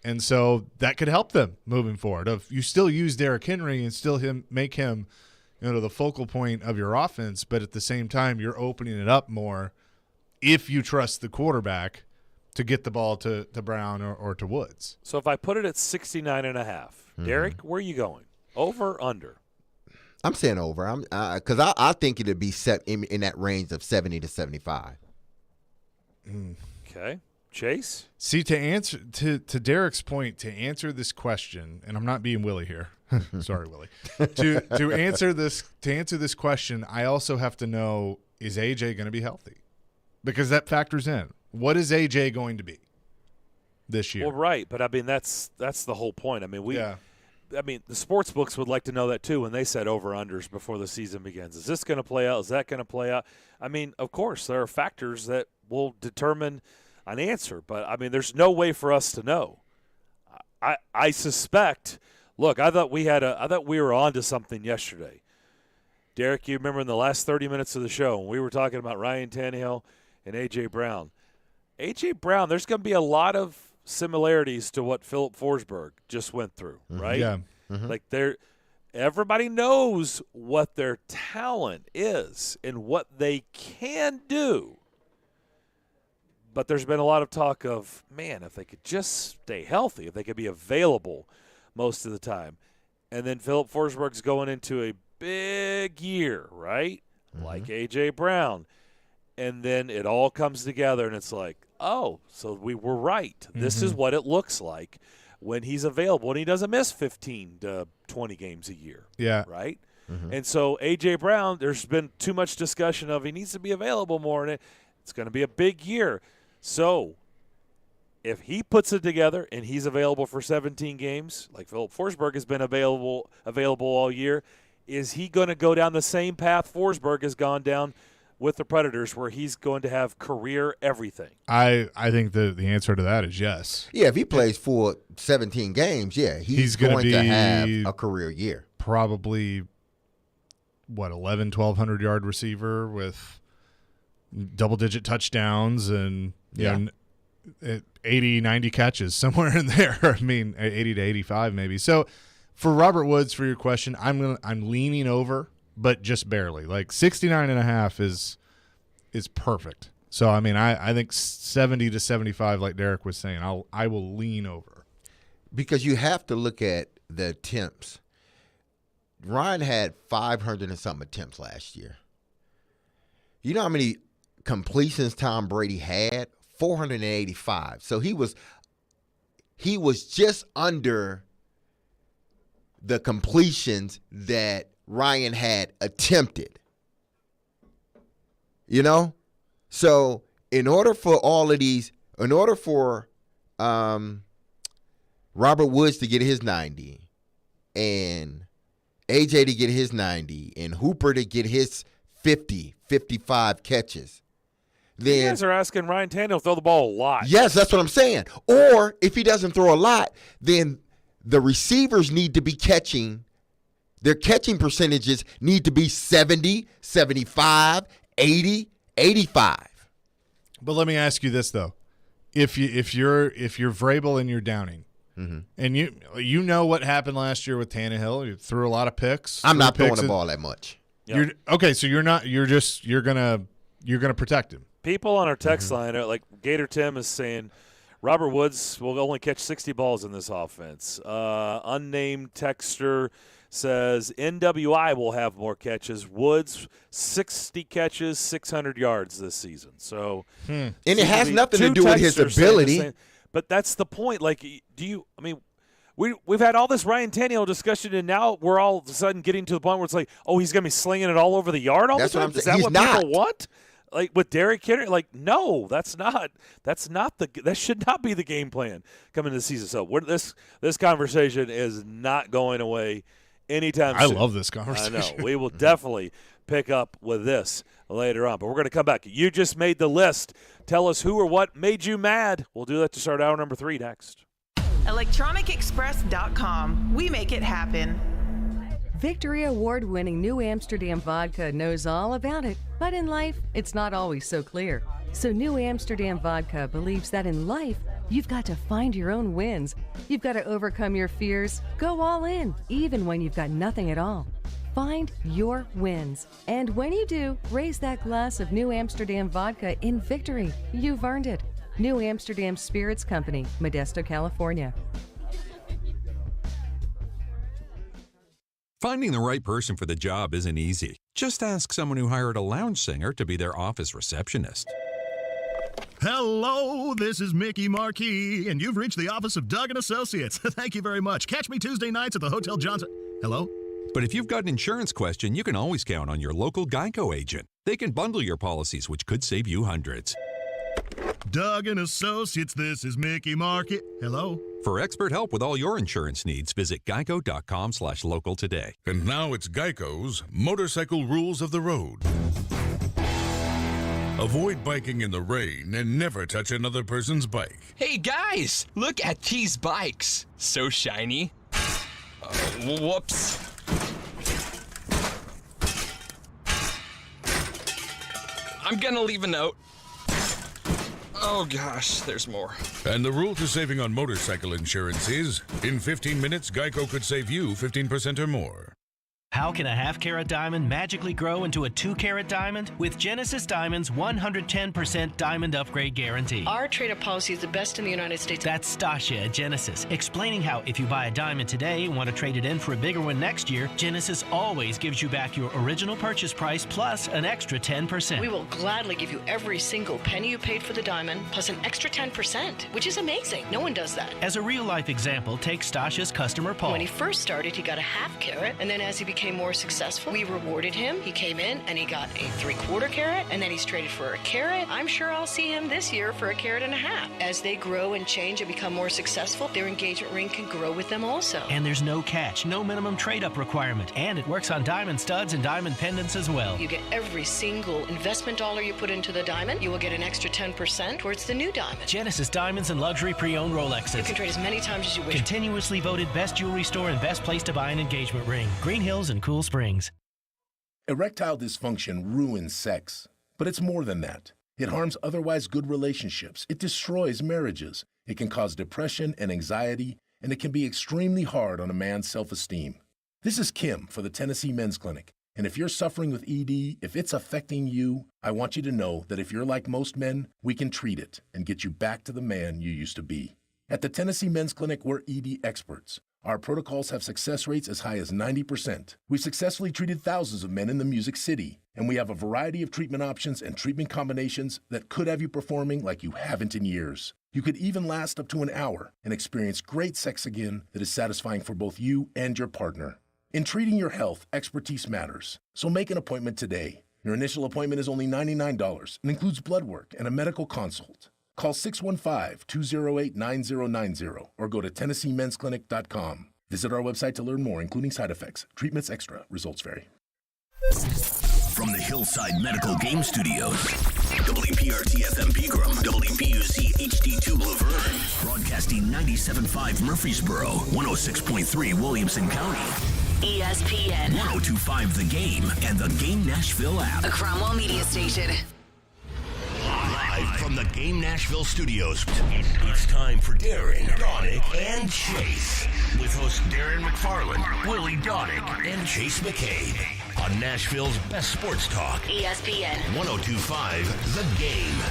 and so that could help them moving forward. If you still use Derrick Henry and still make him, the focal point of your offense, but at the same time you're opening it up more if you trust the quarterback to get the ball to Brown or to Woods. So if I put it at 69.5, Derek, where are you going? Over or under? I'm saying over. Because I think it'd be set in that range of 70 to 75. Okay. Chase? See, to answer to Derek's point, to answer this question, and I'm not being Willie here. Sorry, Willie. To answer this question, I also have to know, is AJ going to be healthy? Because that factors in. What is AJ going to be this year? Well, right, but I mean that's the whole point. I mean the sports books would like to know that too when they set over-unders before the season begins. Is this going to play out? Is that going to play out? I mean, of course, there are factors that will determine an answer, but I mean, there's no way for us to know. I suspect. Look, I thought we were onto something yesterday. Derek, you remember in the last 30 minutes of the show when we were talking about Ryan Tannehill and A.J. Brown. A.J. Brown, there's going to be a lot of similarities to what Philip Forsberg just went through, right? Yeah. Like everybody knows what their talent is and what they can do. But there's been a lot of talk of, man, if they could just stay healthy, if they could be available most of the time. And then Philip Forsberg's going into a big year, right? Like A.J. Brown. And then it all comes together, and it's like, oh, so we were right. This is what it looks like when he's available, and he doesn't miss 15 to 20 games a year. Yeah. Right? And so A.J. Brown, there's been too much discussion of he needs to be available more, and it's going to be a big year. So if he puts it together and he's available for 17 games, like Philip Forsberg has been available all year, is he going to go down the same path Forsberg has gone down with the Predators, where he's going to have career everything? I think the answer to that is yes. Yeah, if he plays full 17 games, he's going to have a career year. Probably, 1,200 yard receiver with double-digit touchdowns and 80, 90 catches, somewhere in there. I mean, 80 to 85 maybe. So for Robert Woods, for your question, I'm leaning over, but just barely. Like 69.5 is perfect. So I mean, I think 70 to 75, like Derek was saying, I will lean over. Because you have to look at the attempts. Ryan had 500 and something attempts last year. You know how many completions Tom Brady had? 485. So he was just under the completions that Ryan had attempted. So in order for Robert Woods to get his 90 and AJ to get his 90 and Hooper to get his 50, 55 catches, then you guys are asking Ryan Tannehill to throw the ball a lot. Yes, that's what I'm saying. Or if he doesn't throw a lot, then the receivers need to be catching. Their catching percentages need to be 70, 75, 80, 85. But let me ask you this though: if you're Vrabel and you're Downing, and you know what happened last year with Tannehill, you threw a lot of picks. I'm not throwing the ball that much. Yep. So you're not. You're gonna protect him. People on our text line, like Gator Tim is saying, Robert Woods will only catch 60 balls in this offense. Unnamed texter says NWI will have more catches. Woods, 60 catches, 600 yards this season. So, and it has nothing to do with his ability. But that's the point. Like, we've had all this Ryan Tannehill discussion, and now we're all of a sudden getting to the point where it's like, oh, he's going to be slinging it all over the yard all the time? Is that what people want? Like with Derrick Henry, like no, that should not be the game plan coming into the season. So this conversation is not going away anytime soon. I love this conversation. I know. We will definitely pick up with this later on, but we're going to come back. You just made the list. Tell us who or what made you mad. We'll do that to start hour number 3 next. ElectronicExpress.com. We make it happen. Victory Award-winning New Amsterdam Vodka knows all about it, but in life, it's not always so clear. So New Amsterdam Vodka believes that in life, you've got to find your own wins. You've got to overcome your fears, go all in, even when you've got nothing at all. Find your wins. And when you do, raise that glass of New Amsterdam Vodka in victory. You've earned it. New Amsterdam Spirits Company, Modesto, California. Finding the right person for the job isn't easy. Just ask someone who hired a lounge singer to be their office receptionist. Hello, this is Mickey Marquis, and you've reached the office of Doug & Associates. Thank you very much. Catch me Tuesday nights at the Hotel Johnson. Hello? But if you've got an insurance question, you can always count on your local Geico agent. They can bundle your policies, which could save you hundreds. Doug & Associates, this is Mickey Marquis. Hello? For expert help with all your insurance needs, visit geico.com/local today. And now it's Geico's Motorcycle Rules of the Road. Avoid biking in the rain and never touch another person's bike. Hey guys, look at these bikes. So shiny. Whoops. I'm gonna leave a note. Oh gosh, there's more. And the rule to saving on motorcycle insurance is, in 15 minutes, Geico could save you 15% or more. How can a half-carat diamond magically grow into a 2-carat diamond? With Genesis Diamond's 110% diamond upgrade guarantee. Our trade-up policy is the best in the United States. That's Stasia at Genesis, explaining how if you buy a diamond today and want to trade it in for a bigger one next year, Genesis always gives you back your original purchase price plus an extra 10%. We will gladly give you every single penny you paid for the diamond plus an extra 10%, which is amazing. No one does that. As a real-life example, take Stasia's customer Paul. When he first started, he got a half-carat, and then as he became more successful, we rewarded him. He came in and he got a 3/4 carat, and then he's traded for a carat. I'm sure I'll see him this year for a carat and a half. As they grow and change and become more successful, their engagement ring can grow with them also. And there's no catch, no minimum trade-up requirement, and it works on diamond studs and diamond pendants as well. You get every single investment dollar you put into the diamond, you will get an extra 10% towards the new diamond. Genesis Diamonds and luxury pre-owned Rolexes. You can trade as many times as you wish. Continuously voted best jewelry store and best place to buy an engagement ring. Green Hills and Cool Springs. Erectile dysfunction ruins sex, but it's more than that. It harms otherwise good relationships. It destroys marriages. It can cause depression and anxiety, and it can be extremely hard on a man's self-esteem. This is Kim for the Tennessee Men's Clinic, and if you're suffering with ED, if it's affecting you, I want you to know that if you're like most men, we can treat it and get you back to the man you used to be. At the Tennessee Men's Clinic, we're ED experts. Our protocols have success rates as high as 90%. We've successfully treated thousands of men in the Music City, and we have a variety of treatment options and treatment combinations that could have you performing like you haven't in years. You could even last up to an hour and experience great sex again that is satisfying for both you and your partner. In treating your health, expertise matters, so make an appointment today. Your initial appointment is only $99 and includes blood work and a medical consult. Call 615-208-9090 or go to TennesseeMen'sClinic.com. Visit our website to learn more, including side effects. Treatments extra. Results vary. From the Hillside Medical Game Studios, WPRT-FM Pegram, WPUC HD2 Laverne, broadcasting 97.5 Murfreesboro, 106.3 Williamson County. ESPN 102.5 The Game and the Game Nashville app. A Cromwell Media Station. Live from the Game Nashville studios, it's time for Darren, Donick, and Chase. With hosts Darren McFarland, Willie Donick, and Chase McCabe. On Nashville's best sports talk. ESPN 102.5 The Game.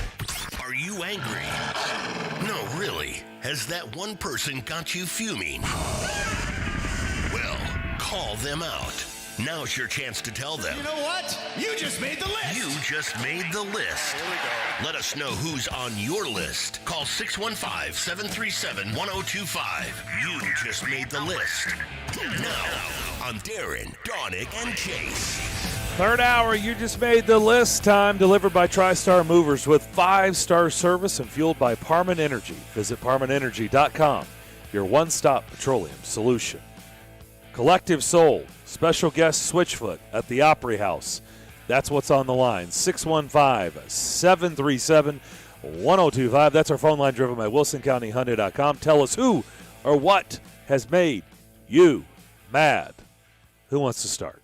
Are you angry? No, really. Has that one person got you fuming? Well, call them out. Now's your chance to tell them. You know what? You just made the list. You just made the list. Here we go. Let us know who's on your list. Call 615-737-1025. You just made the list. Now, on Darren, Donick, and Chase. Third hour, you just made the list. Time delivered by TriStar Movers with 5-star service and fueled by Parman Energy. Visit ParmanEnergy.com, your one-stop petroleum solution. Collective Soul, special guest Switchfoot at the Opry House. That's what's on the line. 615-737-1025. That's our phone line driven by WilsonCountyHyundai.com. Tell us who or what has made you mad. Who wants to start?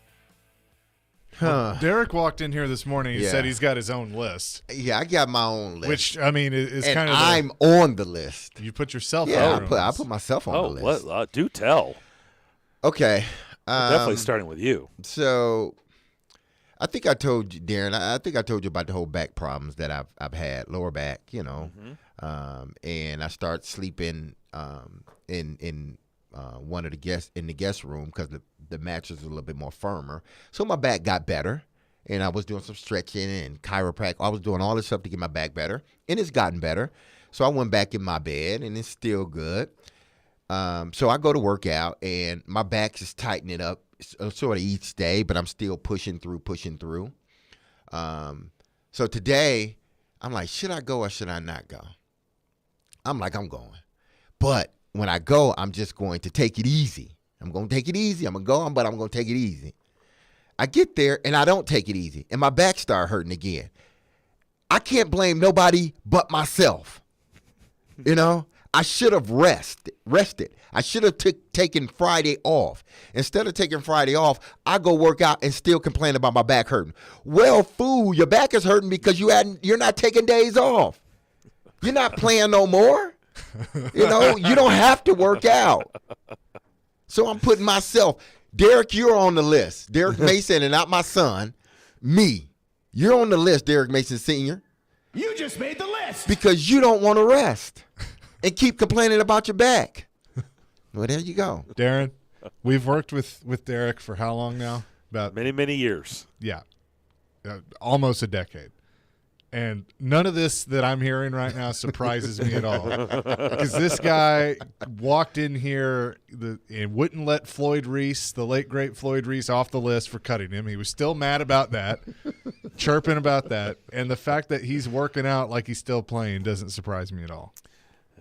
Well, Derek walked in here this morning. He said he's got his own list. Yeah, I got my own list. Which, I mean, is and kind of I'm on the list. You put yourself on the I put myself on the list. Do tell. Okay. Definitely starting with you. So I think I told you, Darren, I think I told you about the whole back problems that I've had, lower back, and I start sleeping in one of the guests in the guest room because the mattress is a little bit more firmer. So my back got better, and I was doing some stretching and chiropractic. I was doing all this stuff to get my back better, and it's gotten better. So I went back in my bed, and it's still good. So I go to work out, and my back is tightening up sort of each day, but I'm still pushing through. So today, I'm like, should I go or should I not go? I'm like, I'm going. But when I go, I'm just going to take it easy. I'm going to take it easy. I'm going to go, but I'm going to take it easy. I get there, and I don't take it easy, and my back started hurting again. I can't blame nobody but myself. I should have rested. I should have taken Friday off. Instead of taking Friday off, I go work out and still complain about my back hurting. Well, fool, your back is hurting because you're not taking days off. You're not playing no more. You don't have to work out. So I'm putting myself, Derek, you're on the list. Derek Mason and not my son, me. You're on the list, Derek Mason Sr. You just made the list. Because you don't want to rest and keep complaining about your back. Well, there you go. Darren, we've worked with Derek for how long now? About many years. Yeah. Almost a decade. And none of this that I'm hearing right now surprises me at all. Because this guy walked in here and wouldn't let Floyd Reese, the late, great Floyd Reese, off the list for cutting him. He was still mad about that, chirping about that. And the fact that he's working out like he's still playing doesn't surprise me at all.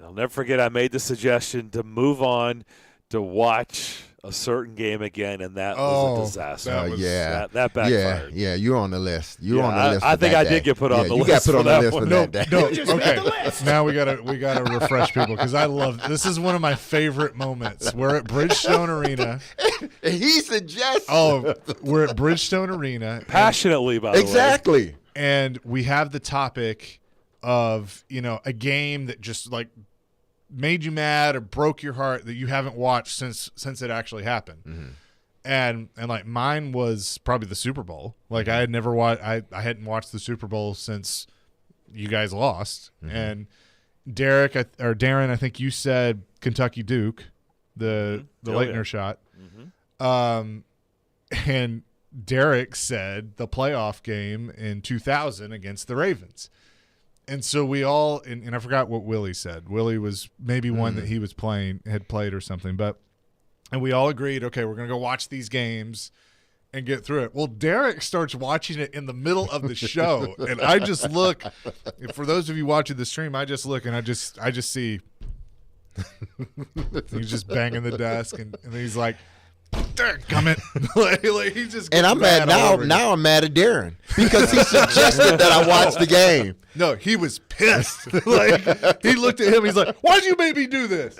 I'll never forget I made the suggestion to move on to watch a certain game again, and that was a disaster. That backfired. Yeah, you're on the list. You're on the list. I think I did get put on the list. You got put on the list for that day. No, okay. Now we gotta refresh people because I love this. Is one of my favorite moments. We're at Bridgestone Arena. And he suggests. Oh, we're at Bridgestone Arena. Passionately, by the way. Exactly. And we have the topic of a game that just like made you mad or broke your heart that you haven't watched since it actually happened. Mm-hmm. And like mine was probably the Super Bowl. Like I had never watched I hadn't watched the Super Bowl since you guys lost. Mm-hmm. And Darren, I think you said Kentucky Duke, the Leitner shot. Mm-hmm. And Derek said the playoff game in 2000 against the Ravens. And so we all, and I forgot what Willie said. Willie was maybe one that he was had played or something. And we all agreed, okay, we're going to go watch these games and get through it. Well, Derek starts watching it in the middle of the show. And I just look, for those of you watching the stream, I just look and I just see he's just banging the desk. And then he's like, come it. like he just and I'm mad now. Now I'm mad at Darren because he suggested that I watch the game. No, he was pissed. Like he looked at him. He's like, "Why'd you make me do this?"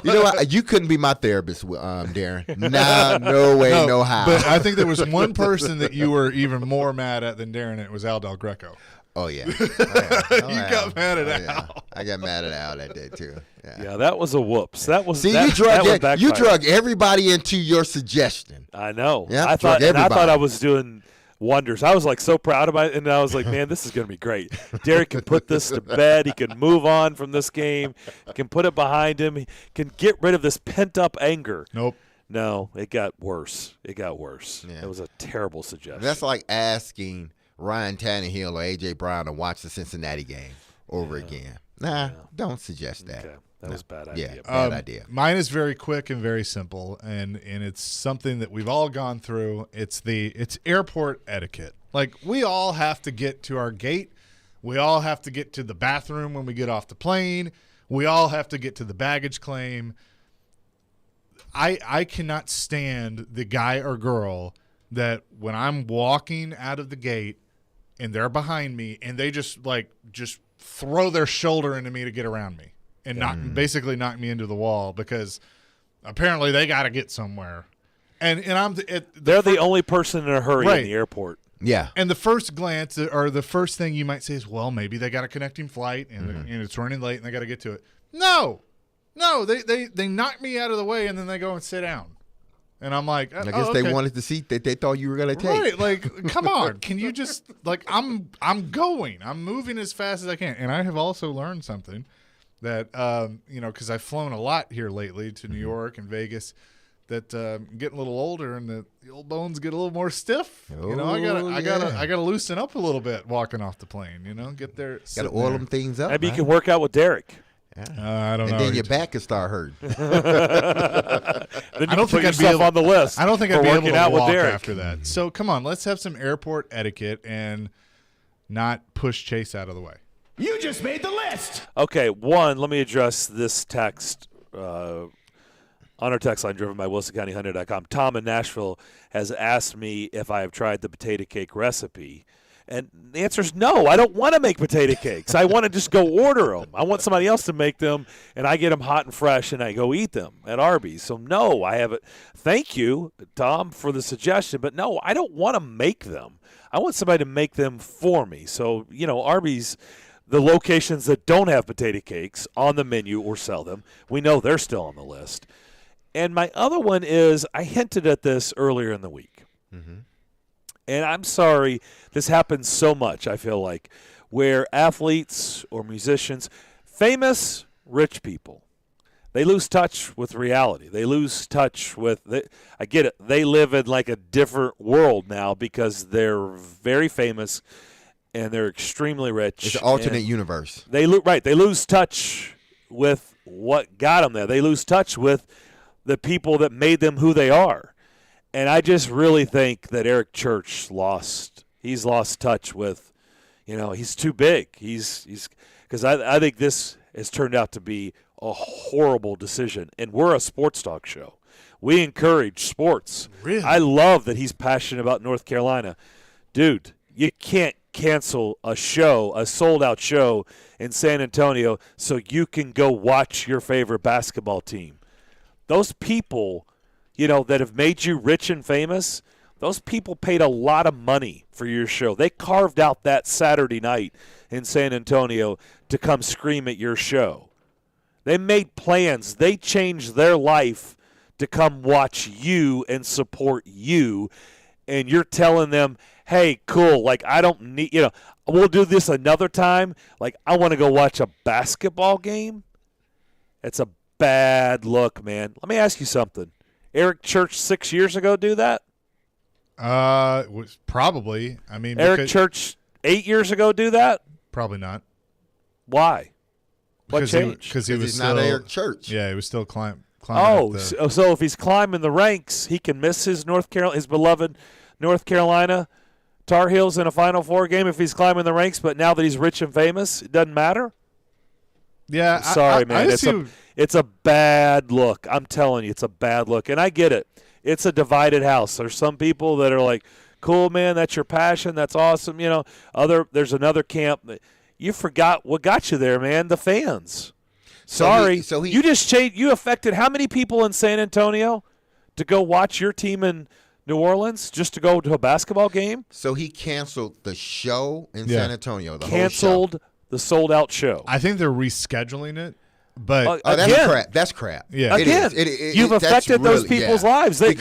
You know what? You couldn't be my therapist, Darren. Nah, no way, no how. But I think there was one person that you were even more mad at than Darren. It was Al Del Greco. Oh yeah, you got mad at Al. Yeah. I got mad at Al that day too. Yeah, that was a whoops. That was you drug everybody into your suggestion. I know. Yeah, I thought I was doing wonders. I was like so proud of it, and I was like, man, this is going to be great. Derek can put this to bed. He can move on from this game. He can put it behind him. He can get rid of this pent up anger. Nope. No, it got worse. It got worse. Yeah. It was a terrible suggestion. That's like asking Ryan Tannehill or A.J. Brown to watch the Cincinnati game over again. Nah, don't suggest that. Okay. That was a bad idea. Yeah, bad idea. Mine is very quick and very simple, and it's something that we've all gone through. It's airport etiquette. Like, we all have to get to our gate. We all have to get to the bathroom when we get off the plane. We all have to get to the baggage claim. I cannot stand the guy or girl that when I'm walking out of the gate and they're behind me and they just throw their shoulder into me to get around me and basically knock me into the wall because apparently they got to get somewhere. And they're the only person in a hurry in the airport. Yeah. And the first glance or the first thing you might say is, well, maybe they got a connecting flight and it's running late and they got to get to it. No, they knock me out of the way and then they go and sit down. And I'm like, I guess they wanted the seat that they thought you were going to take. Right, like, come on. Can you just, like, I'm going. I'm moving as fast as I can. And I have also learned something that, because I've flown a lot here lately to New York and Vegas, that getting a little older and the old bones get a little more stiff. I gotta loosen up a little bit walking off the plane. Get there. Got to oil them things up. Maybe you can work out with Derek. Yeah. I don't know. And then your back can start hurting. I don't think I'd be on the list. I don't think I'd be able to out walk with Derek after that. So come on, let's have some airport etiquette and not push Chase out of the way. You just made the list. Okay, one, let me address this text on our text line driven by WilsonCountyHunter.com. Tom in Nashville has asked me if I have tried the potato cake recipe. And the answer is no. I don't want to make potato cakes. I want to just go order them. I want somebody else to make them, and I get them hot and fresh, and I go eat them at Arby's. So, no, I haven't. Thank you, Tom, for the suggestion. But, no, I don't want to make them. I want somebody to make them for me. So, Arby's, the locations that don't have potato cakes on the menu or sell them, we know they're still on the list. And my other one is I hinted at this earlier in the week. Mm-hmm. And I'm sorry, this happens so much, I feel like, where athletes or musicians, famous rich people, they lose touch with reality. They lose touch with – I get it. They live in like a different world now because they're very famous and they're extremely rich. It's an alternate universe. They lose touch with what got them there. They lose touch with the people that made them who they are. And I just really think that Eric Church lost touch with, he's too big. He's because I think this has turned out to be a horrible decision. And we're a sports talk show. We encourage sports. Really? I love that he's passionate about North Carolina. Dude, you can't cancel a sold-out show in San Antonio so you can go watch your favorite basketball team. Those people – that have made you rich and famous, those people paid a lot of money for your show. They carved out that Saturday night in San Antonio to come scream at your show. They made plans. They changed their life to come watch you and support you, and you're telling them, hey, cool, like I don't need, we'll do this another time. Like I want to go watch a basketball game. It's a bad look, man. Let me ask you something. Eric Church 6 years ago do that? Was probably. I mean, Eric Church 8 years ago do that? Probably not. Why? What because changed? Because he was he's still, not Eric Church. Yeah, he was still climbing. So if he's climbing the ranks, he can miss his beloved North Carolina Tar Heels in a Final Four game if he's climbing the ranks. But now that he's rich and famous, it doesn't matter. Yeah, sorry, man. It's a bad look. I'm telling you, it's a bad look. And I get it. It's a divided house. There's some people that are like, cool, man, that's your passion. That's awesome. There's another camp. You forgot what got you there, man, the fans. Sorry. You just changed. You affected how many people in San Antonio to go watch your team in New Orleans just to go to a basketball game? So he canceled the show in San Antonio. Canceled the sold-out show. I think they're rescheduling it. But that's crap. That's crap. Yeah. Again, you've affected those people's lives. They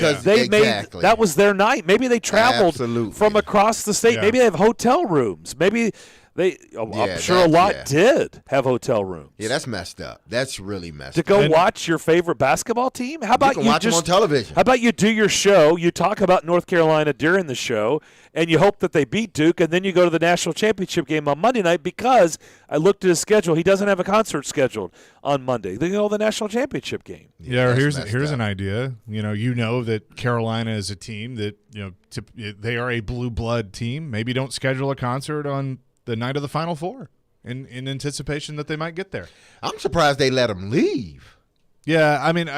made that was their night. Maybe they traveled from across the state. Yeah. Maybe they have hotel rooms. Maybe I'm sure a lot did have hotel rooms. Yeah, that's messed up. That's really messed to up. go watch your favorite basketball team? How about you can watch them on television? How about you do your show, you talk about North Carolina during the show, and you hope that they beat Duke, and then you go to the national championship game on Monday night because I looked at his schedule. He doesn't have a concert scheduled on Monday. They go to the national championship game. Yeah, or here's an idea. You know that Carolina is a team that, they are a blue blood team. Maybe don't schedule a concert on the night of the Final Four in anticipation that they might get there. I'm surprised they let them leave. Yeah, I mean,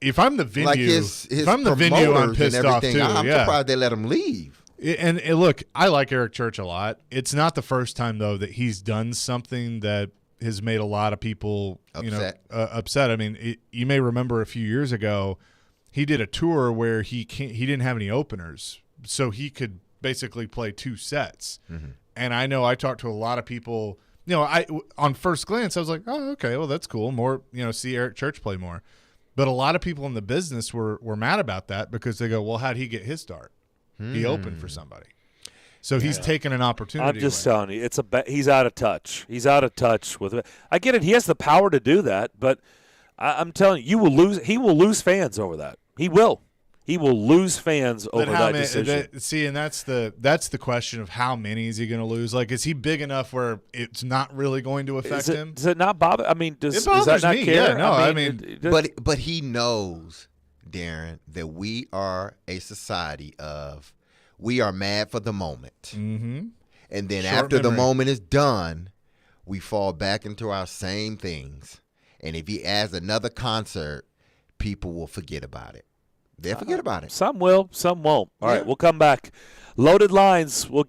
if I'm the venue, like his if I'm the venue, I'm pissed off too. I'm surprised they let him leave. And look, I like Eric Church a lot. It's not the first time though that he's done something that has made a lot of people upset. I mean, you may remember a few years ago, he did a tour where he didn't have any openers, so he could basically play 2 sets. Mm-hmm. And I know I talked to a lot of people. On first glance, I was like, oh, okay, well, that's cool. More, see Eric Church play more. But a lot of people in the business were mad about that because they go, well, how'd he get his start? He opened for somebody. So he's taken an opportunity. I'm just telling you, he's out of touch. He's out of touch with it. I get it. He has the power to do that, but I'm telling you, he will lose fans over that. He will. He will lose fans over that decision. And that's the question of how many is he going to lose? Like, is he big enough where it's not really going to affect him? Does it not bother? I mean, does that not me. care? Yeah, no, but he knows, Darren, that we are a society of we are mad for the moment, mm-hmm. and then after the moment is done, we fall back into our same things. And if he adds another concert, people will forget about it. They'll forget about it. Some will, some won't. All right, we'll come back. Loaded lines. We'll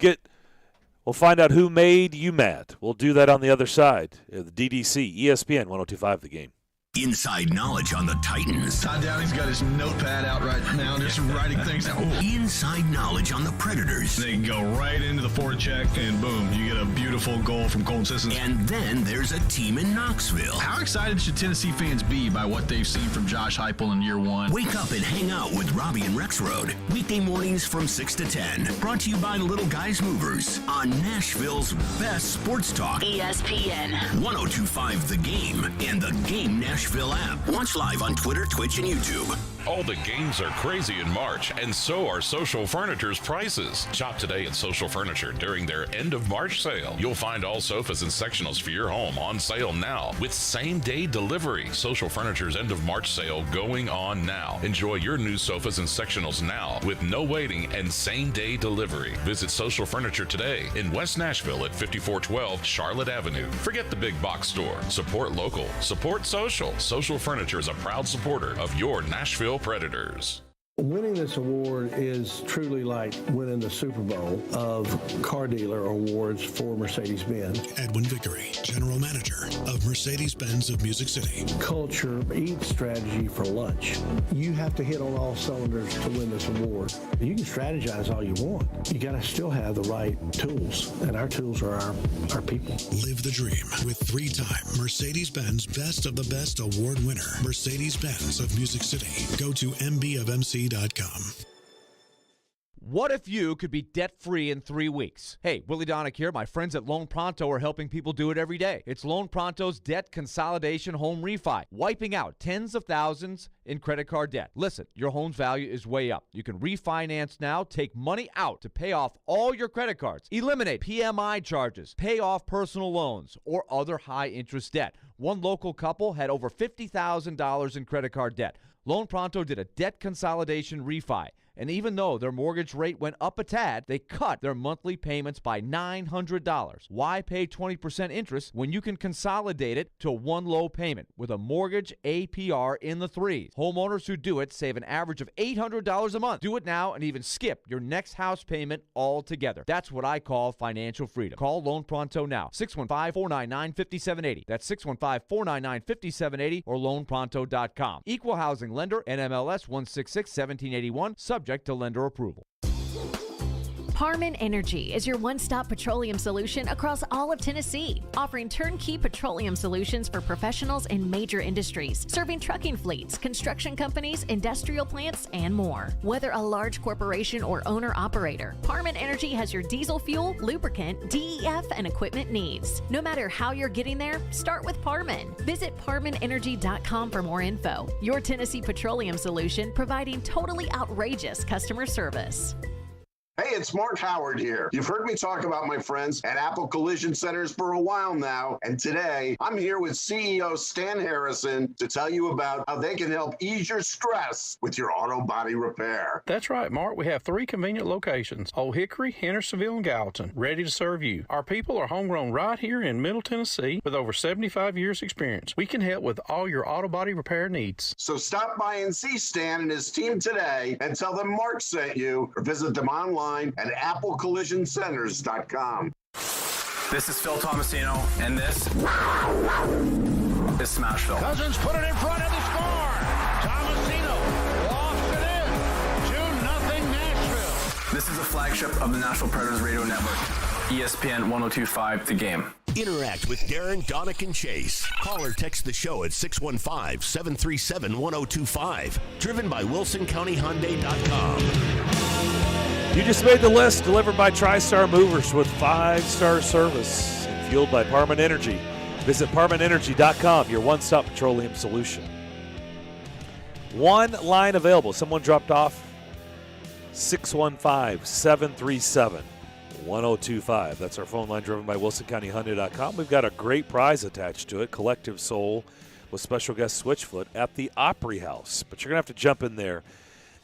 find out who made you mad. We'll do that on the other side. The DDC, ESPN 102.5 The Game. Inside knowledge on the Titans. Todd Downey's got his notepad out right now, just writing things down. Inside knowledge on the Predators. They can go right into the forecheck, and boom, you get a beautiful goal from Colton Sissons. And then there's a team in Knoxville. How excited should Tennessee fans be by what they've seen from Josh Heupel in year 1? Wake up and hang out with Robbie and Rexroad. Weekday mornings from 6 to 10. Brought to you by Little Guys Movers on Nashville's best sports talk. ESPN 102.5 The Game and The Game Nashville app. Watch live on Twitter, Twitch, and YouTube. All the games are crazy in March, and so are Social Furniture's prices. Shop today at Social Furniture during their end of March sale. You'll find all sofas and sectionals for your home on sale now with same-day delivery. Social Furniture's end of March sale going on now. Enjoy your new sofas and sectionals now with no waiting and same-day delivery. Visit Social Furniture today in West Nashville at 5412 Charlotte Avenue. Forget the big box store. Support local. Support social. Social Furniture is a proud supporter of your Nashville Predators. Winning this award is truly like winning the Super Bowl of car dealer awards for Mercedes-Benz. Edwin Vickery, General Manager of Mercedes-Benz of Music City. Culture eats strategy for lunch. You have to hit on all cylinders to win this award. You can strategize all you want. You got to still have the right tools, and our tools are our people. Live the dream with 3-time Mercedes-Benz Best of the Best award winner, Mercedes-Benz of Music City. Go to mbofmc.com. What if you could be debt-free in 3 weeks? Hey, Willie Donick here. My friends at Loan Pronto are helping people do it every day. It's Loan Pronto's Debt Consolidation Home Refi, wiping out tens of thousands in credit card debt. Listen, your home's value is way up. You can refinance now, take money out to pay off all your credit cards, eliminate PMI charges, pay off personal loans, or other high-interest debt. One local couple had over $50,000 in credit card debt. Loan Pronto did a debt consolidation refi, and even though their mortgage rate went up a tad, they cut their monthly payments by $900. Why pay 20% interest when you can consolidate it to one low payment with a mortgage APR in the 3s? Homeowners who do it save an average of $800 a month. Do it now and even skip your next house payment altogether. That's what I call financial freedom. Call Loan Pronto now, 615-499-5780. That's 615-499-5780 or loanpronto.com. Equal housing lender, NMLS 166-1781, subject to lender approval. Parman Energy is your one-stop petroleum solution across all of Tennessee, offering turnkey petroleum solutions for professionals in major industries, serving trucking fleets, construction companies, industrial plants, and more. Whether a large corporation or owner-operator, Parman Energy has your diesel fuel, lubricant, DEF, and equipment needs. No matter how you're getting there, start with Parman. Visit ParmanEnergy.com for more info. Your Tennessee petroleum solution providing totally outrageous customer service. Hey, it's Mark Howard here. You've heard me talk about my friends at Apple Collision Centers for a while now, and today I'm here with CEO Stan Harrison to tell you about how they can help ease your stress with your auto body repair. That's right, Mark. We have 3 convenient locations, Old Hickory, Hendersonville, and Gallatin, ready to serve you. Our people are homegrown right here in Middle Tennessee with over 75 years experience. We can help with all your auto body repair needs. So stop by and see Stan and his team today and tell them Mark sent you, or visit them online at applecollisioncenters.com. This is Phil Tomasino, and this is Smashville. Cousins put it in front of the score. Tomasino lofts it in. 2-0 Nashville. This is a flagship of the Nashville Predators Radio Network. ESPN 102.5 The Game. Interact with Darren, Donick, and Chase. Call or text the show at 615-737-1025. Driven by WilsonCountyHyundai.com. You just made the list, delivered by TriStar Movers with 5-star service and fueled by Parman Energy. Visit ParmanEnergy.com, your one-stop petroleum solution. One line available. Someone dropped off. 615-737-1025. That's our phone line, driven by WilsonCountyHyundai.com. We've got a great prize attached to it, Collective Soul with special guest Switchfoot at the Opry House. But you're going to have to jump in there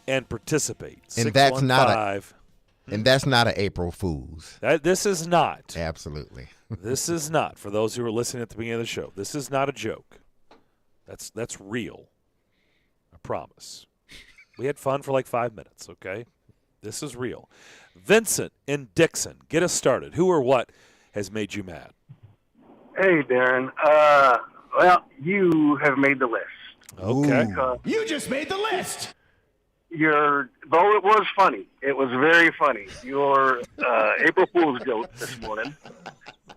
and participate. And that's not an April Fool's. This is not. Absolutely. This is not. For those who were listening at the beginning of the show, this is not a joke. That's real. I promise. We had fun for like 5 minutes, okay? This is real. Vincent in Dixon, get us started. Who or what has made you mad? Hey, Darren. Well, you have made the list. Okay. You just made the list. Though it was funny, it was very funny. Your April Fool's joke this morning.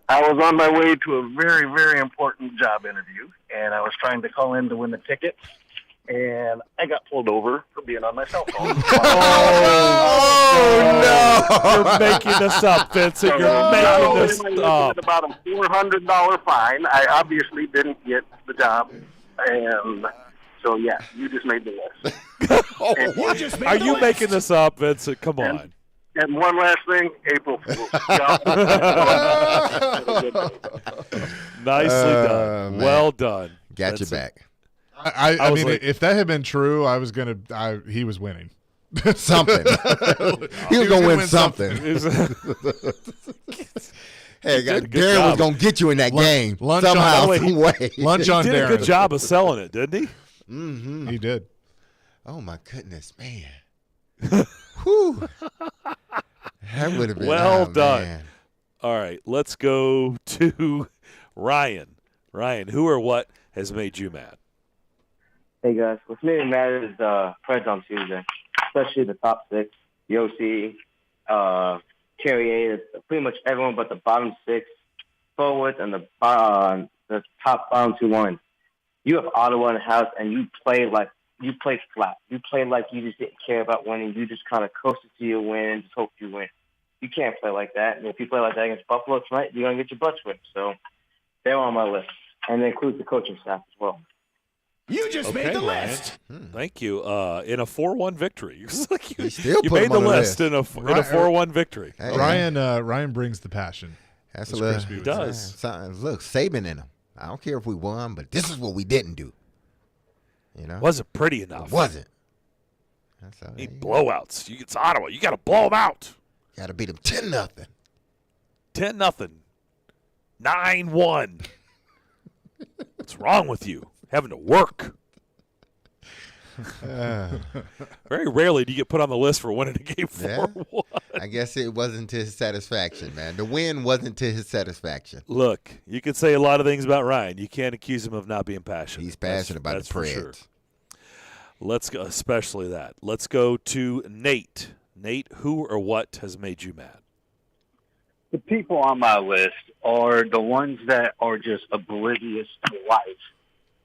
I was on my way to a very, very important job interview, and I was trying to call in to win the ticket, and I got pulled over for being on my cell phone. No! You're making this up, Vincent. You're making this up. About a $400 fine. I obviously didn't get the job, and so yeah, you just made the list. Are you making this up, Vincent? Come on. And one last thing, April Fool's. Nicely done. Man. Well done. Got your back. I mean, if that had been true, he was winning. Something. He was going to win something. Hey, Darren was going to get you in that game somehow, some way. Lunch on Darren. He did a good job of selling it, didn't he? Mm-hmm. He did. Oh, my goodness, man. Whew. That would have been well done. Man. All right, let's go to Ryan. Ryan, who or what has made you mad? Hey, guys. What's made me mad is Preds on Tuesday, especially the top 6, Yossi, Carrier, pretty much everyone but the bottom 6 forwards and the top bottom 2 lines. You have Ottawa in the house, and you play flat. You play like you just didn't care about winning. You just kind of coasted to your win, just hope you win. You can't play like that. And if you play like that against Buffalo tonight, you're going to get your butts whipped. So they're on my list, and they include the coaching staff as well. You just made the list. Thank you. In a 4-1 victory. You put made him the on the list list. in a 4-1 victory. Hey, Ryan brings the passion. That's a little. He does. Look, Saban in him. I don't care if we won, but this is what we didn't do. You know, wasn't pretty enough. It wasn't. Need blowouts. It's Ottawa. You got to blow them out. Got to beat them 10-0. 10-0. 9-1. What's wrong with you? Having to work. Very rarely do you get put on the list for winning a game 4-1. I guess it wasn't to his satisfaction, man. The win wasn't to his satisfaction. Look, you can say a lot of things about Ryan. You can't accuse him of not being passionate. He's passionate about the Preds. Sure. Let's go, especially that. Let's go to Nate. Nate, who or what has made you mad? The people on my list are the ones that are just oblivious to life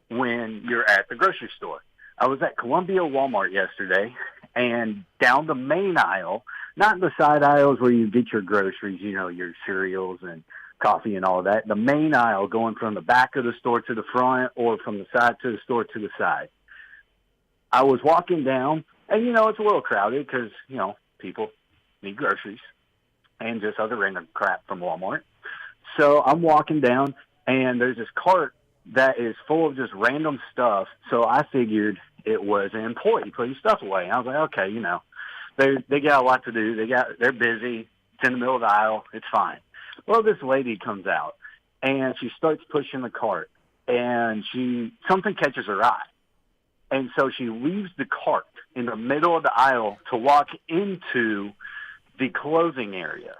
when you're at the grocery store. I was at Columbia Walmart yesterday, and down the main aisle, not the side aisles where you get your groceries, your cereals and coffee and all that, the main aisle going from the back of the store to the front or from the side to the store to the side. I was walking down, and, it's a little crowded because, people need groceries and just other random crap from Walmart. So I'm walking down, and there's this cart that is full of just random stuff. So I figured it was an employee putting stuff away. And I was like, okay, they got a lot to do. They're busy. It's in the middle of the aisle. It's fine. Well, this lady comes out, and she starts pushing the cart, and something catches her eye. And so she leaves the cart in the middle of the aisle to walk into the clothing area.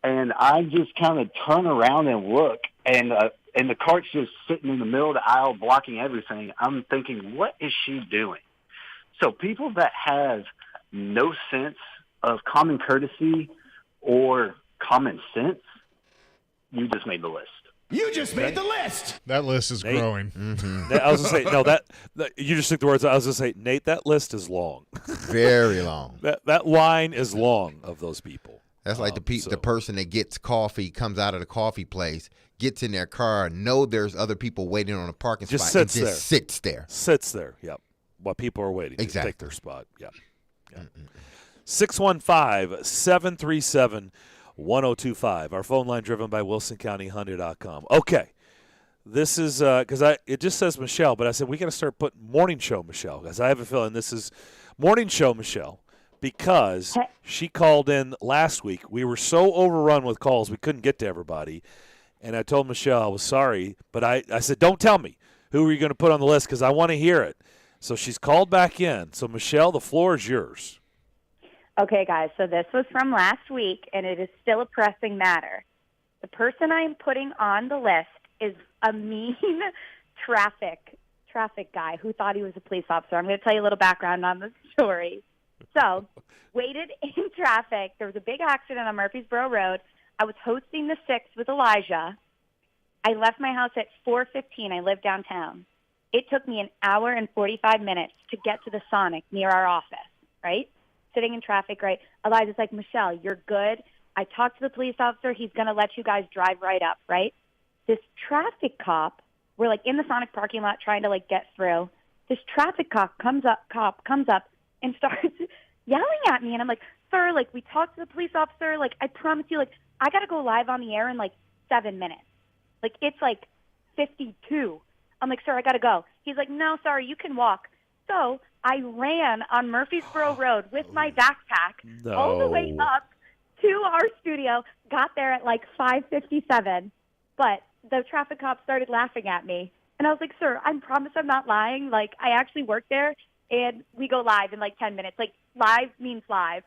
And I just kind of turn around and look, and the cart's just sitting in the middle of the aisle blocking everything. I'm thinking, what is she doing? So people that have no sense of common courtesy or common sense, you just made the list. You just made the list. That list is Nate? growing. Mm-hmm. I was going to say, no, that you just took the words. I was going to say, Nate, that list is long. Very long. That line is long of those people. That's like the person that gets coffee, comes out of the coffee place, gets in their car, know there's other people waiting on a parking spot, and just sits there. Sits there, yep. While people are waiting to take their spot. Yep. 615-737-1025. Our phone line driven by WilsonCountyHonda.com. Okay. This is because it just says Michelle, but I said we got to start putting morning show Michelle because I have a feeling this is morning show Michelle because she called in last week. We were so overrun with calls we couldn't get to everybody, and I told Michelle I was sorry, but I said don't tell me who are you going to put on the list because I want to hear it. So she's called back in. So Michelle, the floor is yours. Okay, guys, so this was from last week, and it is still a pressing matter. The person I am putting on the list is a mean traffic guy who thought he was a police officer. I'm going to tell you a little background on the story. So, waited in traffic. There was a big accident on Murfreesboro Road. I was hosting the 6th with Elijah. I left my house at 4:15. I live downtown. It took me an hour and 45 minutes to get to the Sonic near our office, right? Sitting in traffic, right? Elijah's like, Michelle, you're good. I talked to the police officer. He's going to let you guys drive right up, right? This traffic cop, we're like in the Sonic parking lot trying to like get through. This traffic cop comes up and starts yelling at me. And I'm like, sir, like we talked to the police officer. Like I promise you, like I got to go live on the air in like 7 minutes. Like it's like 52. I'm like, sir, I got to go. He's like, no, sorry, you can walk. So I ran on Murfreesboro Road with my backpack all the way up to our studio, got there at like 5:57. But the traffic cop started laughing at me. And I was like, sir, I promise I'm not lying. Like, I actually work there, and we go live in like 10 minutes. Like, live means live.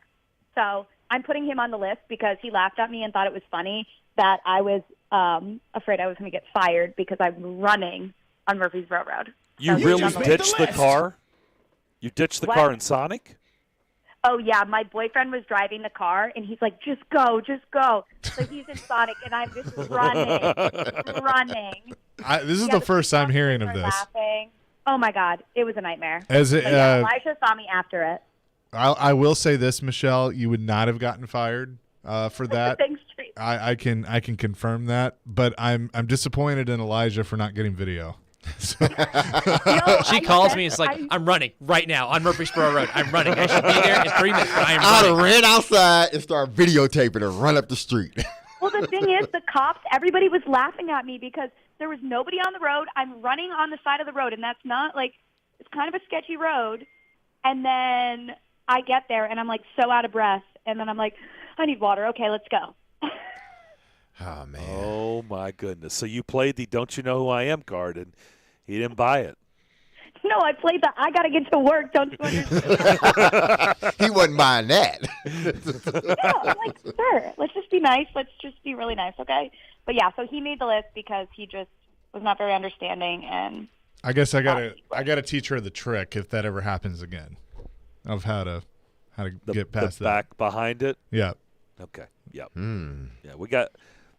So I'm putting him on the list because he laughed at me and thought it was funny that I was afraid I was going to get fired because I'm running on Murfreesboro Road. You really ditched the car? You ditched the car in Sonic? Oh, yeah. My boyfriend was driving the car, and he's like, just go, just go. So he's in Sonic, and I'm just running. This is the first time hearing of this. Laughing. Oh, my God. It was a nightmare. Elijah saw me after it. I will say this, Michelle, you would not have gotten fired for that. Thanks, I can confirm that, but I'm disappointed in Elijah for not getting video. She calls me. It's like I'm running right now on Murfreesboro Road. I'm running. I should be there in 3 minutes. But I am I'd running. have ran outside and started videotaping and run up the street. Well, the thing is, the cops, everybody was laughing at me because there was nobody on the road. I'm running on the side of the road, and that's not like it's kind of a sketchy road. And then I get there, and I'm like so out of breath. And then I'm like, I need water. Okay, let's go. Oh, man. Oh, my goodness. So you played the Don't You Know Who I Am card, and he didn't buy it. No, I played the I got to get to work. Don't you understand? He wasn't buying that. No, I'm like, sir, let's just be nice. Let's just be really nice, okay? But, yeah, so he made the list because he just was not very understanding. And I guess I gotta teach her the trick if that ever happens again of how to how to get past the that. back behind it. Yeah. Okay. Yep. Yeah, we got.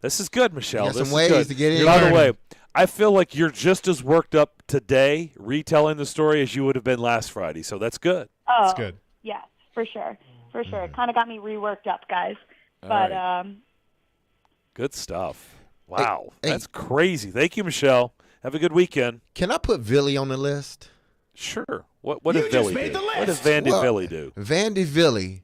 This is good, Michelle. You got This some is ways good. to get in. By the way, I feel like you're just as worked up today retelling the story as you would have been last Friday. So that's good. Oh, That's good. Yes, for sure. For sure. It kind of got me reworked up, guys. All But right. Good stuff. Wow. That's crazy. Thank you, Michelle. Have a good weekend. Can I put Villy on the list? Sure. What did Villy do? What does Vandy Villy do? Vandy Villy,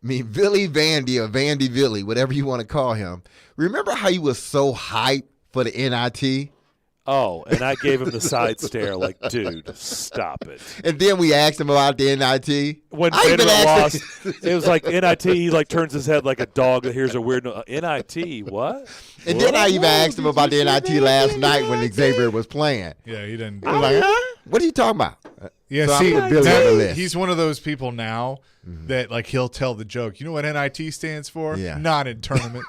I mean Villy Vandy or Vandy Villy, whatever you want to call him. Remember how he was so hyped for the NIT? Oh, and I gave him the side stare like, dude, stop it. And then we asked him about the NIT. When Vanderbilt lost, it was like NIT, he like turns his head like a dog that hears a weird NIT, what? And then I even asked him about the NIT last night when Xavier was playing. Yeah, he didn't. I was like, huh? What are you talking about? Yeah, So see, I put Billy on the list. he's one of those people now that like he'll tell the joke. You know what NIT stands for? Yeah. Not in tournament.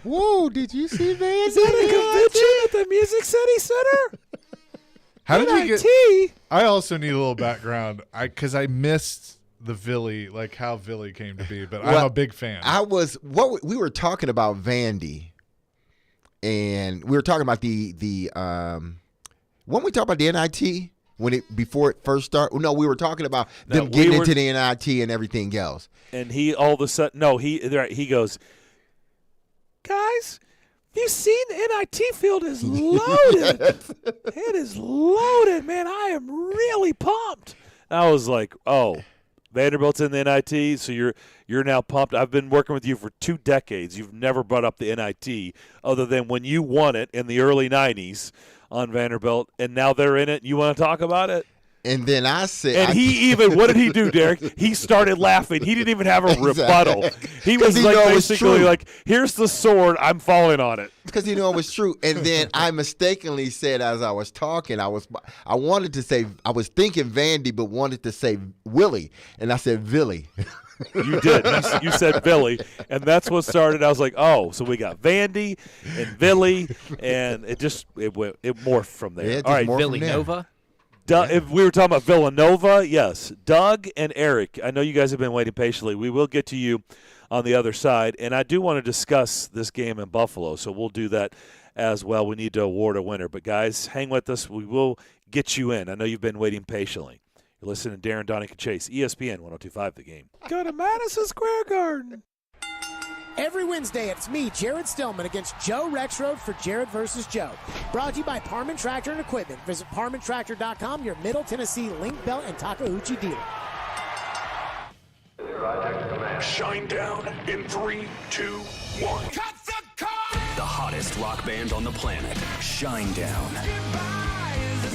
Whoa, did you see Vandy? Is that a convention at the Music City Center? How did we NIT? get? I also need a little background. Because I missed the Villy, like how Villy came to be, but I'm Well, a big fan. We were talking about Vandy, and we were talking about the when we talk about the NIT before it first started. No, we were talking about them getting into the NIT and everything else. And he all of a sudden, he goes, guys, have you seen the NIT field is loaded? It is loaded, man. I am really pumped. And I was like, oh, Vanderbilt's in the NIT, so you're now pumped. I've been working with you for 2 decades. You've never brought up the NIT other than when you won it in the early 90s on Vanderbilt, and now they're in it. You want to talk about it? And then I said, and what did he do, Derek? He started laughing. He didn't even have a rebuttal. He was like basically like, "Here's the sword. I'm falling on it." Because he knew it was true. And then I mistakenly said, as I was talking, I was thinking Vandy, but wanted to say Willie, and I said Villy. You did. You said Villy, and that's what started. I was like, oh, so we got Vandy and Villy, and it morphed from there. Yeah, all right, Villanova. If we were talking about Villanova, yes. Doug and Eric, I know you guys have been waiting patiently. We will get to you on the other side, and I do want to discuss this game in Buffalo, so we'll do that as well. We need to award a winner. But, guys, hang with us. We will get you in. I know you've been waiting patiently. You're listening to Darren, Donick, and Chase, ESPN 102.5 The Game. Go to Madison Square Garden. Every Wednesday, it's me, Jared Stillman, against Joe Rexroad for Jared versus Joe. Brought to you by Parman Tractor and Equipment. Visit ParmanTractor.com, your Middle Tennessee link belt and Takauchi dealer. Shine down in 3, 2, 1. The hottest rock band on the planet, Shinedown.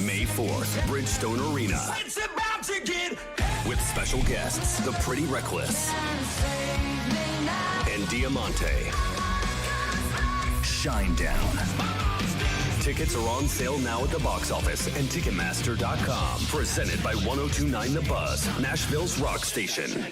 May 4th, Bridgestone Arena. It's about to get with special guests, The Pretty Reckless and Diamante. Shinedown. Tickets are on sale now at the box office and Ticketmaster.com. Presented by 102.9 The Buzz, Nashville's rock station.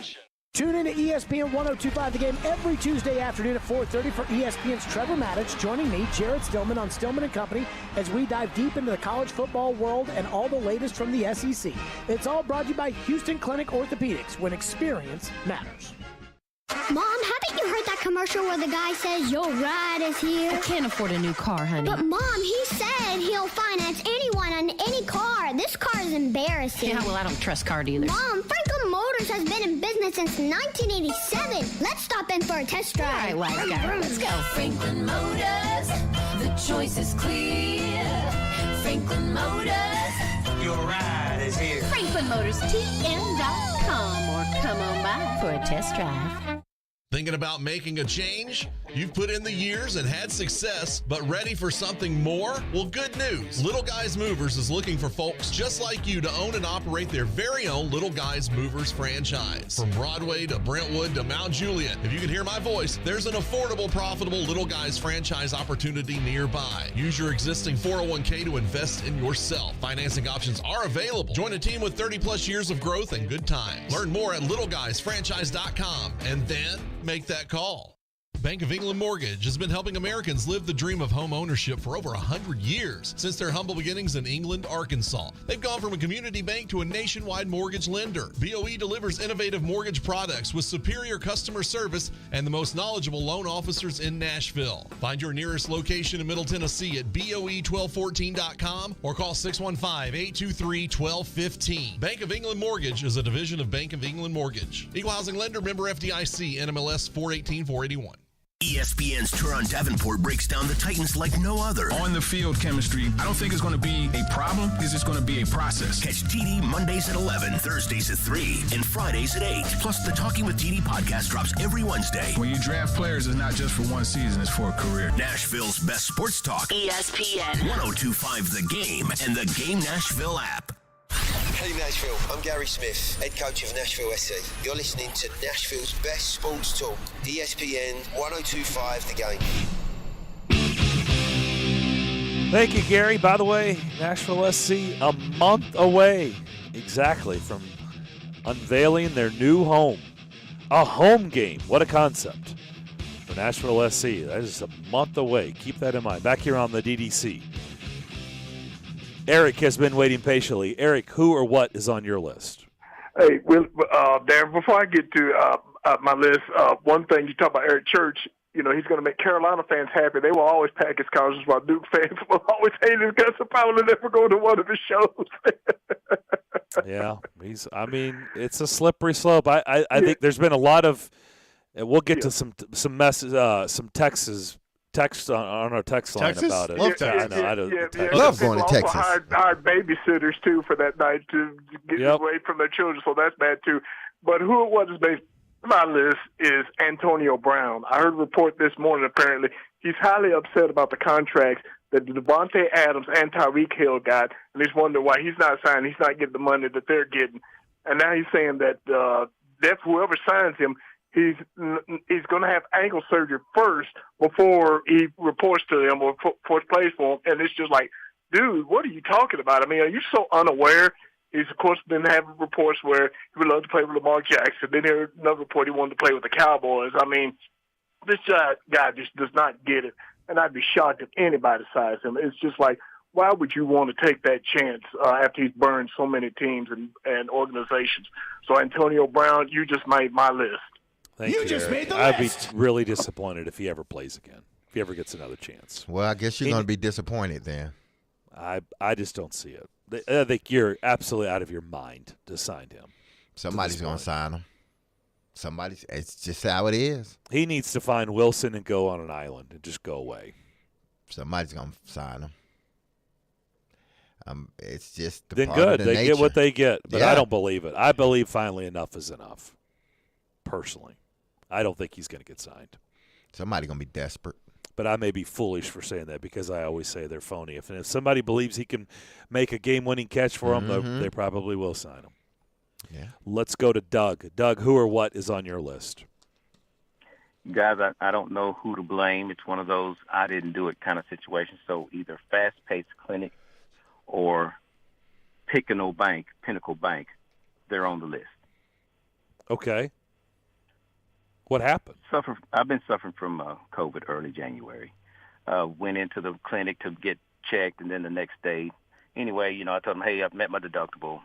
Tune in to ESPN 102.5 The Game every Tuesday afternoon at 4:30 for ESPN's Trevor Maddich joining me, Jared Stillman, on Stillman & Company as we dive deep into the college football world and all the latest from the SEC. It's all brought to you by Houston Clinic Orthopedics, when experience matters. Mom, haven't you heard that commercial where the guy says your ride is here? I can't afford a new car, honey. But Mom, he said he'll finance anyone on any car. This car is embarrassing. Yeah, well, I don't trust car dealers. Mom, Franklin Motors has been in business since 1987. Let's stop in for a test drive. All right, wise guy. Let's go. Franklin Motors, the choice is clear. Franklin Motors, your ride is here. FranklinMotorsTN.com or come on by for a test drive. Thinking about making a change? You've put in the years and had success, but ready for something more? Well, good news. Little Guys Movers is looking for folks just like you to own and operate their very own Little Guys Movers franchise. From Broadway to Brentwood to Mount Juliet, if you can hear my voice, there's an affordable, profitable Little Guys franchise opportunity nearby. Use your existing 401k to invest in yourself. Financing options are available. Join a team with 30-plus years of growth and good times. Learn more at littleguysfranchise.com and then make that call. Bank of England Mortgage has been helping Americans live the dream of home ownership for over 100 years. Since their humble beginnings in England, Arkansas, they've gone from a community bank to a nationwide mortgage lender. BOE delivers innovative mortgage products with superior customer service and the most knowledgeable loan officers in Nashville. Find your nearest location in Middle Tennessee at BOE1214.com or call 615-823-1215. Bank of England Mortgage is a division of Bank of England Mortgage. Equal housing lender, member FDIC, NMLS 418-481. ESPN's Teron Davenport breaks down the Titans like no other. On the field chemistry, I don't think it's going to be a problem. It's just going to be a process. Catch TD Mondays at 11, Thursdays at 3, and Fridays at 8. Plus, the Talking with TD podcast drops every Wednesday. When you draft players, it's not just for one season, it's for a career. Nashville's best sports talk. ESPN 102.5 The Game and the Game Nashville app. Hey Nashville, I'm Gary Smith, head coach of Nashville SC. You're listening to Nashville's best sports talk, ESPN 102.5 The Game. Thank you, Gary. By the way, Nashville SC a month away exactly from unveiling their new home. A home game. What a concept for Nashville SC. That is a month away. Keep that in mind. Back here on the DDC. Eric has been waiting patiently. Eric, who or what is on your list? Hey, Darren, before I get to my list, one thing you talk about Eric Church, he's going to make Carolina fans happy. They will always pack his cars, while Duke fans will always hate him because of probably never go to one of his shows. Yeah, it's a slippery slope. I think there's been a lot of, and we'll get to some texts on our text line about it. Love Texas. Love going to Texas. Hired babysitters too for that night to get away from their children, so that's bad too. But who it was based my list is Antonio Brown. I heard a report this morning. Apparently, he's highly upset about the contracts that Devontae Adams and Tyreek Hill got, and he's wondering why he's not signing. He's not getting the money that they're getting, and now he's saying that whoever signs him, he's going to have ankle surgery first before he reports to them or plays for them. And it's just like, dude, what are you talking about? I mean, are you so unaware? He's, of course, been having reports where he would love to play with Lamar Jackson. Then there's another report he wanted to play with the Cowboys. I mean, this guy just does not get it. And I'd be shocked if anybody signs him. It's just like, why would you want to take that chance after he's burned so many teams and organizations? So, Antonio Brown, you just made my list. Thank you just made the list. I'd be really disappointed if he ever plays again, if he ever gets another chance. Well, I guess you're going to be disappointed then. I just don't see it. I think you're absolutely out of your mind to sign him. Somebody's going to sign him. It's just how it is. He needs to find Wilson and go on an island and just go away. Somebody's going to sign him. It's just the then part good. of the They nature. get what they get, but Yeah. I don't believe it. I believe finally enough is enough. Personally, I don't think he's going to get signed. Somebody's going to be desperate. But I may be foolish for saying that because I always say they're phony. If somebody believes he can make a game-winning catch for them, they probably will sign him. Yeah. Let's go to Doug. Doug, who or what is on your list? Guys, I don't know who to blame. It's one of those I didn't do it kind of situations. So either fast-paced clinic or Pinnacle Bank, they're on the list. Okay. What happened? I've been suffering from COVID early January. Went into the clinic to get checked, and then the next day, anyway, I told them, hey, I've met my deductible.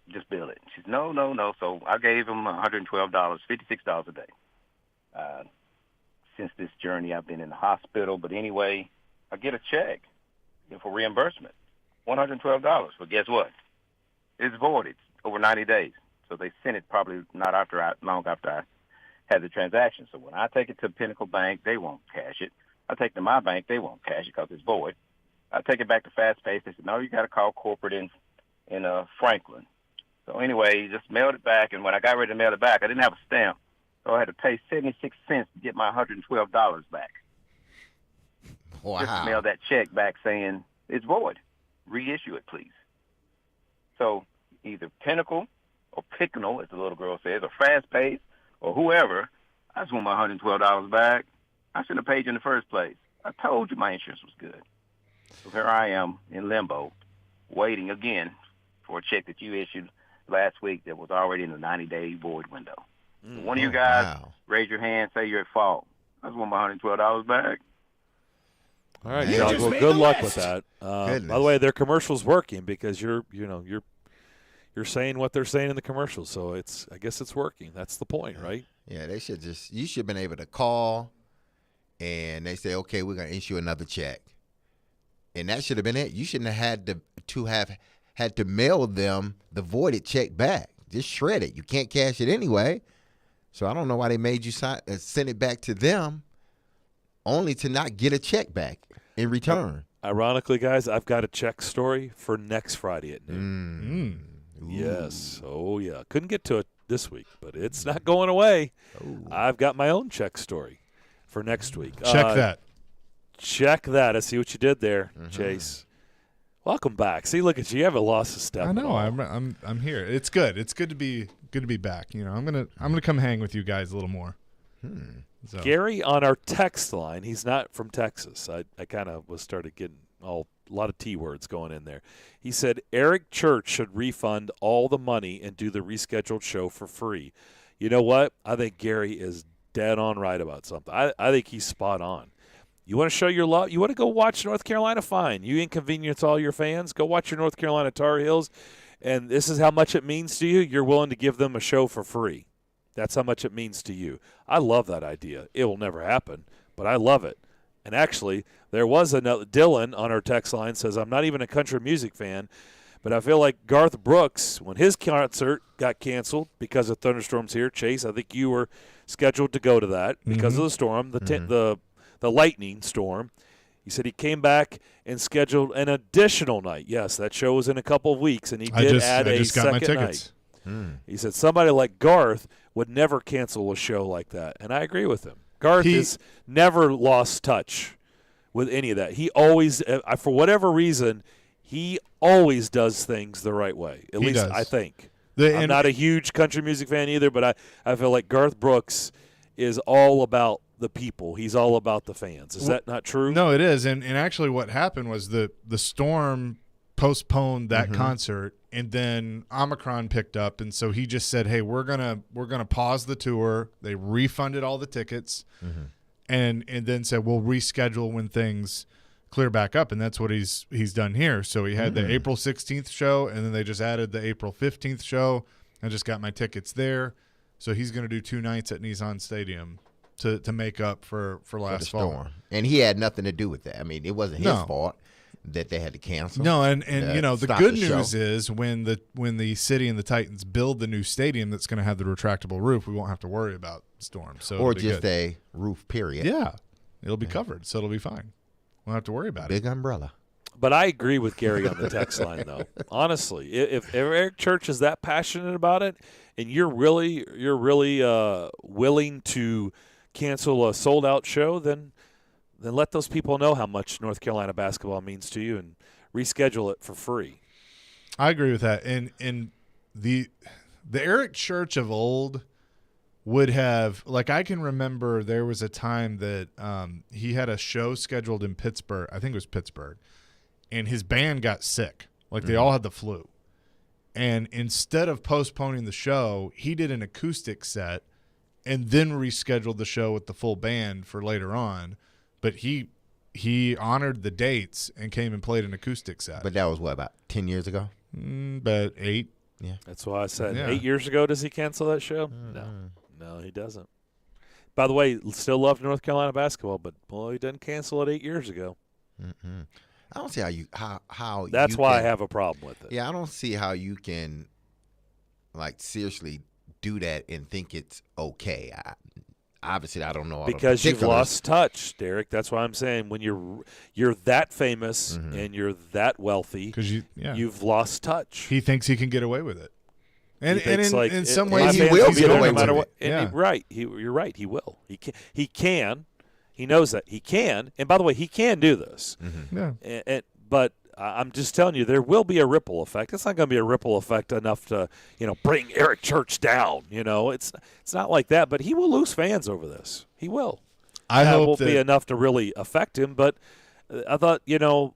Just bill it. She said, no. So I gave them $112, $56 a day. Since this journey, I've been in the hospital. But anyway, I get a check for reimbursement, $112. But guess what? It's voided over 90 days. So they sent it probably not long after I had the transaction. So when I take it to Pinnacle Bank, they won't cash it. I take it to my bank, they won't cash it because it's void. I take it back to Fast Pace. They said, no, you got to call corporate in Franklin. So anyway, just mailed it back. And when I got ready to mail it back, I didn't have a stamp. So I had to pay 76 cents to get my $112 back. Wow. Just mail that check back saying it's void. Reissue it, please. So either Pinnacle or Picknell, as the little girl says, or Fast Pace, or whoever, I just want my $112 back. I shouldn't have paid you in the first place. I told you my insurance was good. So here I am in limbo, waiting again for a check that you issued last week that was already in the 90-day void window. One of you guys raise your hand, say you're at fault. I just want my $112 back. All right, Josh. Well, good luck with that. By the way, their commercial's working because you're saying what they're saying in the commercial, so I guess it's working. That's the point, right? Yeah, you should have been able to call, and they say, okay, we're gonna issue another check, and that should have been it. You shouldn't have had to mail them the voided check back. Just shred it. You can't cash it anyway. So I don't know why they made you send it back to them, only to not get a check back in return. Ironically, guys, I've got a check story for next Friday at noon. Yes. Oh, yeah. Couldn't get to it this week, but it's not going away. I've got my own check story for next week. Check that. Check that. I see what you did there, Chase. Welcome back. See, look at you. You haven't lost a step. I know. I'm here. It's good. It's good to be back. You know, I'm gonna come hang with you guys a little more. So. Gary on our text line. He's not from Texas. I kind of started getting a lot of T words going in there. He said Eric Church should refund all the money and do the rescheduled show for free. You know what? I think Gary is dead on right about something. I think he's spot on. You want to show your love? You want to go watch North Carolina? Fine. You inconvenience all your fans. Go watch your North Carolina Tar Heels, and this is how much it means to you. You're willing to give them a show for free. That's how much it means to you. I love that idea. It will never happen, but I love it. And actually, there was another. Dylan on our text line says, I'm not even a country music fan, but I feel like Garth Brooks, when his concert got canceled because of thunderstorms here, Chase, I think you were scheduled to go to that because of the storm, the lightning storm. He said he came back and scheduled an additional night. Yes, that show was in a couple of weeks, and he did add a second night. He said somebody like Garth would never cancel a show like that, and I agree with him. Garth has never lost touch with any of that. He always, for whatever reason, he always does things the right way. At least I think. I'm not a huge country music fan either, but I feel like Garth Brooks is all about the people. He's all about the fans. Is that not true? No, it is. And actually what happened was the storm postponed that concert, and then Omicron picked up, and so he just said, hey, we're gonna pause the tour. They refunded all the tickets and then said we'll reschedule when things clear back up, and that's what he's done here. So he had the April 16th show, and then they just added the April 15th show. I just got my tickets there. So he's going to do 2 nights at Nissan Stadium to make up for last fall. And he had nothing to do with that. I mean, it wasn't his fault that they had to cancel. No, and you know, the good news is when the city and the Titans build the new stadium that's going to have the retractable roof, we won't have to worry about storms. So or just a roof, period. Yeah. It'll be covered, so it'll be fine. We won't have to worry about Big umbrella. But I agree with Gary on the text line, though. Honestly, if Eric Church is that passionate about it, and you're really willing to cancel a sold-out show, then let those people know how much North Carolina basketball means to you and reschedule it for free. I agree with that. And the Eric Church of old would have, like, I can remember there was a time that he had a show scheduled in Pittsburgh. I think it was Pittsburgh. And his band got sick. Like, they all had the flu. And instead of postponing the show, he did an acoustic set and then rescheduled the show with the full band for later on. But he honored the dates and came and played an acoustic set. But that was, what, about 10 years ago? About 8. Yeah. That's why I said 8 years ago, does he cancel that show? No, he doesn't. By the way, still loved North Carolina basketball, but, boy, he didn't cancel it 8 years ago. I don't see how That's why I have a problem with it. Yeah, I don't see how you can, like, seriously do that and think it's okay. Obviously, I don't know all because the you've lost touch, Derek. That's why I'm saying when you're that famous and you're that wealthy, because you've lost touch. He thinks he can get away with it, and in some ways he will get away with it. You're right. You're right. He will. He can. He knows that he can. And by the way, he can do this. But I'm just telling you, there will be a ripple effect. It's not going to be a ripple effect enough to, bring Eric Church down. It's not like that. But he will lose fans over this. He will. I hope won't be enough to really affect him. But I thought, the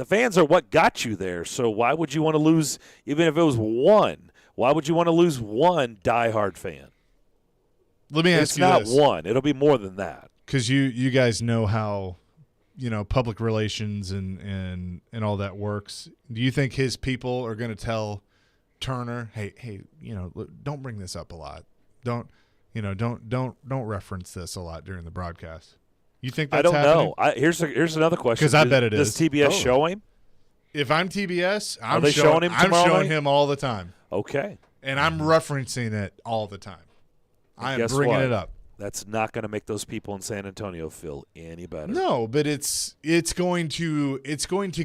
fans are what got you there. So why would you want to lose, even if it was one? Why would you want to lose one diehard fan? Let me ask it's you not this. one. It'll be more than that. Because you guys know how, public relations and all that works. Do you think his people are going to tell Turner, hey, don't bring this up a lot. Don't reference this a lot during the broadcast. You think that's happening? I don't know. Here's another question. Because I bet it is. Does TBS show him? If I'm TBS, Are they showing him tomorrow I'm showing night? him all the time. Okay. And I'm referencing it all the time. I am bringing it up. That's not going to make those people in San Antonio feel any better. No, but it's going to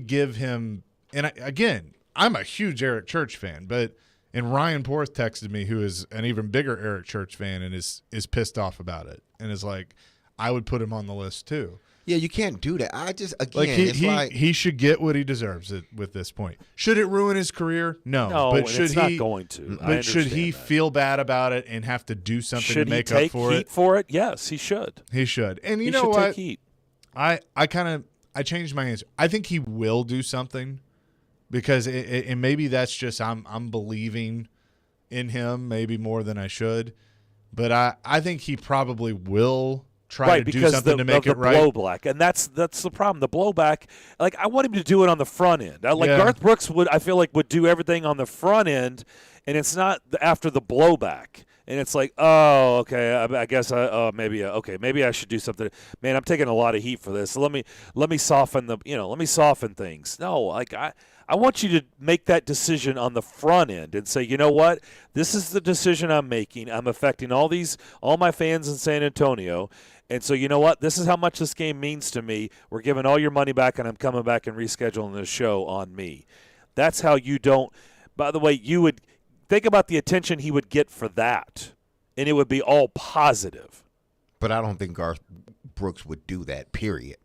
give him. And again, I'm a huge Eric Church fan, and Ryan Porth texted me, who is an even bigger Eric Church fan, and is pissed off about it, and is like, I would put him on the list too. Yeah, you can't do that. He should get what he deserves with this point. Should it ruin his career? No, but should it's not going to. But should he feel bad about it and have to do something to make up for it? Should he take heat for it? Yes, he should. He should. And you know what? Take heat. I changed my answer. I think he will do something because and maybe that's just I'm believing in him maybe more than I should, but I think he probably will. Try to do something to make it right. Blowback, and that's the problem. The blowback, like I want him to do it on the front end. Garth Brooks I feel like would do everything on the front end, and it's not after the blowback. And it's like, oh, okay, I guess maybe I should do something. Man, I'm taking a lot of heat for this. So let me soften let me soften things. No, like I want you to make that decision on the front end and say, you know what, this is the decision I'm making. I'm affecting all my fans in San Antonio. And so, you know what? This is how much this game means to me. We're giving all your money back, and I'm coming back and rescheduling the show on me. That's how you don't. By the way, you would think about the attention he would get for that, and it would be all positive. But I don't think Garth Brooks would do that, period.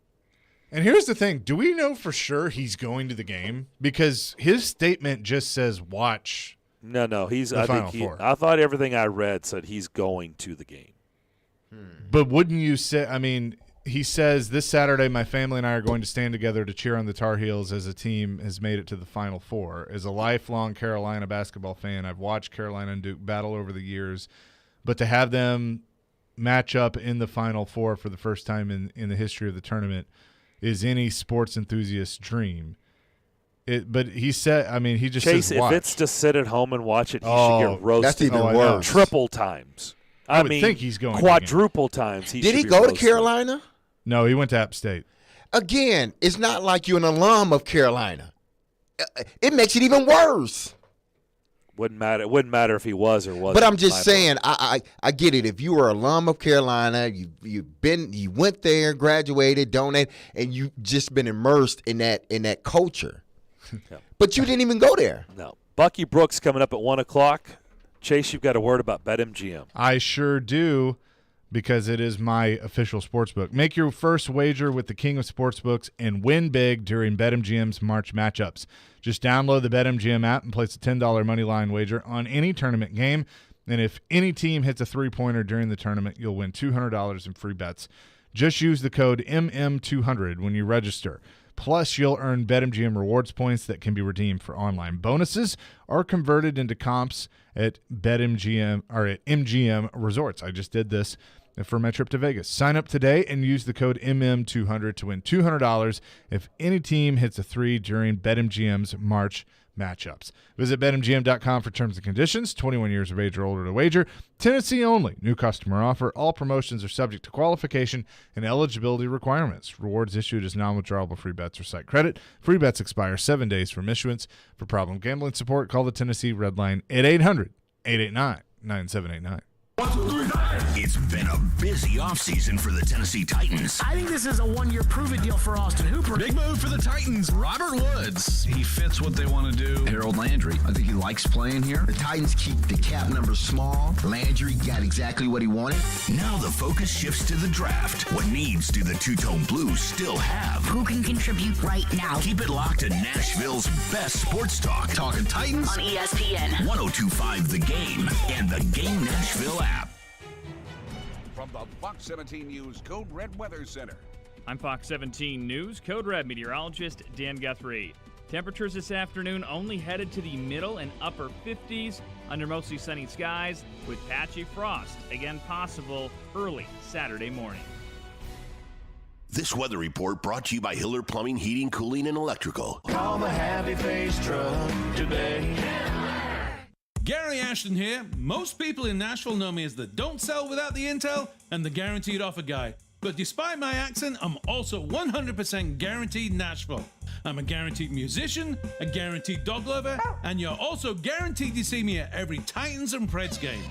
And here's the thing. Do we know for sure he's going to the game? Because his statement just says watch. No. I thought everything I read said he's going to the game. But wouldn't you say, he says, this Saturday my family and I are going to stand together to cheer on the Tar Heels as a team has made it to the Final Four. As a lifelong Carolina basketball fan, I've watched Carolina and Duke battle over the years, but to have them match up in the Final Four for the first time in the history of the tournament is any sports enthusiast's dream. But he said, he just Chase, says watch. If it's to sit at home and watch it, he should get roasted. That's even worse. Triple times. I would think he's going quadruple times. Did he go to Carolina? No, he went to App State. Again, it's not like you're an alum of Carolina. It makes it even worse. Wouldn't matter. It wouldn't matter if he was or wasn't. But I'm just saying, I get it. If you were an alum of Carolina, you went there, graduated, donated, and you just been immersed in that culture. Yeah. But you didn't even go there. No. Bucky Brooks coming up at 1:00. Chase, you've got a word about BetMGM. I sure do, because it is my official sportsbook. Make your first wager with the king of sportsbooks and win big during BetMGM's March matchups. Just download the BetMGM app and place a $10 moneyline wager on any tournament game. And if any team hits a three-pointer during the tournament, you'll win $200 in free bets. Just use the code MM200 when you register. Plus, you'll earn BetMGM rewards points that can be redeemed for online bonuses or converted into comps at BetMGM or at MGM Resorts. I just did this for my trip to Vegas. Sign up today and use the code MM200 to win $200 if any team hits a three during BetMGM's March matchups. Visit BetMGM.com for terms and conditions. 21 years of age or older to wager. Tennessee only. New customer offer. All promotions are subject to qualification and eligibility requirements. Rewards issued as non-withdrawable free bets or site credit. Free bets expire 7 days from issuance. For problem gambling support, call the Tennessee Red Line at 800-889-9789. It's been a busy offseason for the Tennessee Titans. I think this is a one-year prove-it deal for Austin Hooper. Big move for the Titans. Robert Woods. He fits what they want to do. Harold Landry, I think he likes playing here. The Titans keep the cap number small. Landry got exactly what he wanted. Now the focus shifts to the draft. What needs do the two-tone Blues still have? Who can contribute right now? Keep it locked to Nashville's best sports talk. Talking Titans on ESPN 102.5 The Game and the Game Nashville app. From the Fox 17 News Code Red Weather Center. I'm Fox 17 News Code Red meteorologist Dan Guthrie. Temperatures this afternoon only headed to the middle and upper 50s under mostly sunny skies with patchy frost, again possible early Saturday morning. This weather report brought to you by Hiller Plumbing, Heating, Cooling, and Electrical. Call the Happy Face Truck today. Gary Ashton here. Most people in Nashville know me as the don't sell without the intel and the guaranteed offer guy. But despite my accent, I'm also 100% guaranteed Nashville. I'm a guaranteed musician, a guaranteed dog lover, and you're also guaranteed to see me at every Titans and Preds game.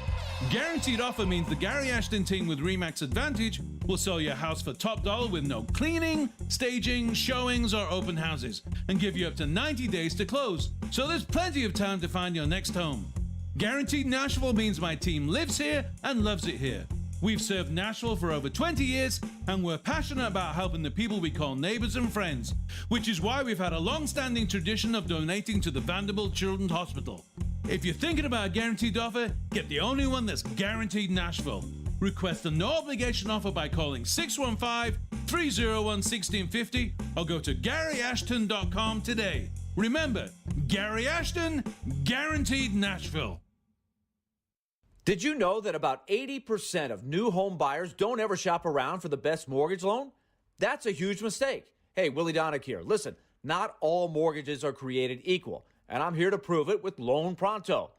Guaranteed offer means the Gary Ashton team with RE/MAX Advantage will sell your house for top dollar with no cleaning, staging, showings, or open houses, and give you up to 90 days to close. So there's plenty of time to find your next home. Guaranteed Nashville means my team lives here and loves it here. We've served Nashville for over 20 years, and we're passionate about helping the people we call neighbors and friends, which is why we've had a long-standing tradition of donating to the Vanderbilt Children's Hospital. If you're thinking about a guaranteed offer, get the only one that's guaranteed Nashville. Request a no-obligation offer by calling 615-301-1650 or go to GaryAshton.com today. Remember, Gary Ashton, guaranteed Nashville. Did you know that about 80% of new home buyers don't ever shop around for the best mortgage loan? That's a huge mistake. Hey, Willie Donick here. Listen, not all mortgages are created equal, and I'm here to prove it with Loan Pronto.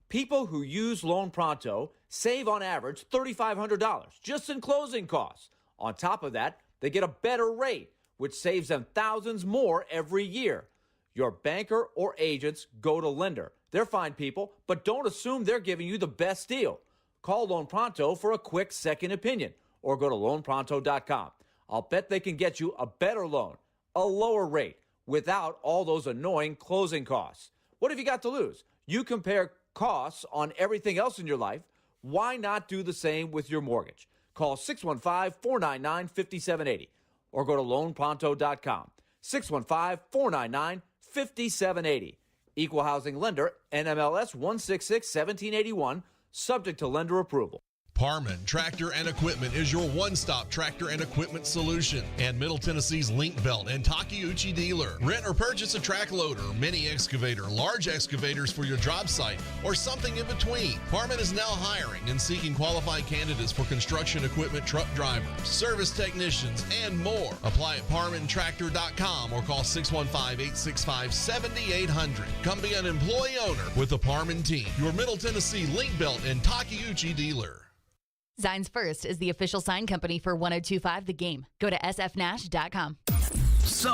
People who use Loan Pronto save on average $3,500 just in closing costs. On top of that, they get a better rate, which saves them thousands more every year. Your banker or agents go to lender. They're fine people, but don't assume they're giving you the best deal. Call Loan Pronto for a quick second opinion or go to loanpronto.com. I'll bet they can get you a better loan, a lower rate, without all those annoying closing costs. What have you got to lose? You compare costs on everything else in your life. Why not do the same with your mortgage? Call 615-499-5780 or go to loanpronto.com. 615-499-5780. Equal housing lender, NMLS 166-1781, subject to lender approval. Parman Tractor and Equipment is your one-stop tractor and equipment solution. And Middle Tennessee's Link Belt and Takeuchi dealer. Rent or purchase a track loader, mini excavator, large excavators for your job site, or something in between. Parman is now hiring and seeking qualified candidates for construction equipment truck drivers, service technicians, and more. Apply at parmantractor.com or call 615-865-7800. Come be an employee owner with the Parman team, your Middle Tennessee Link Belt and Takeuchi dealer. Zines First is the official sign company for 102.5 The Game. Go to sfnash.com. So,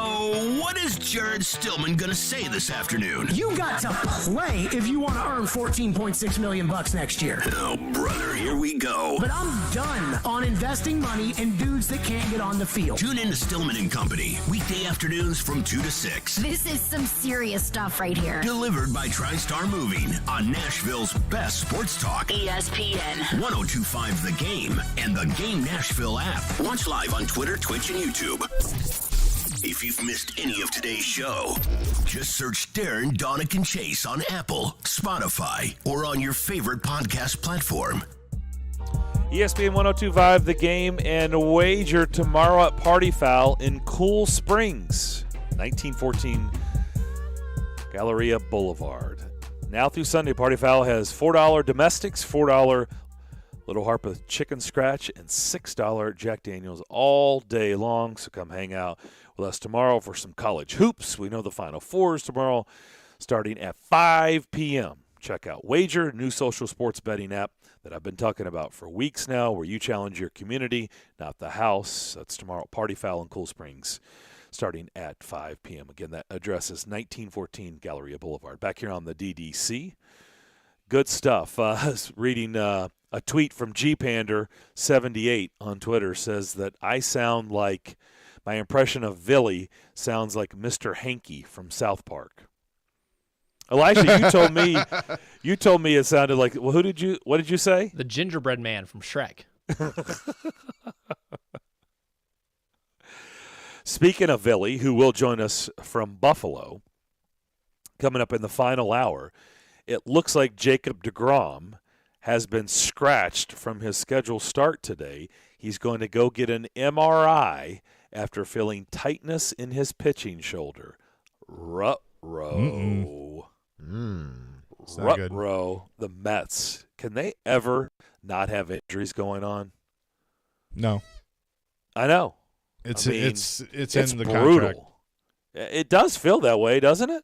what is Jared Stillman going to say this afternoon? You got to play if you want to earn $14.6 million next year. Oh, brother, here we go. But I'm done on investing money in dudes that can't get on the field. Tune in to Stillman and Company, weekday afternoons from 2 to 6. This is some serious stuff right here. Delivered by TriStar Moving on Nashville's best sports talk. ESPN 102.5 The Game and the Game Nashville app. Watch live on Twitter, Twitch, and YouTube. If you've missed any of today's show, just search Darren, Donick, and Chase on Apple, Spotify, or on your favorite podcast platform. ESPN 102.5 The Game and Wager tomorrow at Party Foul in Cool Springs, 1914 Galleria Boulevard. Now through Sunday, Party Foul has $4 domestics, $4 Little Harpa Chicken Scratch, and $6 Jack Daniels all day long. So come hang out with us tomorrow for some college hoops. We know the Final Four is tomorrow starting at 5 p.m. Check out Wager, new social sports betting app that I've been talking about for weeks now, where you challenge your community, not the house. That's tomorrow at Party Foul in Cool Springs starting at 5 p.m. Again, that address is 1914 Galleria Boulevard. Back here on the DDC. Good stuff. I was reading a tweet from GPander78 on Twitter, says that I sound like, my impression of Villy sounds like Mr. Hanky from South Park. Elijah, you told me it sounded like, well, what did you say? The gingerbread man from Shrek. Speaking of Villy, who will join us from Buffalo, coming up in the final hour, it looks like Jacob deGrom has been scratched from his scheduled start today. He's going to go get an MRI after feeling tightness in his pitching shoulder. Rut-row. It's not good. Rut-row. The Mets. Can they ever not have injuries going on? No. I know. It's I mean, it's it's in the brutal. contract. It does feel that way, doesn't it?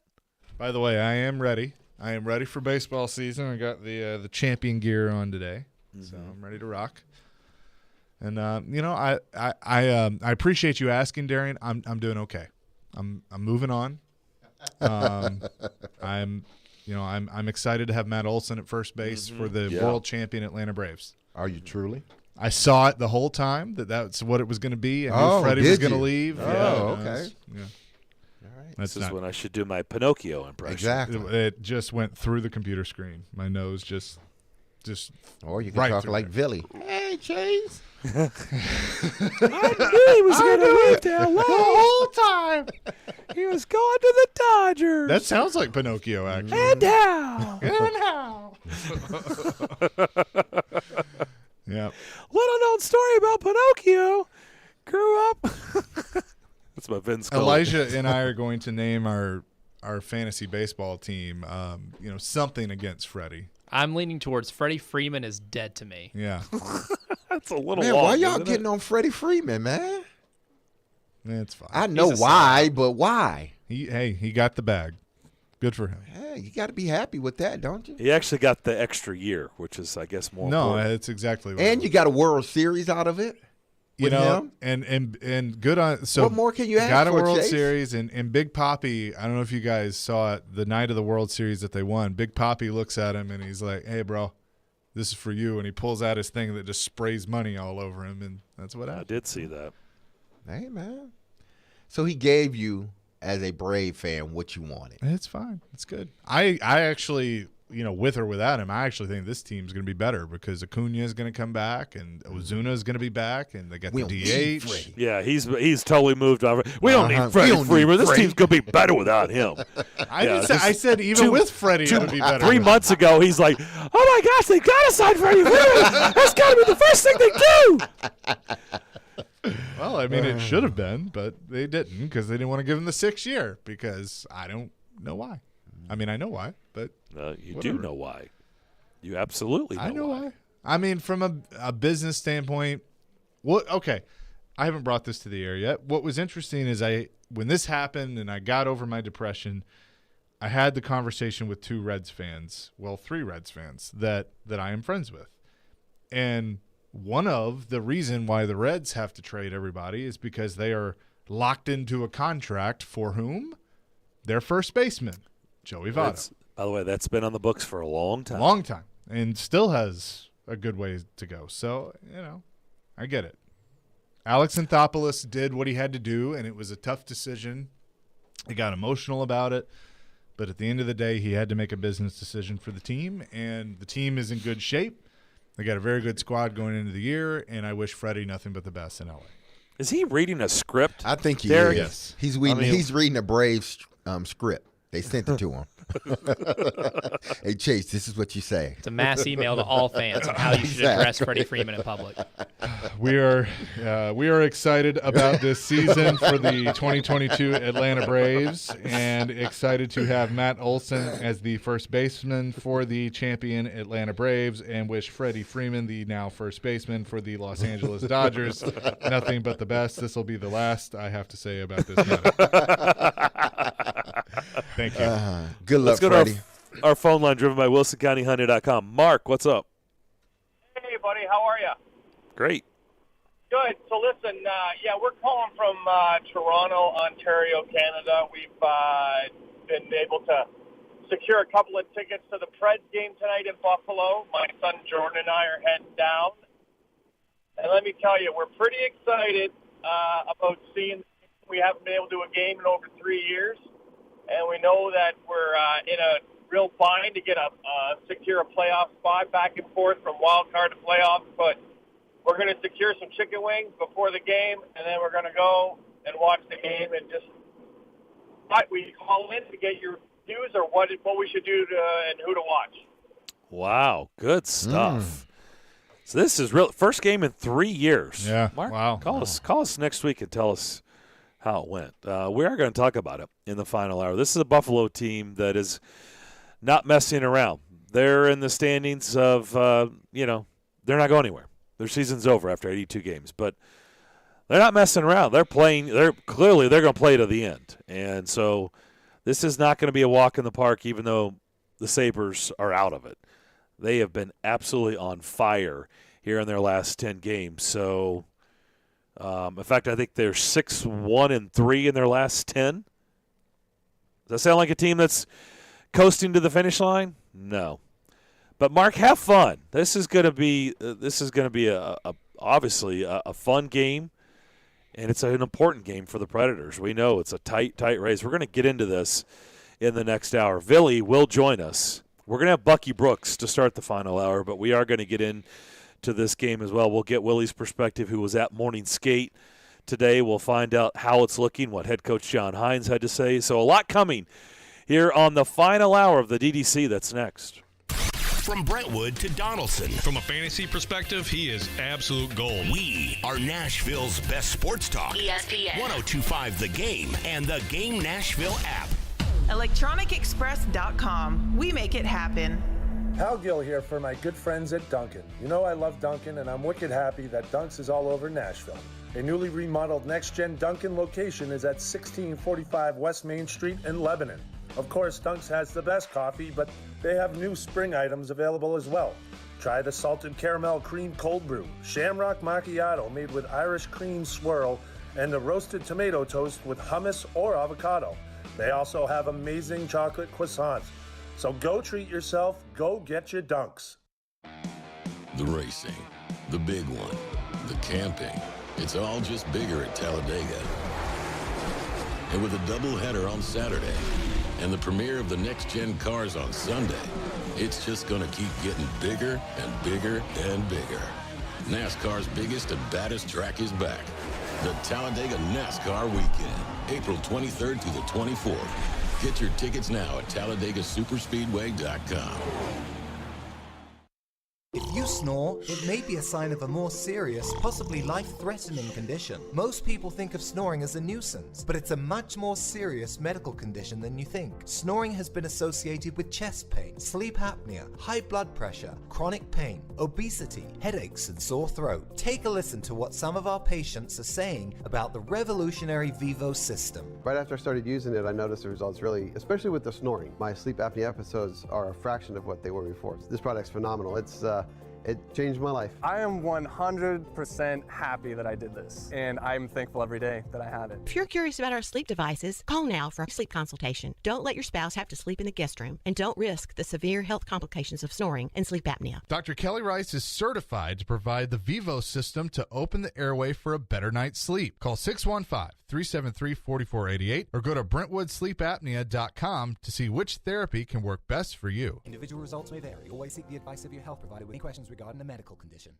By the way, I am ready. I am ready for baseball season. I got the champion gear on today, so I'm ready to rock. And I appreciate you asking, Darian. I'm doing okay. I'm moving on. I'm excited to have Matt Olson at first base for the world champion Atlanta Braves. Are you truly? I saw it the whole time that's what it was going to be. I knew Freddie was going to leave. Oh, okay. Yeah. All right. This is when I should do my Pinocchio impression. Exactly. It just went through the computer screen. My nose just. Or you can right talk through like there. Billy. Hey, Chase. I knew he was going to leave there the whole time. He was going to the Dodgers. That sounds like Pinocchio, actually. And now. Yeah. Little known story about Pinocchio. Grew up. That's my Vince Scully. Elijah and I are going to name our fantasy baseball team, something against Freddie. I'm leaning towards Freddie Freeman is dead to me. Yeah. That's a little Man, long, why y'all isn't getting it? on Freddie Freeman, man? It's fine. I know why, but why? He got the bag. Good for him. Hey, you got to be happy with that, don't you? He actually got the extra year, which is, I guess, more No, important. it's exactly what And you got a World Series out of it. you with know, him? and good on. So What more can you ask got a for, World Chase? Series and Big Papi. I don't know if you guys saw it the night of the World Series that they won. Big Papi looks at him and he's like, "Hey, bro, this is for you." And he pulls out his thing that just sprays money all over him, and that's what I happened. did see that. Hey, man. So he gave you, as a Brave fan, what you wanted. It's fine. It's good. I actually, with or without him, I actually think this team's going to be better because Acuna is going to come back and Ozuna is going to be back, and they got We the don't need DH. Freddie. Yeah, he's totally moved on. We don't need We Freddie don't need Freeman. This Freddie. team's going to be better without him. I said even with Freddie, it would be better. 3 months ago, he's like, "Oh my gosh, they got to sign Freddie Freeman. That's got to be the first thing they do." Well, I mean, it should have been, but they didn't because they didn't want to give him the 6th year because I don't know why. I mean, I know why, but You whatever. do know why. You absolutely know I know why. I mean, from a business standpoint, okay, I haven't brought this to the air yet. What was interesting is when this happened and I got over my depression, I had the conversation with 3 Reds fans that I am friends with. And one of the reason why the Reds have to trade everybody is because they are locked into a contract for whom? Their first baseman, Joey Votto. By the way, that's been on the books for a long time. Long time. And still has a good way to go. So, I get it. Alex Anthopoulos did what he had to do, and it was a tough decision. He got emotional about it. But at the end of the day, he had to make a business decision for the team, and the team is in good shape. They got a very good squad going into the year, and I wish Freddie nothing but the best in LA. Is he reading a script? I think he Derek? is. Yes. He's reading a Braves script. They sent it to him. Hey, Chase, this is what you say. It's a mass email to all fans on how you should address Freddie Freeman in public. We are excited about this season for the 2022 Atlanta Braves, and excited to have Matt Olson as the first baseman for the champion Atlanta Braves, and wish Freddie Freeman, the now first baseman for the Los Angeles Dodgers, nothing but the best. This will be the last I have to say about this matter. Thank you. Good luck, Let's go Freddie. to our phone line driven by WilsonCountyHonda.com. Mark, what's up? Hey, buddy, how are you? Great. Good. So listen, we're calling from Toronto, Ontario, Canada. We've been able to secure a couple of tickets to the Preds game tonight in Buffalo. My son Jordan and I are heading down. And let me tell you, we're pretty excited about seeing. We haven't been able to do a game in over 3 years. And we know that we're in a real bind to get secure a playoff spot back and forth from wild card to playoffs. But we're going to secure some chicken wings before the game, and then we're going to go and watch the game and just we call in to get your views or what we should do and who to watch. Wow, good stuff. So this is real first game in 3 years. Yeah. Mark, wow. Call us next week and tell us how it went. We are going to talk about it in the final hour. This is a Buffalo team that is not messing around. They're in the standings of, they're not going anywhere. Their season's over after 82 games, but they're not messing around. They're playing. They're going to play to the end, and so this is not going to be a walk in the park, even though the Sabres are out of it. They have been absolutely on fire here in their last 10 games. So, in fact, I think they're 6-1-3 in their last 10. Does that sound like a team that's coasting to the finish line? No. But Mark, have fun. This is going to be obviously a fun game, and it's an important game for the Predators. We know it's a tight race. We're going to get into this in the next hour. Billy will join us. We're going to have Bucky Brooks to start the final hour, but we are going to get into this game as well. We'll get Willie's perspective, who was at morning skate today. We'll find out how it's looking, what head coach John Hines had to say. So a lot coming here on the final hour of the DDC. That's next. From Brentwood to Donaldson. From a fantasy perspective, he is absolute gold. We are Nashville's best sports talk. ESPN 102.5 The Game and the Game Nashville app. ElectronicExpress.com. We make it happen. Hal Gill here for my good friends at Dunkin'. You know I love Dunkin', and I'm wicked happy that Dunks is all over Nashville. A newly remodeled next-gen Dunkin' location is at 1645 West Main Street in Lebanon. Of course, Dunks has the best coffee, but they have new spring items available as well. Try the salted caramel cream cold brew, shamrock macchiato made with Irish cream swirl, and the roasted tomato toast with hummus or avocado. They also have amazing chocolate croissants. So go treat yourself, go get your Dunks. The racing, the big one, the camping, it's all just bigger at Talladega. And with a doubleheader on Saturday and the premiere of the next-gen cars on Sunday, it's just going to keep getting bigger and bigger and bigger. NASCAR's biggest and baddest track is back. The Talladega NASCAR Weekend, April 23rd through the 24th. Get your tickets now at TalladegaSuperspeedway.com. If you snore, it may be a sign of a more serious, possibly life-threatening condition. Most people think of snoring as a nuisance, but it's a much more serious medical condition than you think. Snoring has been associated with chest pain, sleep apnea, high blood pressure, chronic pain, obesity, headaches, and sore throat. Take a listen to what some of our patients are saying about the revolutionary Vivo system. Right after I started using it, I noticed the results really, especially with the snoring. My sleep apnea episodes are a fraction of what they were before. This product's phenomenal. It changed my life. I am 100% happy that I did this, and I'm thankful every day that I have it. If you're curious about our sleep devices, call now for a sleep consultation. Don't let your spouse have to sleep in the guest room, and don't risk the severe health complications of snoring and sleep apnea. Dr. Kelly Rice is certified to provide the Vivo system to open the airway for a better night's sleep. Call 615-373-4488 or go to BrentwoodSleepApnea.com to see which therapy can work best for you. Individual results may vary. Always seek the advice of your health provider with any questions regarding a medical condition.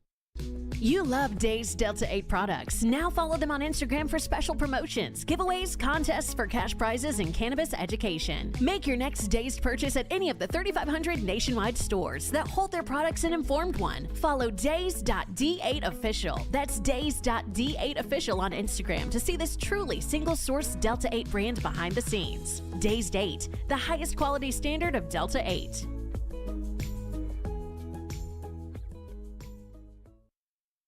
You love Days Delta 8 products. Now follow them on Instagram for special promotions, giveaways, contests for cash prizes, and cannabis education. Make your next Days purchase at any of the 3,500 nationwide stores that hold their products in Informed One. Follow Days.D8Official. That's Days.D8Official on Instagram to see this truly single-source Delta 8 brand behind the scenes. Days 8, the highest quality standard of Delta 8.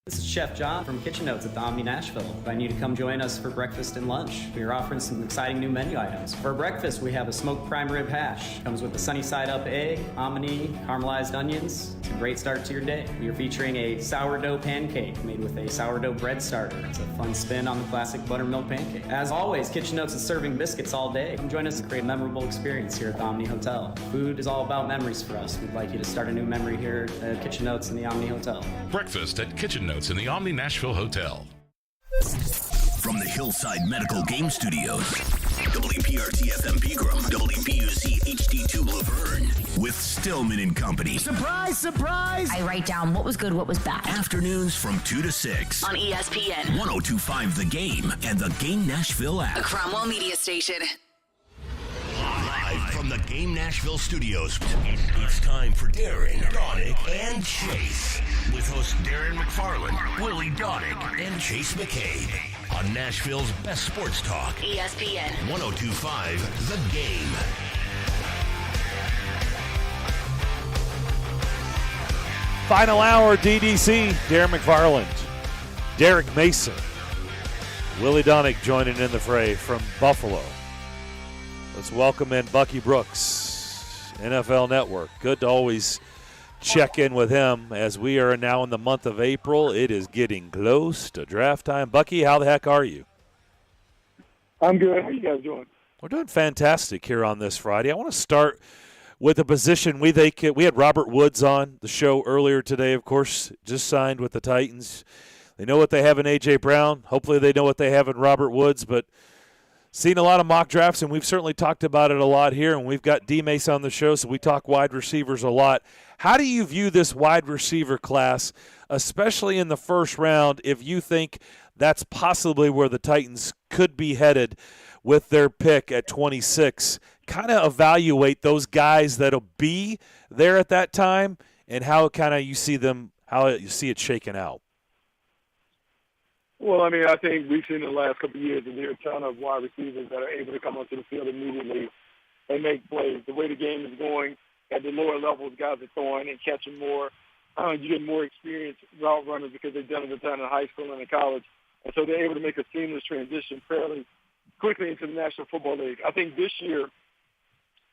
This is Chef John from Kitchen Notes at the Omni Nashville. Invite you to come join us for breakfast and lunch. We are offering some exciting new menu items. For breakfast, we have a smoked prime rib hash. Comes with a sunny side up egg, hominy, caramelized onions. It's a great start to your day. We are featuring a sourdough pancake made with a sourdough bread starter. It's a fun spin on the classic buttermilk pancake. As always, Kitchen Notes is serving biscuits all day. Come join us and create a memorable experience here at the Omni Hotel. Food is all about memories for us. We'd like you to start a new memory here at Kitchen Notes in the Omni Hotel. Breakfast at Kitchen Notes in the Omni Nashville Hotel. From the Hillside Medical Game Studios, WPRT-FM Pegram, WPUC HD2 Laverne, with Stillman and Company. Surprise, surprise! I write down what was good, what was bad. Afternoons from 2 to 6. On ESPN 102.5 The Game and the Game Nashville app. A Cromwell media station. Live from the Game Nashville studios, it's time for Darren, Donick, and Chase. With hosts Darren McFarland, Willie Donick, and Chase McCabe. on Nashville's best sports talk. ESPN 102.5 The Game. Final hour, DDC, Darren McFarland, Derek Mason, Willie Donnick joining in the fray from Buffalo. Let's welcome in Bucky Brooks, NFL Network. Good to always check in with him as we are now in the month of April. It is getting close to draft time. Bucky, how the heck are you? I'm good. How you guys doing? We're doing fantastic here on this Friday. I want to start with a position we had Robert Woods on the show earlier today, of course, just signed with the Titans. They know what they have in A.J. Brown. Hopefully they know what they have in Robert Woods, but seen a lot of mock drafts, and we've certainly talked about it a lot here, and we've got D-Mace on the show, so we talk wide receivers a lot. How do you view this wide receiver class, especially in the first round, if you think that's possibly where the Titans could be headed with their pick at 26? Kind of evaluate those guys that'll be there at that time and how kind of you see them, how you see it shaking out. Well, I mean, I think we've seen in the last couple of years that there are a ton of wide receivers that are able to come onto the field immediately and make plays. The way the game is going at the lower levels, guys are throwing and catching more. You get more experienced route runners because they've done it a ton in high school and in college. And so they're able to make a seamless transition fairly quickly into the National Football League. I think this year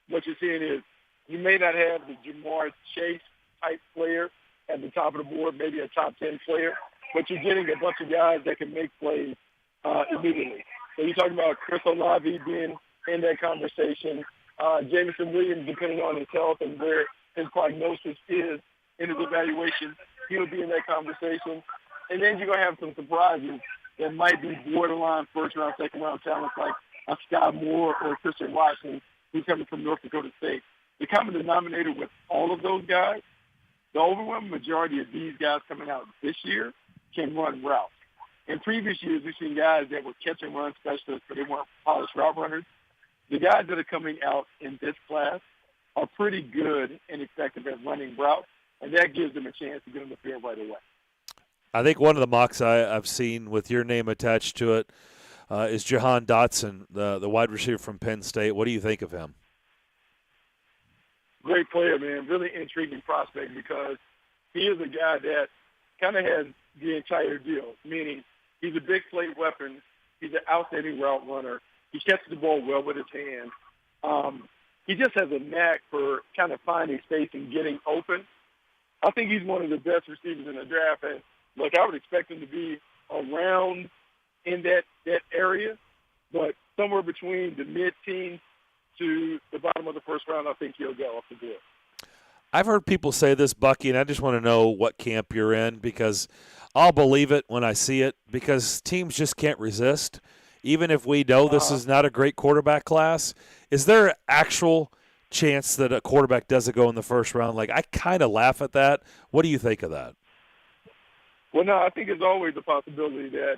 what you're seeing is you may not have the Jamar Chase type player at the top of the board, maybe a top 10 player, but you're getting a bunch of guys that can make plays immediately. So you're talking about Chris Olave being in that conversation, Jameson Williams, depending on his health and where his prognosis is in his evaluation, he'll be in that conversation. And then you're going to have some surprises that might be borderline first-round, second-round talents like a Scott Moore or Christian Watson, who's coming from North Dakota State. The common denominator with all of those guys, the overwhelming majority of these guys coming out this year can run routes. In previous years, we've seen guys that were catch and run specialists, but they weren't polished route runners. The guys that are coming out in this class are pretty good and effective at running routes, and that gives them a chance to get on the field right away. I think one of the mocks I've seen with your name attached to it is Jahan Dotson, the wide receiver from Penn State. What do you think of him? Great player, man. Really intriguing prospect because he is a guy that kind of has the entire deal, meaning he's a big play weapon. He's an outstanding route runner. He catches the ball well with his hands. He just has a knack for kind of finding space and getting open. I think he's one of the best receivers in the draft. And, look, I would expect him to be around in that area, but somewhere between the mid-teens to the bottom of the first round, I think he'll go off the board. I've heard people say this, Bucky, and I just want to know what camp you're in because I'll believe it when I see it because teams just can't resist. Even if we know this is not a great quarterback class, is there an actual chance that a quarterback doesn't go in the first round? Like, I kind of laugh at that. What do you think of that? Well, no, I think it's always a possibility that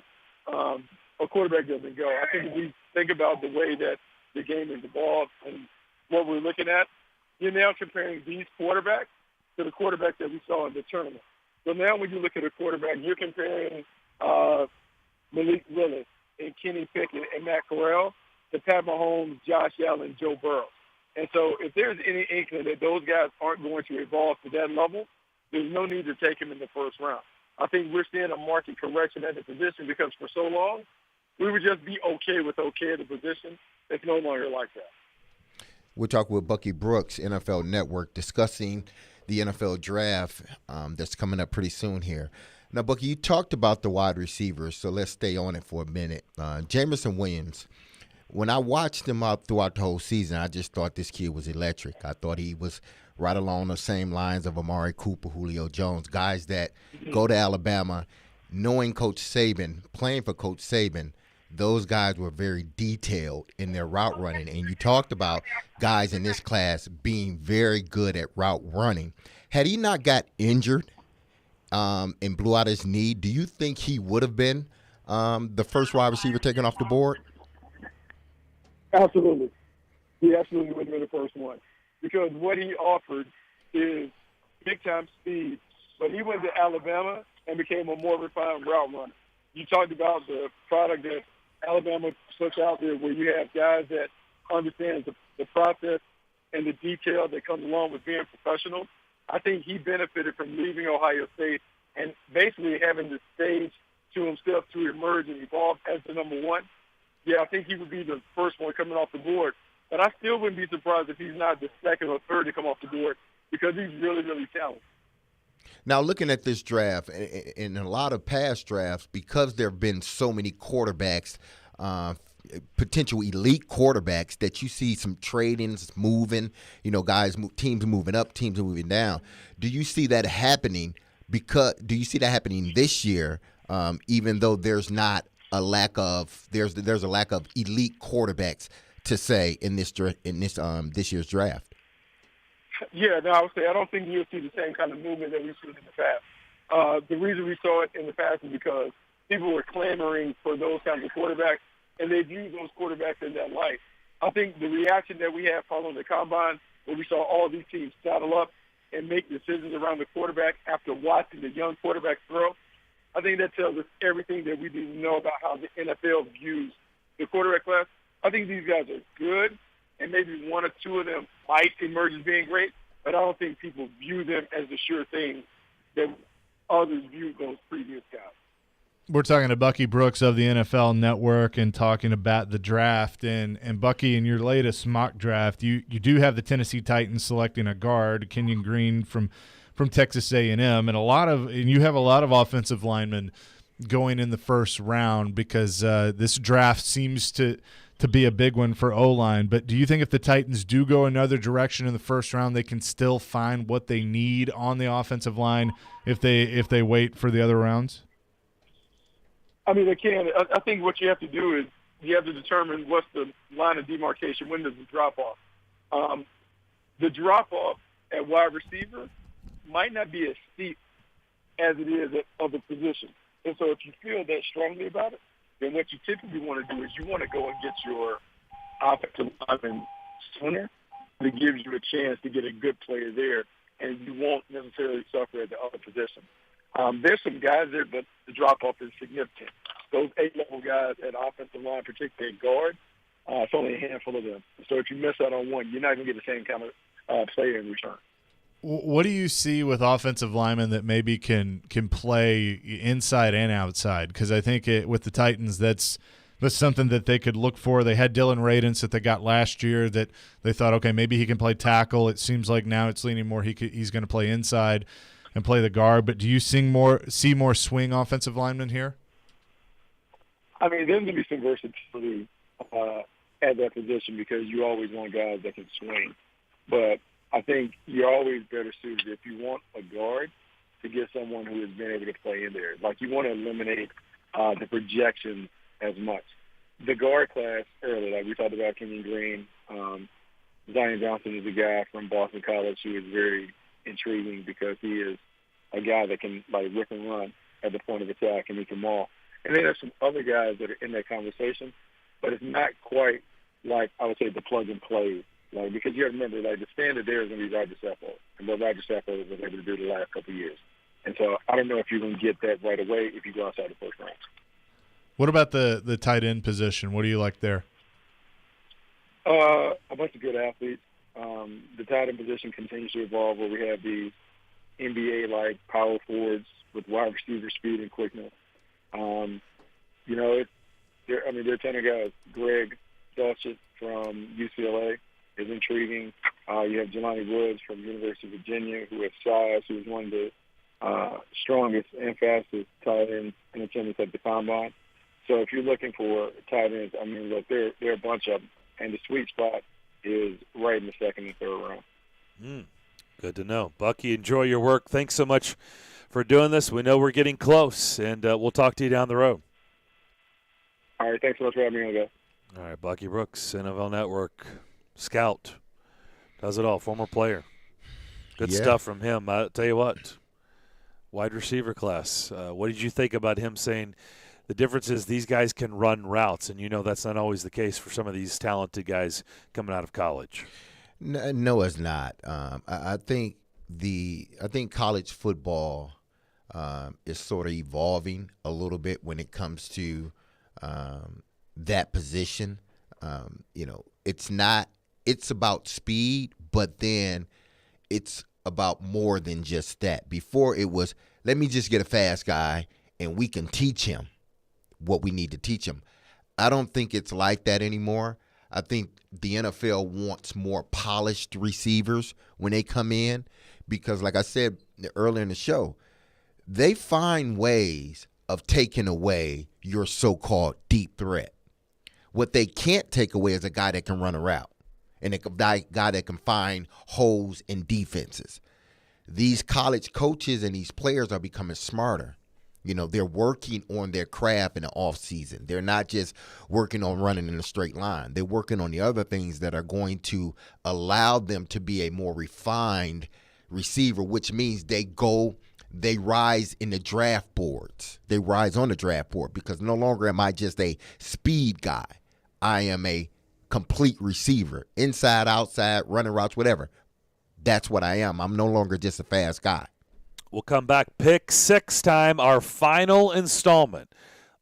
a quarterback doesn't go. I think if we think about the way that the game is evolved and what we're looking at, you're now comparing these quarterbacks to the quarterbacks that we saw in the tournament. So now when you look at a quarterback, you're comparing Malik Willis and Kenny Pickett and Matt Corral to Pat Mahomes, Josh Allen, Joe Burrow. And so if there's any inkling that those guys aren't going to evolve to that level, there's no need to take them in the first round. I think we're seeing a market correction at the position because for so long, we would just be okay with okay at the position. It's no longer like that. We're talking with Bucky Brooks, NFL Network, discussing the NFL draft that's coming up pretty soon here. Now, Bucky, you talked about the wide receivers, so let's stay on it for a minute. Jameson Williams, when I watched him out throughout the whole season, I just thought this kid was electric. I thought he was right along the same lines of Amari Cooper, Julio Jones, guys that go to Alabama, knowing Coach Saban, playing for Coach Saban. Those guys were very detailed in their route running. And you talked about guys in this class being very good at route running. Had he not got injured and blew out his knee, do you think he would have been the first wide receiver taken off the board? Absolutely. He absolutely would have been the first one. Because what he offered is big-time speed. But he went to Alabama and became a more refined route runner. you talked about the product that Alabama puts out there, where you have guys that understand the process and the detail that comes along with being professional. I think he benefited from leaving Ohio State and basically having the stage to himself to emerge and evolve as the number one. Yeah, I think he would be the first one coming off the board. But I still wouldn't be surprised if he's not the second or third to come off the board, because he's really, really talented. Now, looking at this draft, in a lot of past drafts, because there have been so many quarterbacks, potential elite quarterbacks, that you see some trade-ins moving, teams moving up, teams moving down. Do you see that happening? Do you see that happening this year, even though there's not a lack of there's a lack of elite quarterbacks to say in this year's draft? Yeah, no, I would say I don't think you'll see the same kind of movement that we've seen in the past. The reason we saw it in the past is because people were clamoring for those kinds of quarterbacks, and they viewed those quarterbacks in that light. I think the reaction that we had following the combine, where we saw all these teams saddle up and make decisions around the quarterback after watching the young quarterback throw, I think that tells us everything that we need to know about how the NFL views the quarterback class. I think these guys are good, and maybe one or two of them might emerge as being great, but I don't think people view them as the sure thing that others viewed those previous guys. We're talking to Bucky Brooks of the NFL Network and talking about the draft. And Bucky, in your latest mock draft, you do have the Tennessee Titans selecting a guard, Kenyon Green from Texas A&M, and you have a lot of offensive linemen going in the first round, because this draft seems to be a big one for O-line. But do you think if the Titans do go another direction in the first round, they can still find what they need on the offensive line if they wait for the other rounds? I mean, they can. I think what you have to do is you have to determine what's the line of demarcation. When does it drop off? The drop-off at wide receiver might not be as steep as it is at other positions. And so if you feel that strongly about it, then what you typically want to do is you want to go and get your offensive lineman sooner. It gives you a chance to get a good player there, and you won't necessarily suffer at the other position. There's some guys there, but the drop-off is significant. Those A-level guys at offensive line, particularly at guard, it's only a handful of them. So if you miss out on one, you're not going to get the same kind of player in return. What do you see with offensive linemen that maybe can play inside and outside? Because I think with the Titans, that's something that they could look for. They had Dylan Radins that they got last year that they thought, okay, maybe he can play tackle. It seems like now it's leaning more he's going to play inside and play the guard. But do you see more swing offensive linemen here? I mean, there's going to be some versatility at that position, because you always want guys that can swing. But I think you're always better suited if you want a guard to get someone who has been able to play in there. Like, you want to eliminate the projection as much. The guard class earlier, like we talked about Kenyon Green, Zion Johnson is a guy from Boston College who is very intriguing, because he is a guy that can rip and run at the point of attack, and he can maul. And then there's some other guys that are in that conversation, but it's not quite like, I would say, the plug and play. Because you have to remember, the standard there is going to be Roger Saffold, and what Roger Saffold was able to do the last couple of years. And so I don't know if you're going to get that right away if you go outside the first round. What about the tight end position? What do you like there? A bunch of good athletes. The tight end position continues to evolve, where we have these NBA-like power forwards with wide receiver speed and quickness. There are a ton of guys. Greg Dulcich from UCLA is intriguing. You have Jelani Woods from University of Virginia, who has size, who is one of the strongest and fastest tight ends in attendance at the combine. So if you're looking for tight ends, there are a bunch of them, and the sweet spot is right in the second and third round. Good to know. Bucky, enjoy your work. Thanks so much for doing this. We know we're getting close, and we'll talk to you down the road. All right, thanks so much for having me on, guys. All right, Bucky Brooks, NFL Network, scout, does it all, former player. Good stuff from him. I'll tell you what, wide receiver class, what did you think about him saying the difference is these guys can run routes, and that's not always the case for some of these talented guys coming out of college? No, it's not. I think college football is sort of evolving a little bit when it comes to that position. It's about speed, but then it's about more than just that. Before it was, let me just get a fast guy and we can teach him what we need to teach him. I don't think it's like that anymore. I think the NFL wants more polished receivers when they come in because, like I said earlier in the show, they find ways of taking away your so-called deep threat. What they can't take away is a guy that can run a route and a guy that can find holes in defenses. These college coaches and these players are becoming smarter. They're working on their craft in the offseason. They're not just working on running in a straight line. They're working on the other things that are going to allow them to be a more refined receiver, which means they rise in the draft boards. They rise on the draft board because no longer am I just a speed guy. I am a complete receiver, inside, outside, running routes, whatever. That's what I am. I'm no longer just a fast guy. We'll come back. Pick Six time, our final installment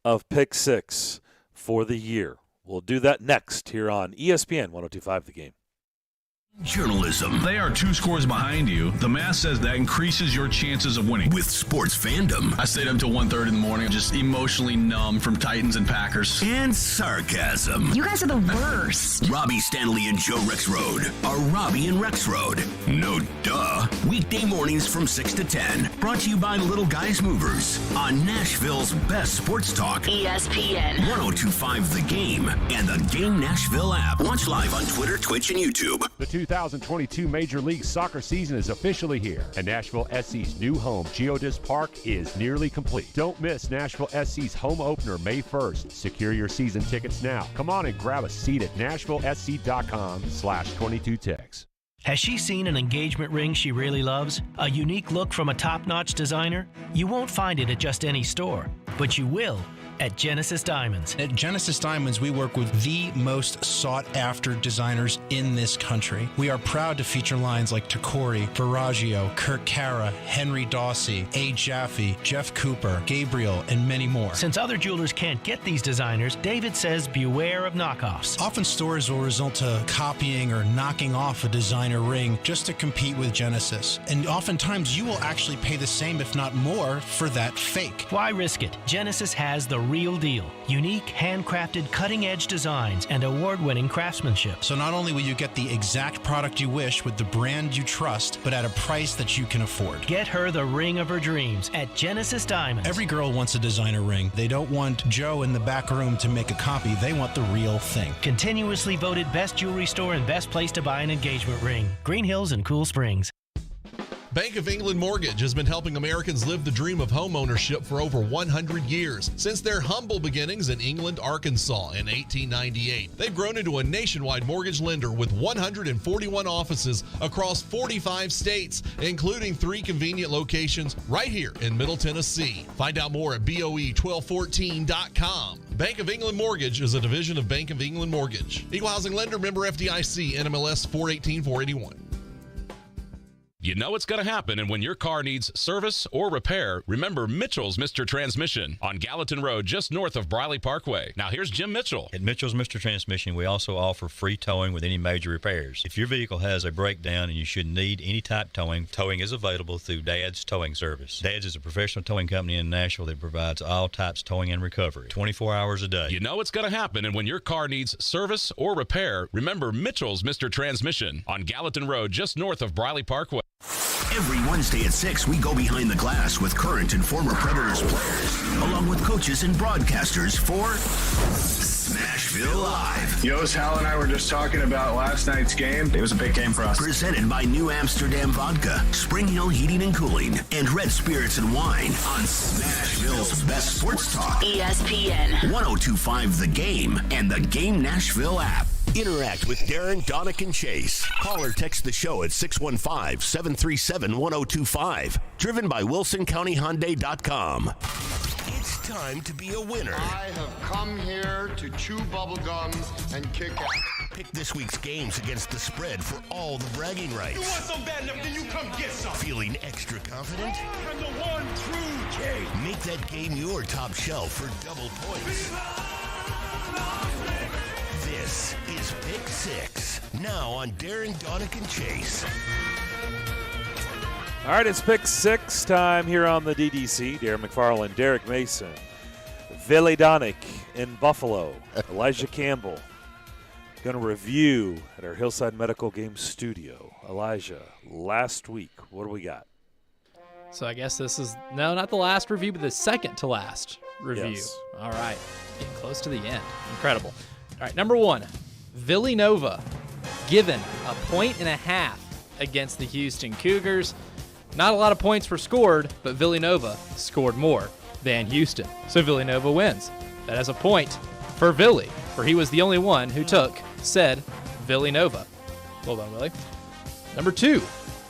of Pick Six for the year. We'll do that next here on ESPN 102.5 The Game. Journalism. They are 2 scores behind you. The math says that increases your chances of winning. With sports fandom. I stayed up till 1:30 in the morning, just emotionally numb from Titans and Packers. And sarcasm. You guys are the worst. Robbie Stanley and Joe Rexrode are Robbie and Rexrode. No duh. Weekday mornings from 6 to 10. Brought to you by Little Guys Movers on Nashville's best sports talk. ESPN 102.5 The Game and the Game Nashville app. Watch live on Twitter, Twitch, and YouTube. The 2022 Major League Soccer season is officially here, and Nashville SC's new home, Geodis Park, is nearly complete. Don't miss Nashville SC's home opener May 1st. Secure your season tickets now. Come on and grab a seat at NashvilleSC.com/22ticks. Has she seen an engagement ring she really loves? A unique look from a top-notch designer? You won't find it at just any store, but you will at Genesis Diamonds. At Genesis Diamonds, we work with the most sought-after designers in this country. We are proud to feature lines like Tacori, Verragio, Kurt Cara, Henry Dawsey, A. Jaffe, Jeff Cooper, Gabriel, and many more. Since other jewelers can't get these designers, David says beware of knockoffs. Often stores will result to copying or knocking off a designer ring just to compete with Genesis. And oftentimes, you will actually pay the same, if not more, for that fake. Why risk it? Genesis has the real deal. Unique, handcrafted, cutting-edge designs and award-winning craftsmanship. So not only will you get the exact product you wish with the brand you trust, but at a price that you can afford. Get her the ring of her dreams at Genesis Diamonds. Every girl wants a designer ring. They don't want Joe in the back room to make a copy. They want the real thing. Continuously voted best jewelry store and best place to buy an engagement ring. Green Hills and Cool Springs. Bank of England Mortgage has been helping Americans live the dream of homeownership for over 100 years. Since their humble beginnings in England, Arkansas in 1898, they've grown into a nationwide mortgage lender with 141 offices across 45 states, including 3 convenient locations right here in Middle Tennessee. Find out more at BOE1214.com. Bank of England Mortgage is a division of Bank of England Mortgage. Equal housing lender, member FDIC, NMLS 418-481. You know it's going to happen, and when your car needs service or repair, remember Mitchell's Mr. Transmission on Gallatin Road, just north of Briley Parkway. Now here's Jim Mitchell. At Mitchell's Mr. Transmission, we also offer free towing with any major repairs. If your vehicle has a breakdown and you should need any type towing is available through Dad's Towing Service. Dad's is a professional towing company in Nashville that provides all types towing and recovery, 24 hours a day. You know it's going to happen, and when your car needs service or repair, remember Mitchell's Mr. Transmission on Gallatin Road, just north of Briley Parkway. Every Wednesday at 6, we go behind the glass with current and former Predators players, along with coaches and broadcasters for Nashville Live. Yost, Hal, and I were just talking about last night's game. It was a big game for us. Presented by New Amsterdam Vodka, Spring Hill Heating and Cooling, and Red Spirits and Wine on Nashville's best sports talk. ESPN 102.5 The Game and the Game Nashville app. Interact with Darren, Donick, and Chase. Call or text the show at 615-737-1025. Driven by WilsonCountyHyundai.com. It's time to be a winner. I have come here to chew bubble gum and kick ass. Pick this week's games against the spread for all the bragging rights. You want some bad enough, then you come get some. Feeling extra confident? I'm the one true king. Make that game your top shelf for double points. This is Pick 6. Now on Darren, Donick, and Chase. All right, it's Pick 6 time here on the DDC. Darren McFarland, Derek Mason, Billy Donick in Buffalo, Elijah Campbell. Going to review at our Hillside Medical Game studio. Elijah, last week, what do we got? So I guess this is, no, not the last review, but the second to last review. Yes. All right, getting close to the end. Incredible. All right, number 1, Villanova given 1.5 against the Houston Cougars. Not a lot of points were scored, but Villanova scored more than Houston. So Villanova wins. That is a point for Villy, for he was the only one who took said Villanova. Well done, Willie. Number 2,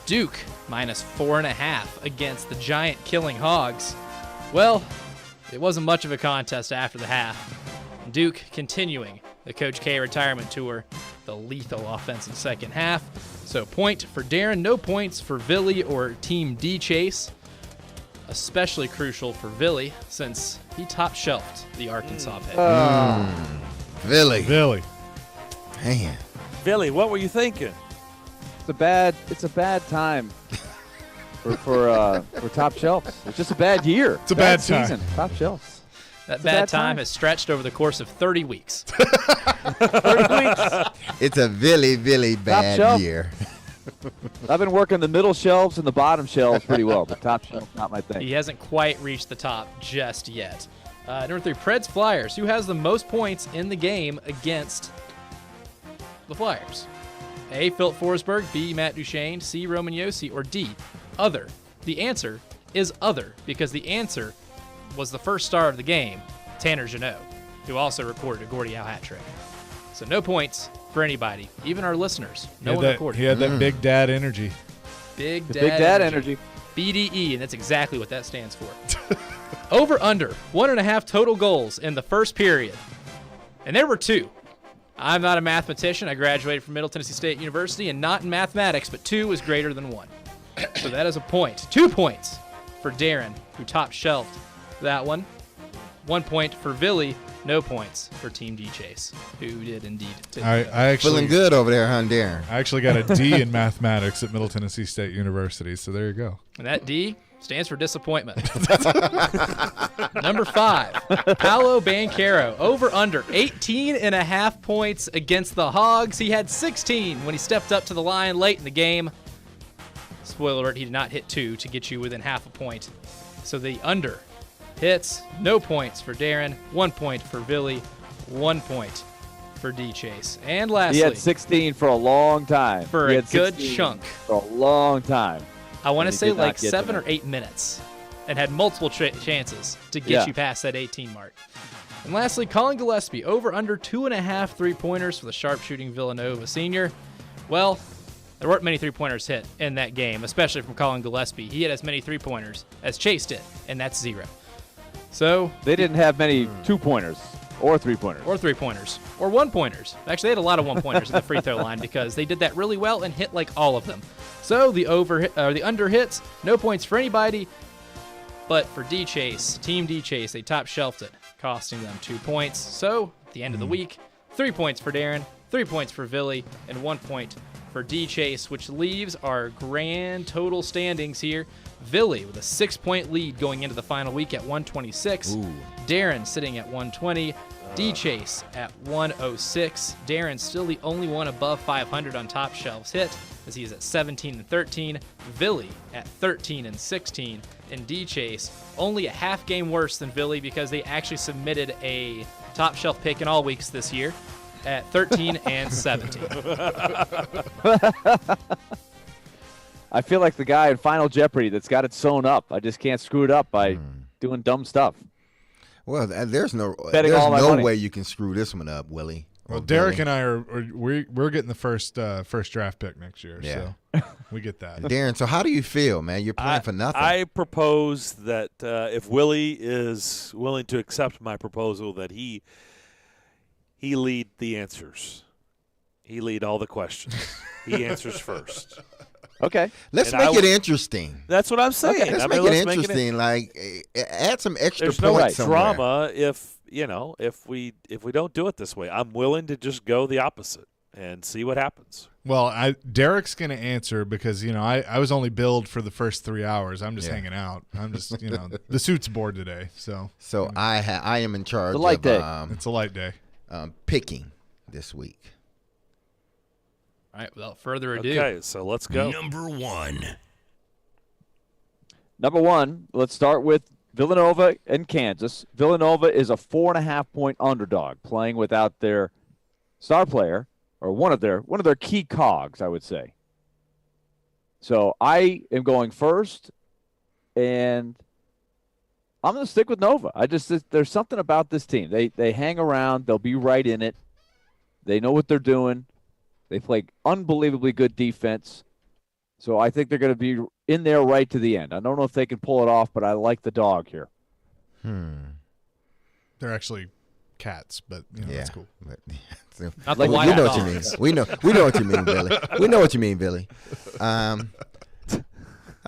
Duke minus 4.5 against the giant killing Hogs. Well, it wasn't much of a contest after the half. Duke continuing the Coach K retirement tour, the lethal offensive second half. So point for Darren, no points for Villy or Team D Chase. Especially crucial for Villy since he top-shelved the Arkansas pick. Villy. Man. Billy, what were you thinking? It's a bad time for top shelves. It's just a bad year. It's a bad season. Top shelves. That bad time has stretched over the course of 30 weeks. 30 weeks. It's a really bad year. I've been working the middle shelves and the bottom shelves pretty well. The top shelf, not my thing. He hasn't quite reached the top just yet. Number 3, Preds Flyers. Who has the most points in the game against the Flyers? A, Philip Forsberg, B, Matt Duchene, C, Roman Josi, or D, other? The answer is other, because the answer was the first star of the game, Tanner Jeannot, who also recorded a Gordie Howe hat trick. So no points for anybody, even our listeners. No one recorded. He had that big dad energy. Big dad energy. BDE, and that's exactly what that stands for. Over under 1.5 total goals in the first period. And there were 2. I'm not a mathematician. I graduated from Middle Tennessee State University and not in mathematics, but 2 is greater than 1. So that is a point. 2 points for Darren, who top shelved that one. 1 point for Villy. No points for Team D Chase, who did indeed take I actually feeling good over there, huh, Darren? I actually got a D in mathematics at Middle Tennessee State University, so there you go. And that D stands for disappointment. Number 5, Paolo Banchero, over under 18.5 points against the Hogs. He had 16 when he stepped up to the line late in the game. Spoiler alert, he did not hit 2 to get you within half a point. So the under hits, no points for Darren, 1 point for Villy, 1 point for D Chase. And lastly, he had 16 for a long time. For a good chunk. For a long time. I want to say like 7 or 8 minutes, and had multiple chances to get you past that 18 mark. And lastly, Colin Gillespie, over under 2.5 3-pointers for the sharpshooting Villanova senior. Well, there weren't many 3-pointers hit in that game, especially from Colin Gillespie. He had as many 3-pointers as Chase did, and that's 0. So they didn't have many 2-pointers or 3-pointers. Or 3-pointers. Or 1-pointers. Actually, they had a lot of 1-pointers at the free throw line because they did that really well and hit like all of them. So the under hits, no points for anybody. But for D Chase, Team D Chase, they top shelved it, costing them 2 points. So at the end of the week, 3 points for Darren, 3 points for Villy, and 1 point for D Chase, which leaves our grand total standings here. Villy with a 6-point lead going into the final week at 126. Ooh. Darren sitting at 120. D Chase at 106. Darren still the only one above 500 on top shelves hit, as he is at 17-13. Villy at 13-16. And D Chase only a half game worse than Villy because they actually submitted a top shelf pick in all weeks this year at 13-17. I feel like the guy in Final Jeopardy that's got it sewn up. I just can't screw it up by doing dumb stuff. Well, there's no Betting all my money. way you can screw this one up, Willie. Well, Derek and I we're getting the first draft pick next year, so we get that. Darren, so how do you feel, man? You're playing for nothing. I propose that if Willie is willing to accept my proposal, that he lead the answers. He lead all the questions. He answers first. Okay. Let's make it interesting. That's what I'm saying. Okay, let's make it interesting. Like, add some extra points somewhere. Drama if we don't do it this way. I'm willing to just go the opposite and see what happens. Well, Derek's going to answer because, I was only billed for the first 3 hours. I'm just hanging out. I'm just, the suit's bored today. So I am in charge it's a light of day. It's a light day. Picking this week. All right, without further ado. Okay, so let's go. Number one, let's start with Villanova and Kansas. Villanova is a 4.5-point underdog playing without their star player, or one of their key cogs, I would say. So I am going first, and I'm going to stick with Nova. There's something about this team. They hang around. They'll be right in it. They know what they're doing. They play unbelievably good defense. So I think they're going to be in there right to the end. I don't know if they can pull it off, but I like the dog here. They're actually cats, but that's cool. Not the white what you mean. We know what you mean, Billy. We know what you mean, Billy. I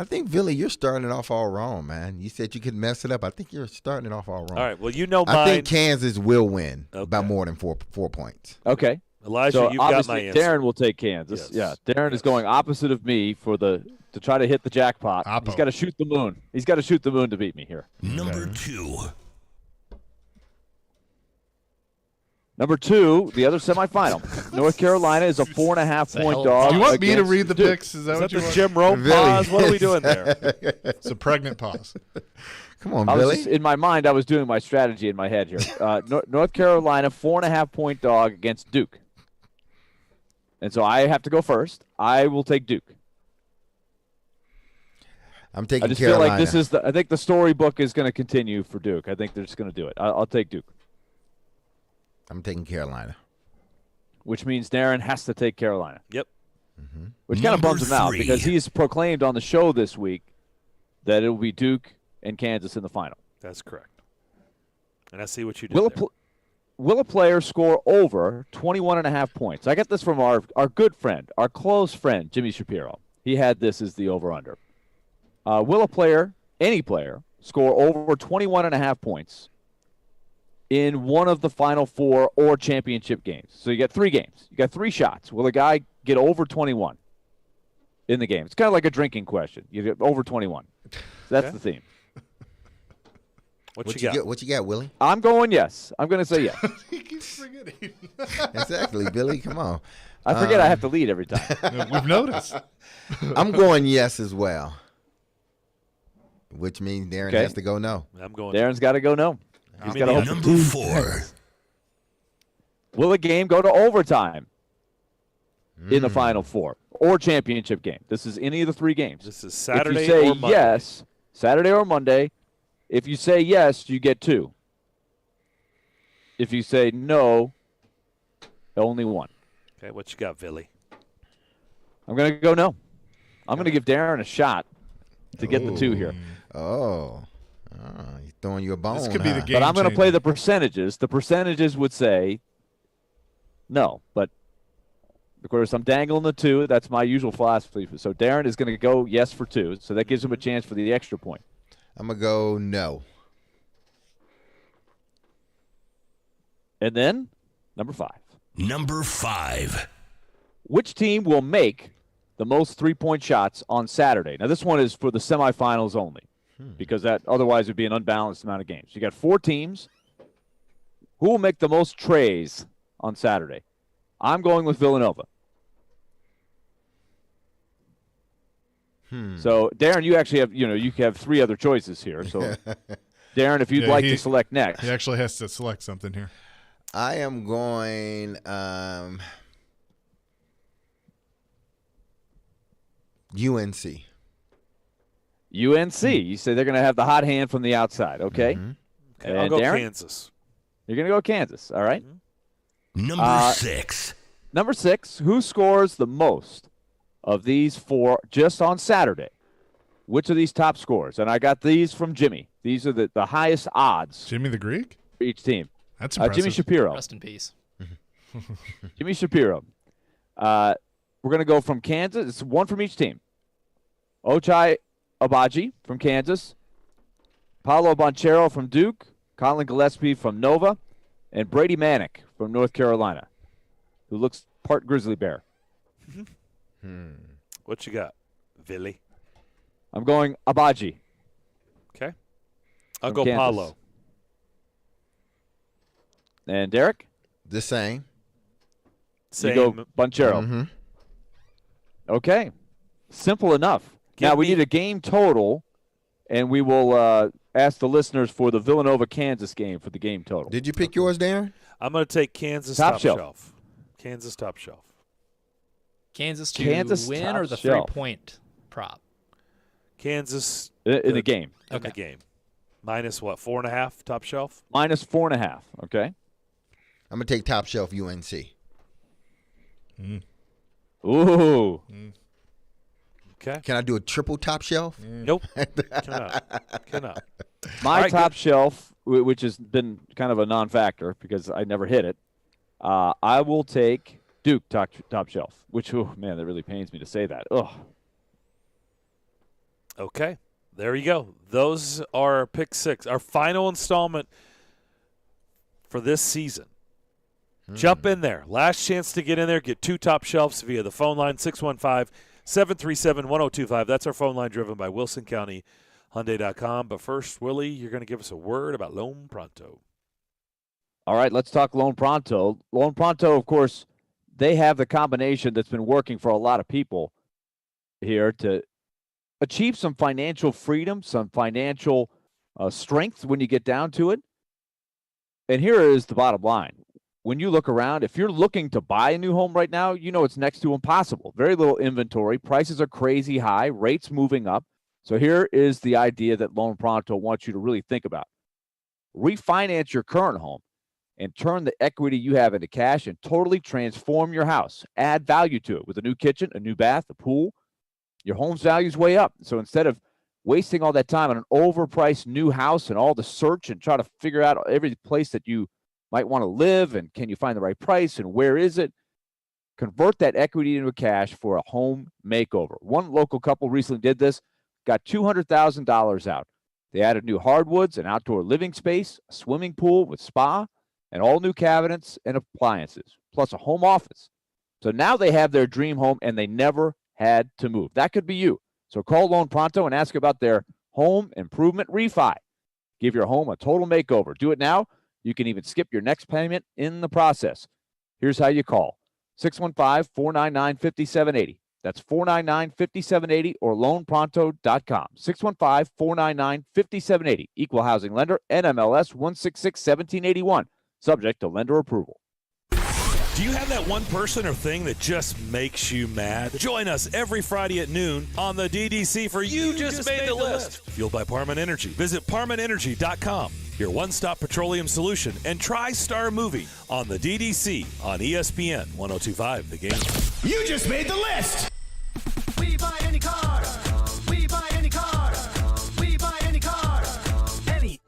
think, Billy, you're starting it off all wrong, man. You said you could mess it up. I think you're starting it off all wrong. All right, well, mine. I think Kansas will win by more than 4 points. Okay. Elijah, so you've got my answer. Darren will take Kansas. Yes. Yeah, Darren is going opposite of me to try to hit the jackpot. He's got to shoot the moon. He's got to shoot the moon to beat me here. Number two, the other semifinal. North Carolina is a 4.5-point dog. Do you want me to read the picks? Is that what you the want? Jim Rome pause? What are we doing there? It's a pregnant pause. Come on, Billy. In my mind, I was doing my strategy in my head here. North Carolina, 4.5-point dog against Duke. And so I have to go first. I will take Duke. I'm taking Carolina. I just feel like this is I think the storybook is going to continue for Duke. I think they're just going to do it. I'll take Duke. I'm taking Carolina. Which means Darren has to take Carolina. Yep. Mm-hmm. Which kind of bums him out because he's proclaimed on the show this week that it will be Duke and Kansas in the final. That's correct. And I see what you did Will a player score over 21.5 points? I got this from our good friend, our close friend, Jimmy Shapiro. He had this as the over-under. Will a player, any player, score over 21.5 points in one of the Final Four or championship games? So you got 3 games. You got 3 shots. Will a guy get over 21 in the game? It's kind of like a drinking question. You get over 21. So that's the theme. What you got? What you got, Willie? I'm going yes. I'm going to say yes. He keeps forgetting. Exactly, Billy. Come on. I forget I have to lead every time. We've noticed. I'm going yes as well, which means Darren has to go no. I'm going. Darren's got to go no. He's got to hope number 4. Will a game go to overtime in the Final Four or championship game? This is any of the 3 games. This is Saturday if you say or Monday. Yes, Saturday or Monday. If you say yes, you get 2. If you say no, only 1. Okay, what you got, Billy? I'm going to go no. I'm going to give Darren a shot to get the 2 here. He's throwing you a bone. This could be the game. But I'm going to play the percentages. The percentages would say no, but of course I'm dangling the 2. That's my usual philosophy. So Darren is going to go yes for 2. So that gives him a chance for the extra point. I'm going to go no. And then, number 5. Number 5. Which team will make the most 3-point shots on Saturday? Now, this one is for the semifinals only because that otherwise would be an unbalanced amount of games. You got 4 teams. Who will make the most trays on Saturday? I'm going with Villanova. So, Darren, you actually have, you have 3 other choices here. So, Darren, if you'd like to select next. He actually has to select something here. I am going UNC. UNC. You say they're going to have the hot hand from the outside. Okay. Okay, I'll go Darren? Kansas. You're going to go Kansas. All right. Number 6. Number 6, who scores the most of these 4 just on Saturday? Which of these top scorers? And I got these from Jimmy. These are the highest odds. Jimmy the Greek? For each team. That's impressive. Jimmy Shapiro. Rest in peace. Jimmy Shapiro. We're going to go from Kansas. It's one from each team. Ochai Agbaji from Kansas. Paolo Banchero from Duke. Colin Gillespie from Nova. And Brady Manick from North Carolina, who looks part grizzly bear. What you got, Billy? I'm going Agbaji. Okay. I'll From go Kansas. Paolo. And Derek? The same. You go Banchero. Mm-hmm. Okay. Simple enough. Now we need a game total, and we will ask the listeners for the Villanova-Kansas game for the game total. Did you pick yours, Darren? I'm going to take Kansas Top shelf. Kansas top shelf. Kansas to Kansas win top or the shelf. 3-point prop? Kansas in the game. In the game. Minus what, 4.5 top shelf? Minus 4.5, okay. I'm going to take top shelf UNC. Ooh. Okay. Can I do a triple top shelf? Nope. Cannot. My right, top shelf, which has been kind of a non-factor because I never hit it, I will take Duke top shelf, which, oh, man, that really pains me to say that. Ugh. Okay. There you go. Those are pick 6. Our final installment for this season. Jump in there. Last chance to get in there. Get 2 top shelves via the phone line, 615-737-1025. That's our phone line driven by WilsonCountyHyundai.com. But first, Willie, you're going to give us a word about Lone Pronto. All right, let's talk Lone Pronto. Lone Pronto, of course, they have the combination that's been working for a lot of people here to achieve some financial freedom, some financial strength when you get down to it. And here is the bottom line. When you look around, if you're looking to buy a new home right now, you know it's next to impossible. Very little inventory. Prices are crazy high. Rates moving up. So here is the idea that Lone Pronto wants you to really think about. Refinance your current home and turn the equity you have into cash and totally transform your house. Add value to it with a new kitchen, a new bath, a pool. Your home's value's way up. So instead of wasting all that time on an overpriced new house and all the search and try to figure out every place that you might want to live and can you find the right price and where is it, convert that equity into cash for a home makeover. One local couple recently did this, got $200,000 out. They added new hardwoods, an outdoor living space, a swimming pool with spa, and all new cabinets and appliances, plus a home office. So now they have their dream home and they never had to move. That could be you. So call Lone Pronto and ask about their home improvement refi. Give your home a total makeover. Do it now. You can even skip your next payment in the process. Here's how you call. 615-499-5780. That's 499-5780 or loanpronto.com. 615-499-5780. Equal housing lender, NMLS 166-1781. Subject to lender approval. Do you have that one person or thing that just makes you mad? Join us every Friday at noon on the DDC for You Just Made the List. Fueled by Parman Energy. Visit ParmanEnergy.com, your one-stop petroleum solution, and try Star Movie on the DDC on ESPN 102.5 The Game. You just made the list. We buy any car. We buy any car. We buy any car. Any.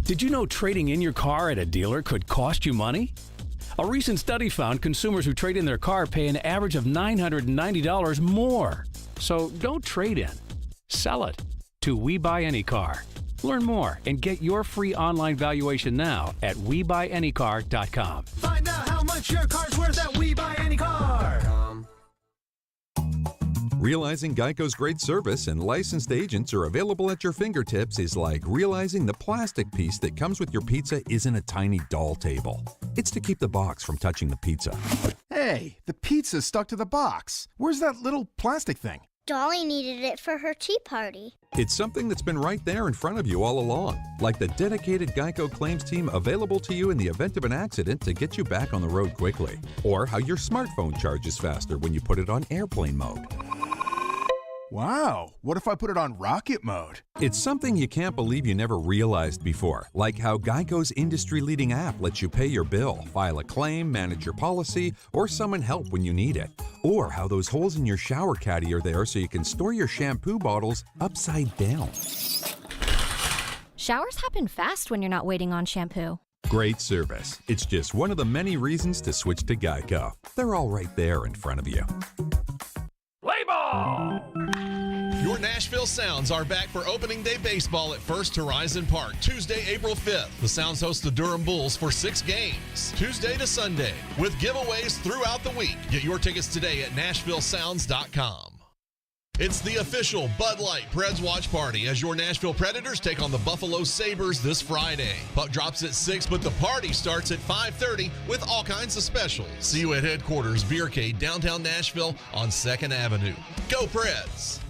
Did you know trading in your car at a dealer could cost you money? A recent study found consumers who trade in their car pay an average of $990 more. So don't trade in. Sell it to We Buy Any Car. Learn more and get your free online valuation now at WeBuyAnyCar.com. Find out how much your car's worth at We Buy Any Car. Realizing Geico's great service and licensed agents are available at your fingertips is like realizing the plastic piece that comes with your pizza isn't a tiny doll table. It's to keep the box from touching the pizza. Hey, the pizza's stuck to the box. Where's that little plastic thing? Dolly needed it for her tea party. It's something that's been right there in front of you all along, like the dedicated Geico claims team available to you in the event of an accident to get you back on the road quickly, or how your smartphone charges faster when you put it on airplane mode. Wow, what if I put it on rocket mode? It's something you can't believe you never realized before, like how Geico's industry-leading app lets you pay your bill, file a claim, manage your policy, or summon help when you need it. Or how those holes in your shower caddy are there so you can store your shampoo bottles upside down. Showers happen fast when you're not waiting on shampoo. Great service. It's just one of the many reasons to switch to Geico. They're all right there in front of you. Play ball! Your Nashville Sounds are back for opening day baseball at First Horizon Park, Tuesday, April 5th. The Sounds host the Durham Bulls for 6 games, Tuesday to Sunday, with giveaways throughout the week. Get your tickets today at NashvilleSounds.com. It's the official Bud Light Preds watch party as your Nashville Predators take on the Buffalo Sabres this Friday. Puck drops at 6, but the party starts at 5:30 with all kinds of specials. See you at headquarters, Beercade, downtown Nashville on 2nd Avenue. Go Preds!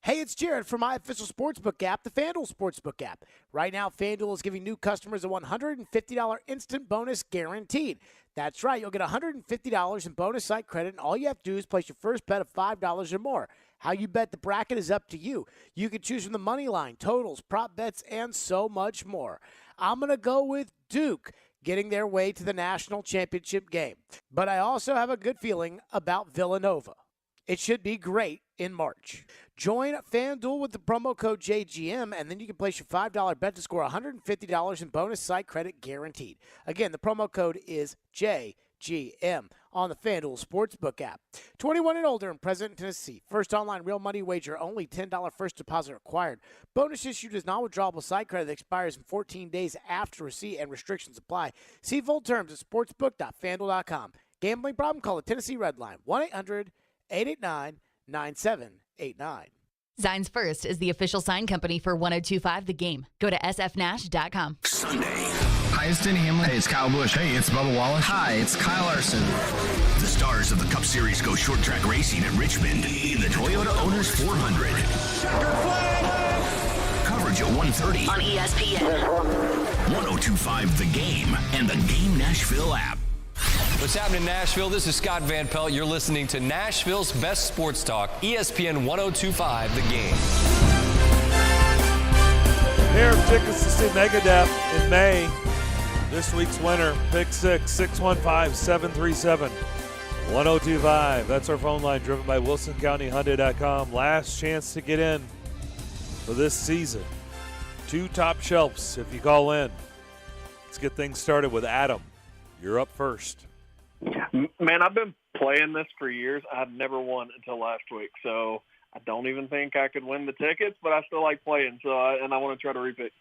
Hey, it's Jared from my official sportsbook app, the FanDuel Sportsbook app. Right now, FanDuel is giving new customers a $150 instant bonus guaranteed. That's right, you'll get $150 in bonus site credit, and all you have to do is place your first bet of $5 or more. How you bet the bracket is up to you. You can choose from the money line, totals, prop bets, and so much more. I'm going to go with Duke getting their way to the national championship game. But I also have a good feeling about Villanova. It should be great in March. Join FanDuel with the promo code JGM, and then you can place your $5 bet to score $150 in bonus site credit guaranteed. Again, the promo code is JGM on the FanDuel Sportsbook app. 21 and older and present in Tennessee. First online real money wager, only $10 first deposit required. Bonus issued is non-withdrawable site credit that expires in 14 days after receipt and restrictions apply. See full terms at sportsbook.fanduel.com. Gambling problem? Call the Tennessee Red Line, 1-800-889-9789. Signs First is the official sign company for 1025 The Game. Go to sfnash.com. Sunday. Hi, it's Denny Hamlin. Hey, it's Kyle Busch. Hey, it's Bubba Wallace. Hi, it's Kyle Larson. The stars of the Cup Series go short track racing at Richmond in the Toyota Owners 400. Coverage at 1:30 on ESPN. 1025 The Game and the Game Nashville app. What's happening in Nashville? This is Scott Van Pelt. You're listening to Nashville's best sports talk, ESPN 1025 The Game. Pair of tickets to see Megadeth in May. This week's winner, pick 625-737-1025. That's our phone line, driven by WilsonCountyHyundai.com. Last chance to get in for this season. 2 top shelves if you call in. Let's get things started with Adam. You're up first. Man, I've been playing this for years. I've never won until last week, so I don't even think I could win the tickets, but I still like playing, and I want to try to repeat.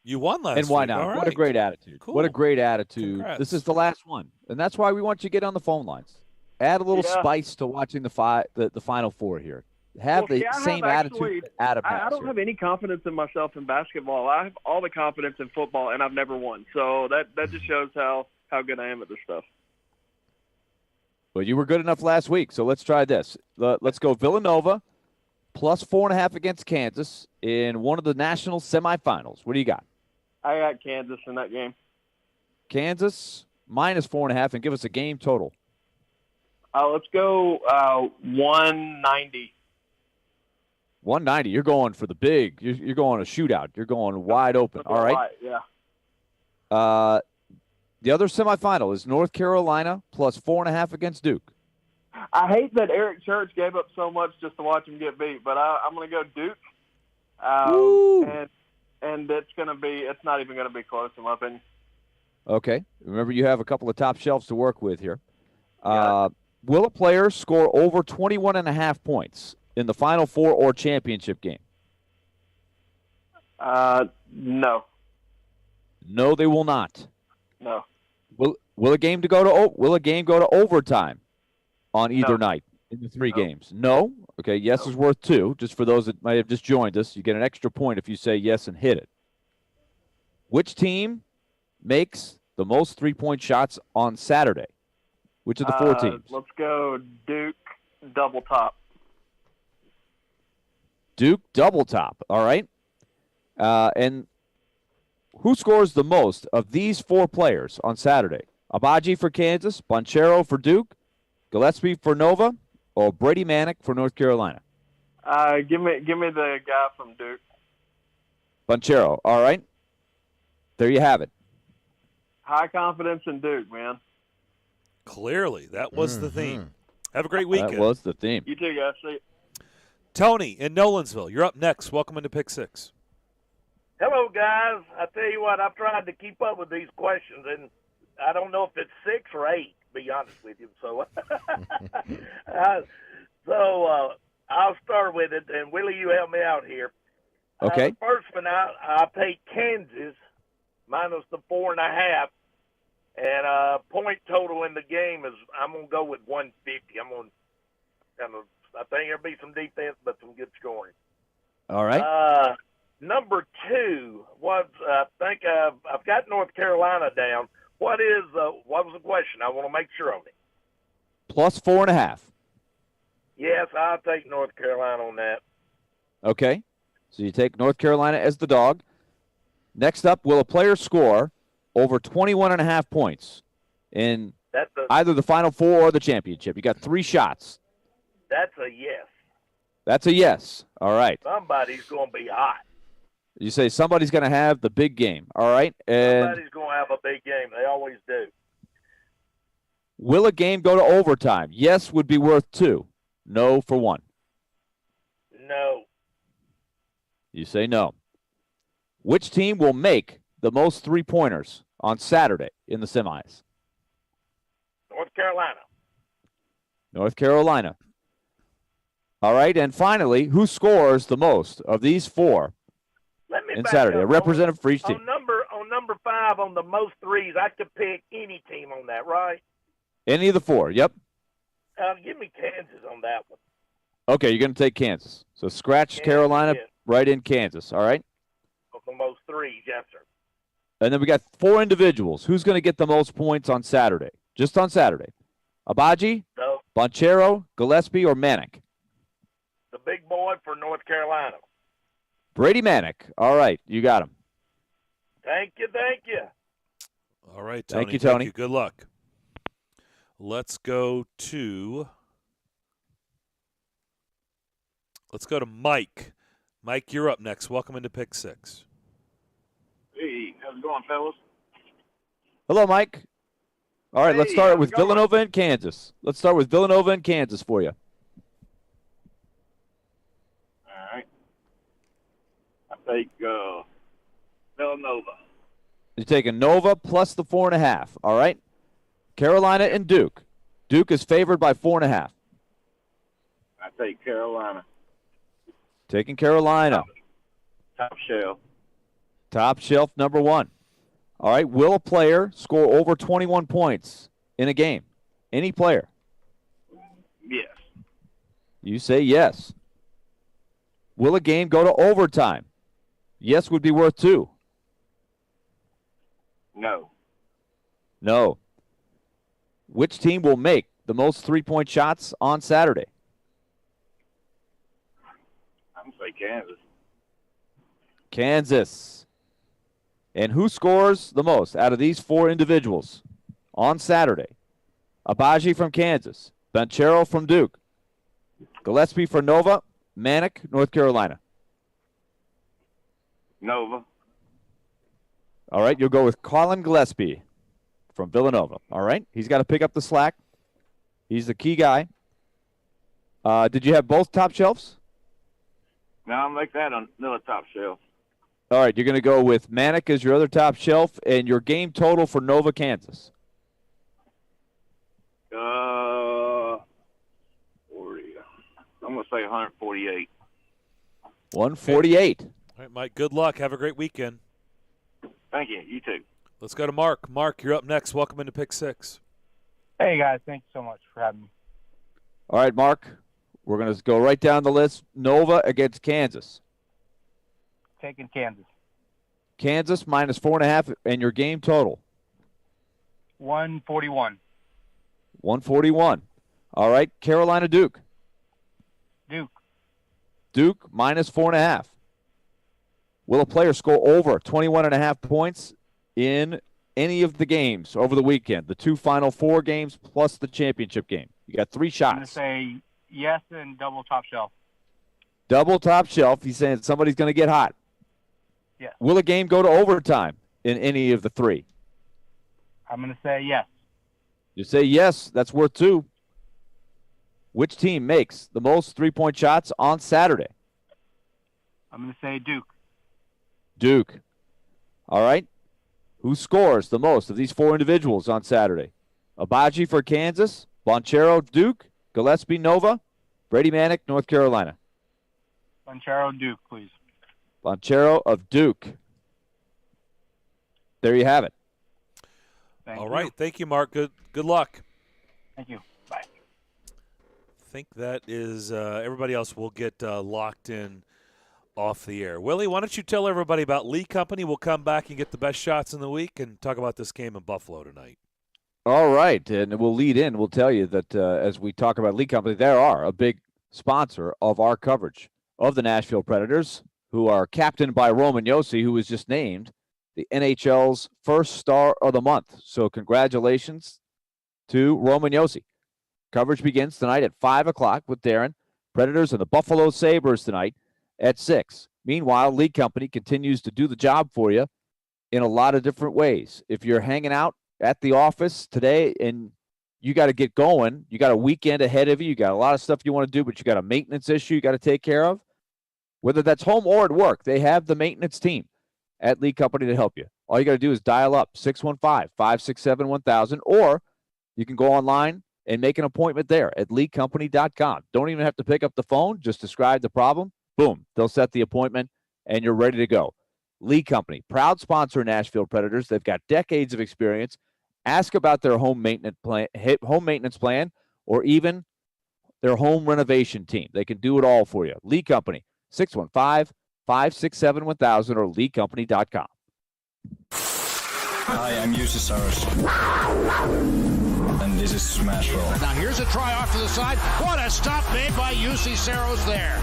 You won last week. And why not? All right. What a great attitude. Cool. What a great attitude. Congrats. This is the last one. And that's why we want you to get on the phone lines. Add a little spice to watching the Final Four here. Have the same attitude that Adam has. I don't have any confidence in myself in basketball. I have all the confidence in football, and I've never won. So that just shows how good I am at this stuff. Well, you were good enough last week, so let's try this. Let's go Villanova plus 4.5 against Kansas in one of the national semifinals. What do you got? I got Kansas in that game. Kansas minus 4.5, and give us a game total. Let's go 190. 190. You're going for the big. You're going a shootout. You're going wide open. All right. Yeah. The other semifinal is North Carolina plus 4.5 against Duke. I hate that Eric Church gave up so much just to watch him get beat, but I'm going to go Duke. And it's not even going to be close in my opinion. Okay. Remember, you have a couple of top shelves to work with here. Will a player score over 21.5 points in the Final Four or championship game? No. No, they will not. No. Will a game go to overtime on either night in the 3 games? No. Okay. Yes is worth 2. Just for those that might have just joined us, you get an extra point if you say yes and hit it. Which team makes the most 3-point shots on Saturday? Which of the 4 teams? Let's go Duke double top. Duke double top. All right. And who scores the most of these 4 players on Saturday? Abaji for Kansas, Bonchero for Duke, Gillespie for Nova, or Brady Manick for North Carolina? Give me the guy from Duke. Bonchero. All right. There you have it. High confidence in Duke, man. Clearly, that was the theme. Have a great weekend. That was the theme. You too, guys. See you. Tony in Nolensville, you're up next. Welcome into Pick Six. Hello, guys. I tell you what, I've tried to keep up with these questions, and I don't know if it's 6 or 8, to be honest with you. So, I'll start with it, and Willie, you help me out here. Okay. The first one, I take Kansas minus the 4.5, and point total in the game is I'm gonna go with 150. I think there'll be some defense, but some good scoring. All right. Number 2 was I think I've got North Carolina down. What was the question? I want to make sure on it. Plus 4.5. Yes, I'll take North Carolina on that. Okay. So you take North Carolina as the dog. Next up, will a player score over 21.5 points in either the Final Four or the championship? You got 3 shots. That's a yes. That's a yes. All right. Somebody's going to be hot. You say somebody's going to have the big game. All right. And Somebody's going to have a big game. They always do. will a game go to overtime? Yes would be worth 2. No for 1. No. You say no. Which team will make the most 3-pointers on Saturday in the semis? North Carolina. North Carolina. All right. And finally, who scores the most of these 4 in Saturday? A representative for each team. On number 5, on the most threes, I could pick any team on that, right? Any of the 4. Yep. Give me Kansas on that one. Okay, you're going to take Kansas. So scratch Carolina, yes. right in Kansas. All right. On the most threes, yes, sir. And then we got 4 individuals. Who's going to get the most points on Saturday? Just on Saturday. Abaji, No. Bonchero, Gillespie, or Manick? The big boy for North Carolina. Brady Manick. All right, you got him. Thank you. All right, Tony. Thank you, Tony. Good luck. Let's go to Mike. Mike, you're up next. Welcome into Pick Six. Hey, how's it going, fellas? Hello, Mike. All right, let's Hey, start how's with it going? Villanova and Kansas. Let's start with Villanova and Kansas for you. All right. I take Villanova. You're taking Nova plus the 4.5. All right. Carolina and Duke. Duke is favored by 4.5. I take Carolina. Taking Carolina. Top shelf. Top shelf number 1. All right. Will a player score over 21 points in a game? Any player? Yes. You say yes. Will a game go to overtime? Yes would be worth 2. No. No. Which team will make the most 3-point shots on Saturday? I'm going to say Kansas. Kansas. And who scores the most out of these 4 individuals on Saturday? Abaji from Kansas. Banchero from Duke. Gillespie for Nova. Manick, North Carolina. Nova. All right, you'll go with Colin Gillespie from Villanova. All right, he's got to pick up the slack. He's the key guy. Did you have both top shelves? No, I'll make that another top shelf. All right, you're going to go with Manick as your other top shelf, and your game total for Nova, Kansas. 40. I'm going to say 148. 148. All right, Mike, good luck. Have a great weekend. Thank you. You too. Let's go to Mark. Mark, you're up next. Welcome into Pick Six. Hey, guys. Thank you so much for having me. All right, Mark, we're going to go right down the list. Nova against Kansas. Taking Kansas. Kansas minus 4.5, and your game total? 141. 141. All right, Carolina, Duke. Duke. Duke minus 4.5. Will a player score over 21.5 points in any of the games over the weekend? The 2 Final Four games plus the championship game. You got 3 shots. I'm going to say yes and double top shelf. Double top shelf. He's saying somebody's going to get hot. Yes. Will a game go to overtime in any of the three? I'm going to say yes. You say yes. That's worth 2. Which team makes the most three-point shots on Saturday? I'm going to say Duke. Duke. All right. Who scores the most of these 4 individuals on Saturday? Abaji for Kansas, Bonchero, Duke, Gillespie, Nova, Brady Manick, North Carolina. Bonchero, Duke, please. Bonchero of Duke. There you have it. All right. Thank you, Mark. Good luck. Thank you. Bye. I think that is everybody else will get locked in off the air. Willie, why don't you tell everybody about Lee Company? We'll come back and get the best shots in the week and talk about this game in Buffalo tonight. All right, and we'll lead in. We'll tell you that as we talk about Lee Company, they are a big sponsor of our coverage of the Nashville Predators, who are captained by Roman Josi, who was just named the NHL's first star of the month. So congratulations to Roman Josi. Coverage begins tonight at 5 o'clock with Darren. Predators and the Buffalo Sabres tonight at 6. Meanwhile, Lee Company continues to do the job for you in a lot of different ways. If you're hanging out at the office today and you got to get going, you got a weekend ahead of you, you got a lot of stuff you want to do, but you got a maintenance issue you got to take care of, whether that's home or at work, they have the maintenance team at Lee Company to help you. All you got to do is dial up 615-567-1000, or you can go online and make an appointment there at leecompany.com. Don't even have to pick up the phone. Just describe the problem. Boom. They'll set the appointment, and you're ready to go. Lee Company, proud sponsor of Nashville Predators. They've got decades of experience. Ask about their home maintenance plan, or even their home renovation team. They can do it all for you. Lee Company, 615-567-1000 or leecompany.com. Hi, I'm Yussi Saros. And this is Smashville. Now here's a try off to the side. What a stop made by UC Saros there.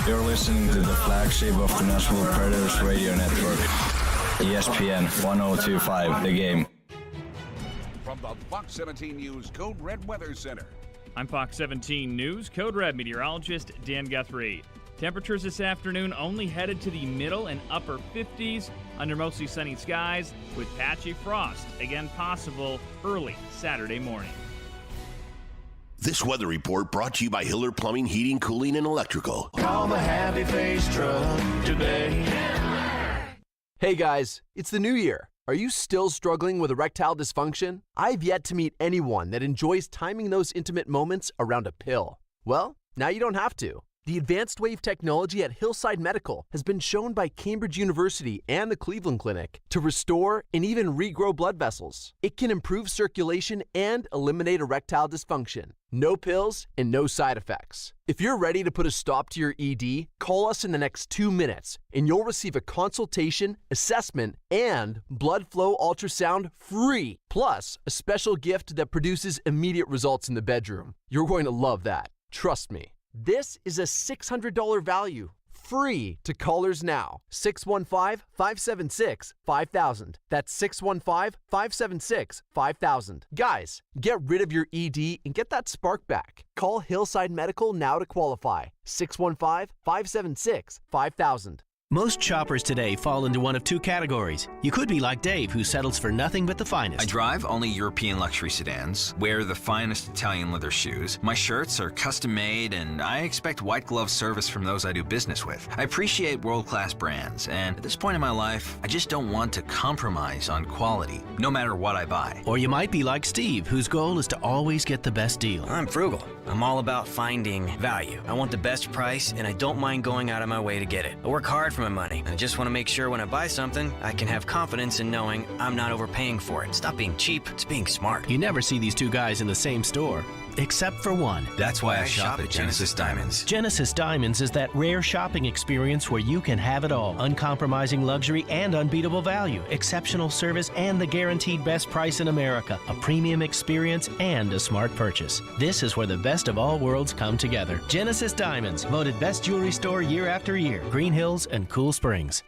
You're listening to the flagship of the Nashville Predators radio network. ESPN 1025, The Game. From the Fox 17 News Code Red Weather Center. I'm Fox 17 News Code Red meteorologist Dan Guthrie. Temperatures this afternoon only headed to the middle and upper 50s under mostly sunny skies with patchy frost, again possible early Saturday morning. This weather report brought to you by Hiller Plumbing, Heating, Cooling, and Electrical. Call the Happy Face Truck today. Hey guys, it's the new year. Are you still struggling with erectile dysfunction? I've yet to meet anyone that enjoys timing those intimate moments around a pill. Well, now you don't have to. The advanced wave technology at Hillside Medical has been shown by Cambridge University and the Cleveland Clinic to restore and even regrow blood vessels. It can improve circulation and eliminate erectile dysfunction. No pills and no side effects. If you're ready to put a stop to your ED, call us in the next 2 minutes and you'll receive a consultation, assessment, and blood flow ultrasound free, plus a special gift that produces immediate results in the bedroom. You're going to love that. Trust me. This is a $600 value, free to callers now. 615-576-5000. That's 615-576-5000. Guys, get rid of your ED and get that spark back. Call Hillside Medical now to qualify. 615-576-5000. Most shoppers today fall into one of two categories. You could be like Dave, who settles for nothing but the finest. I drive only European luxury sedans, wear the finest Italian leather shoes. My shirts are custom made, and I expect white glove service from those I do business with. I appreciate world-class brands, and at this point in my life, I just don't want to compromise on quality, no matter what I buy. Or you might be like Steve, whose goal is to always get the best deal. I'm frugal. I'm all about finding value. I want the best price, and I don't mind going out of my way to get it. I work hard for my money. I just want to make sure when I buy something, I can have confidence in knowing I'm not overpaying for it. It's not being cheap, it's being smart. You never see these two guys in the same store, except for one. That's why I shop at Genesis Diamonds. Genesis Diamonds is that rare shopping experience where you can have it all. Uncompromising luxury and unbeatable value, exceptional service, and the guaranteed best price in America. A premium experience and a smart purchase. This is where the best of all worlds come together. Genesis Diamonds, voted best jewelry store year after year. Green Hills and Cool Springs.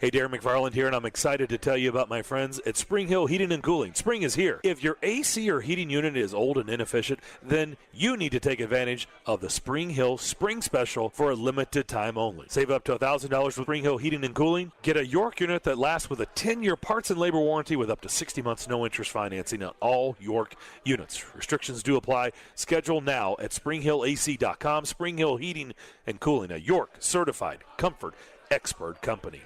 Hey, Darren McFarland here, and I'm excited to tell you about my friends at Spring Hill Heating and Cooling. Spring is here. If your AC or heating unit is old and inefficient, then you need to take advantage of the Spring Hill Spring Special for a limited time only. Save up to $1,000 with Spring Hill Heating and Cooling. Get a York unit that lasts with a 10-year parts and labor warranty with up to 60 months no-interest financing on all York units. Restrictions do apply. Schedule now at springhillac.com. Spring Hill Heating and Cooling, a York certified comfort expert company.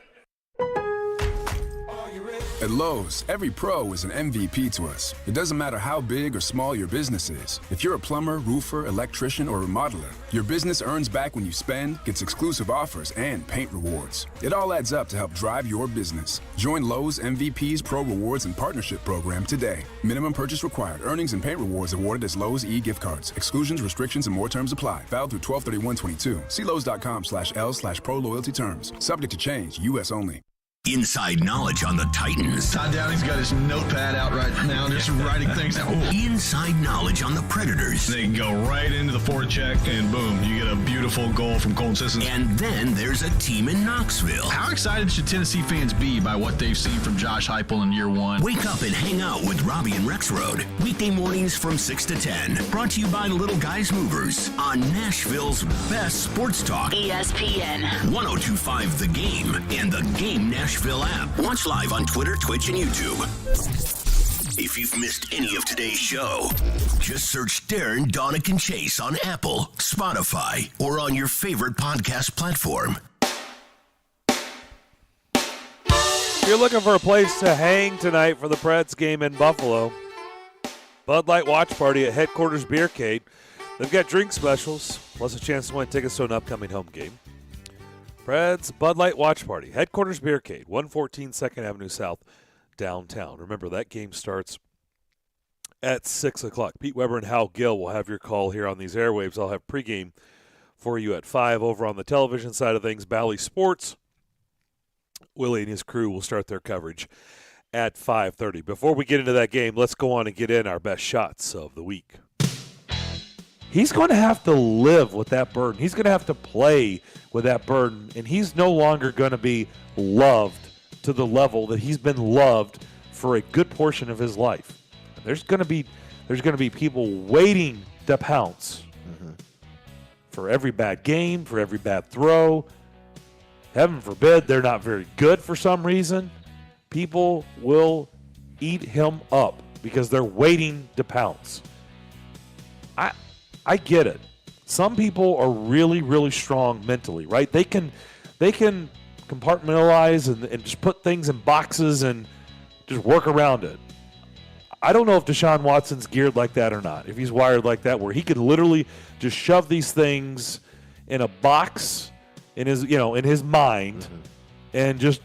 At Lowe's, every pro is an MVP to us. It doesn't matter how big or small your business is. If you're a plumber, roofer, electrician, or remodeler, your business earns back when you spend, gets exclusive offers, and paint rewards. It all adds up to help drive your business. Join Lowe's MVP's Pro Rewards and Partnership Program today. Minimum purchase required. Earnings and paint rewards awarded as Lowe's e-gift cards. Exclusions, restrictions, and more terms apply. Valid through 12/31/22. See Lowe's.com/L/Pro Loyalty terms. Subject to change. U.S. only. Inside knowledge on the Titans. Todd Downey's got his notepad out right now, just writing things down. Inside knowledge on the Predators. They can go right into the forecheck, and boom, you get a beautiful goal from Colton Sissons. And then there's a team in Knoxville. How excited should Tennessee fans be by what they've seen from Josh Heupel in year one? Wake up and hang out with Robbie and Rexroad. Weekday mornings from 6 to 10. Brought to you by Little Guys Movers on Nashville's best sports talk. ESPN 102.5 The Game and The Game Nashville app. Watch live on Twitter, Twitch, and YouTube. If you've missed any of today's show, just search Darren, Donick, and Chase on Apple, Spotify, or on your favorite podcast platform. If you're looking for a place to hang tonight for the Preds game in Buffalo, Bud Light Watch Party at Headquarters Beercade. They've got drink specials, plus a chance to win tickets to an upcoming home game. Preds Bud Light Watch Party, Headquarters Beercade, 114 2nd Avenue South, downtown. Remember, that game starts at 6 o'clock. Pete Weber and Hal Gill will have your call here on these airwaves. I'll have pregame for you at 5 over on the television side of things. Bally Sports, Willie and his crew will start their coverage at 5:30. Before we get into that game, let's go on and get in our best shots of the week. He's going to have to live with that burden. He's going to have to play with that burden, and he's no longer going to be loved to the level that he's been loved for a good portion of his life. There's going to be people waiting to pounce for every bad game, for every bad throw. Heaven forbid they're not very good for some reason. People will eat him up because they're waiting to pounce. I get it. Some people are really, really strong mentally, right? They can compartmentalize and just put things in boxes and just work around it. I don't know if Deshaun Watson's geared like that or not, if he's wired like that, where he could literally just shove these things in a box in his mind and just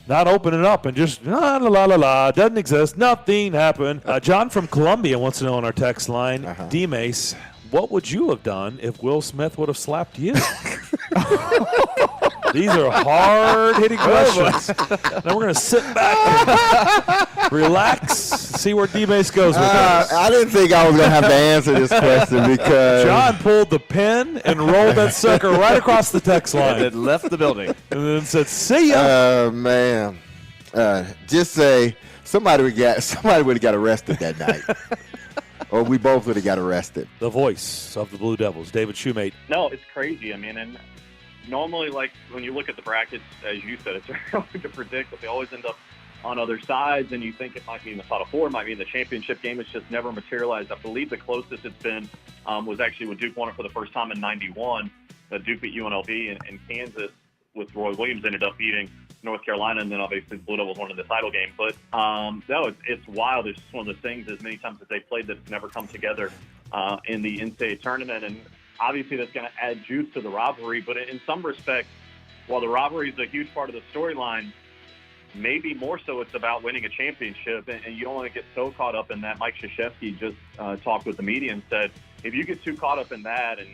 not open it up and just la la la la, doesn't exist, nothing happened. John from Columbia wants to know on our text line, D-Mace, what would you have done if Will Smith would have slapped you? These are hard-hitting questions. Now we're going to sit back and relax, see where D-Base goes with this. I didn't think I was going to have to answer this question because John pulled the pen and rolled that sucker right across the text line. And then left the building. And then said, see ya. Man. Just say somebody would have got arrested that night. Or we both would have got arrested. The voice of the Blue Devils, David Shoemate. No, it's crazy. I mean, and normally, like, when you look at the brackets, as you said, it's very hard to predict, but they always end up on other sides, and you think it might be in the Final Four, it might be in the championship game. It's just never materialized. I believe the closest it's been was actually when Duke won it for the first time in 91. Duke beat UNLV, and Kansas, with Roy Williams, ended up beating North Carolina, and then obviously the Blue Devils won in the title game. But no, it's wild. It's just one of those things, as many times as they played, that's never come together in the NCAA tournament. And obviously that's going to add juice to the rivalry. But in some respects, while the rivalry is a huge part of the storyline, maybe more so it's about winning a championship. And you don't want to get so caught up in that. Mike Krzyzewski just talked with the media and said, if you get too caught up in that and,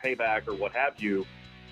payback or what have you,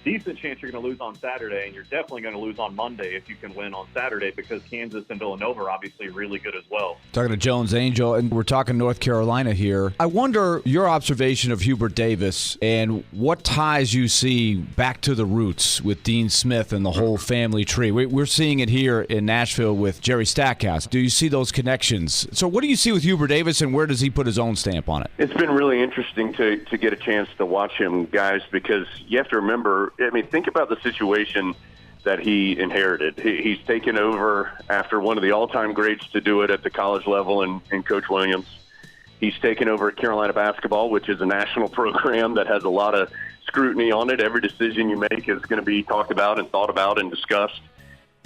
decent chance you're going to lose on Saturday, and you're definitely going to lose on Monday if you can win on Saturday, because Kansas and Villanova are obviously really good as well. Talking to Jones Angel, and we're talking North Carolina here. I wonder your observation of Hubert Davis and what ties you see back to the roots with Dean Smith and the whole family tree. We're seeing it here in Nashville with Jerry Stackhouse. Do you see those connections? So what do you see with Hubert Davis, and where does he put his own stamp on it? It's been really interesting to get a chance to watch him, guys, because you have to remember, I mean, think about the situation that he inherited. He's taken over after one of the all-time greats to do it at the college level in Coach Williams. He's taken over at Carolina basketball, which is a national program that has a lot of scrutiny on it. Every decision you make is going to be talked about and thought about and discussed.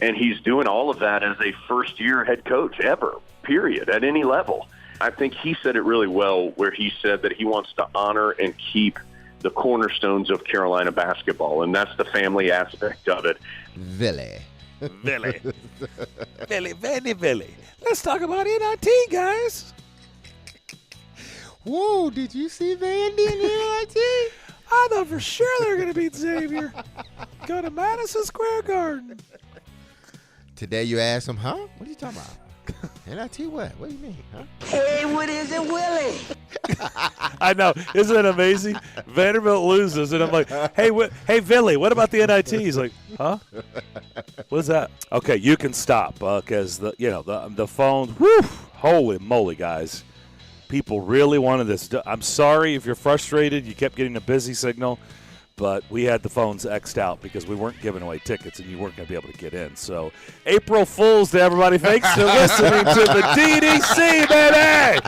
And he's doing all of that as a first-year head coach ever, period, at any level. I think he said it really well where he said that he wants to honor and keep the cornerstones of Carolina basketball, and that's the family aspect of it. Villy. Villy. Let's talk about NIT, guys. Whoa, did you see Vandy in NIT? I thought for sure they were going to beat Xavier. Go to Madison Square Garden. Today you ask him, huh? What are you talking about? NIT what? What do you mean, huh? Hey, what is it, Willie? I know. Isn't it amazing? Vanderbilt loses, and I'm like, hey, Villy, what about the NIT? He's like, huh? What's that? Okay, you can stop because the phones. Whew, holy moly, guys! People really wanted this. I'm sorry if you're frustrated. You kept getting a busy signal, but we had the phones X'd out because we weren't giving away tickets, and you weren't going to be able to get in. So, April Fools to everybody. Thanks for listening to the DDC, baby.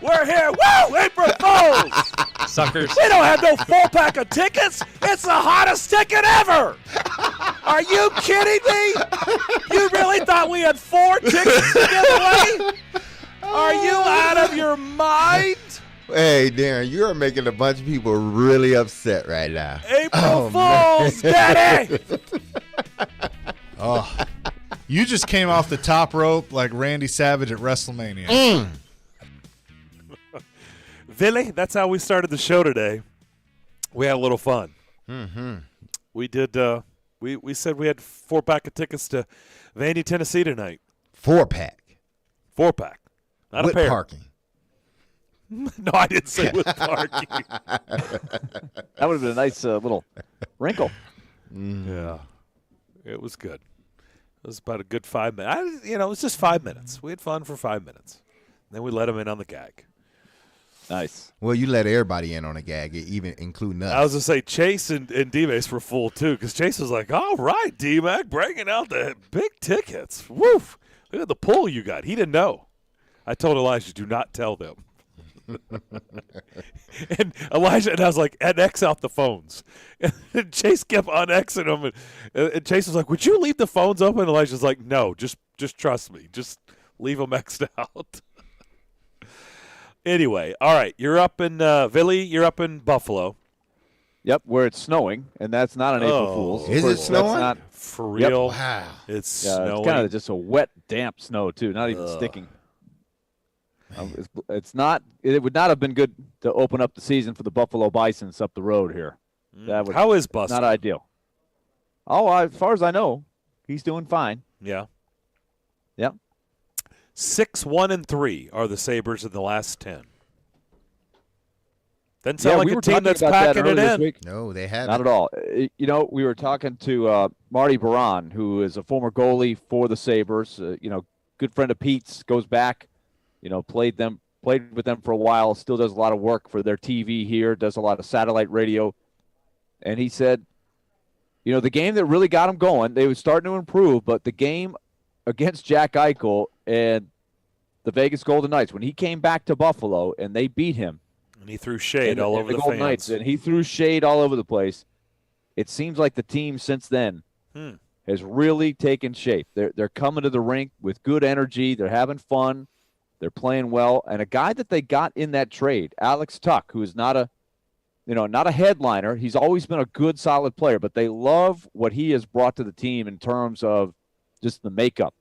We're here. Woo! April Fools. Suckers. We don't have no full pack of tickets. It's the hottest ticket ever. Are you kidding me? You really thought we had 4 tickets to give away? Are you out of your mind? Hey, Darren, you are making a bunch of people really upset right now. April Fools, daddy! Oh, you just came off the top rope like Randy Savage at WrestleMania. Villy, that's how we started the show today. We had a little fun. Mm-hmm. We did. We said we had 4-pack of tickets to Vandy, Tennessee tonight. 4-pack. 4-pack. Not with a pair. Parking. No, I didn't say with parking. That would have been a nice little wrinkle. Yeah, it was good. It was about a good 5 minutes. It was just 5 minutes. We had fun for 5 minutes. Then we let them in on the gag. Nice. Well, you let everybody in on a gag, even including us. I was going to say Chase and D-Mace were full, too, because Chase was like, all right, D-Mac, bringing out the big tickets. Woof. Look at the pull you got. He didn't know. I told Elijah, do not tell them. And Elijah and I was like, X out the phones. And Chase kept un-Xing them. And Chase was like, would you leave the phones open? Elijah's like, no, just trust me. Just leave them X'd out. Anyway, all right, you're up in Villy, you're up in Buffalo. Yep, where it's snowing, and that's not an April Fool's. Is it snowing? Not, for real? Yep. Wow. It's snowing. It's kind of just a wet, damp snow, too, not even sticking. It's not. It would not have been good to open up the season for the Buffalo Bisons up the road here. That would. How is Buster? Not ideal. Oh, as far as I know, he's doing fine. Yeah. Yep. 6-1-3 are the Sabres in the last 10. Doesn't sound like we a were team that's packing it in. Week. No, they haven't. Not at all. We were talking to Marty Baran, who is a former goalie for the Sabres. Good friend of Pete's, goes back. Played with them for a while, still does a lot of work for their TV here, does a lot of satellite radio. And he said, the game that really got him going, they were starting to improve, but the game against Jack Eichel and the Vegas Golden Knights, when he came back to Buffalo and they beat him. And he threw shade all over the Golden fans. Knights, and he threw shade all over the place. It seems like the team since then has really taken shape. They're coming to the rink with good energy. They're having fun. They're playing well. And a guy that they got in that trade, Alex Tuck, who is not a headliner. He's always been a good, solid player, but they love what he has brought to the team in terms of just the makeup.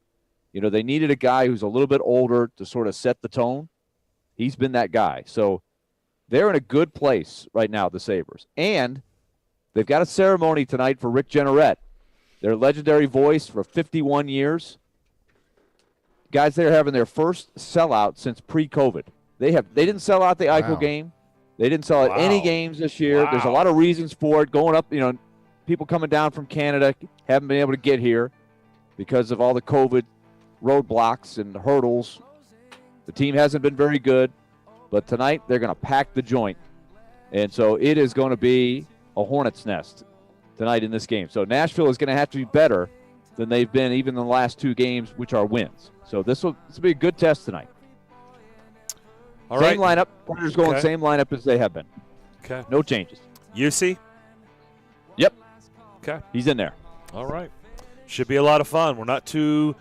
They needed a guy who's a little bit older to sort of set the tone. He's been that guy. So they're in a good place right now, the Sabres. And They've got a ceremony tonight for Rick Jenneret, their legendary voice for 51 years. Guys, they're having their first sellout since pre-COVID. They didn't sell out the Eichel game. They didn't sell out any games this year. There's a lot of reasons for it. Going up, people coming down from Canada haven't been able to get here because of all the COVID roadblocks and hurdles. The team hasn't been very good, but tonight they're going to pack the joint. And so it is going to be a hornet's nest tonight in this game. So Nashville is going to have to be better than they've been even in the last 2 games, which are wins. So this will be a good test tonight. All same right. lineup. Predators going same lineup as they have been. Okay. No changes. UC? Yep. Okay. He's in there. All right. Should be a lot of fun. We're not too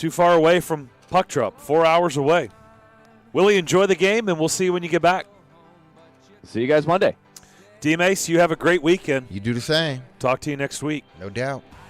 far away from puck drop. 4 hours away. Willie, enjoy the game, and we'll see you when you get back. See you guys Monday. D-Mace, you have a great weekend. You do the same. Talk to you next week. No doubt.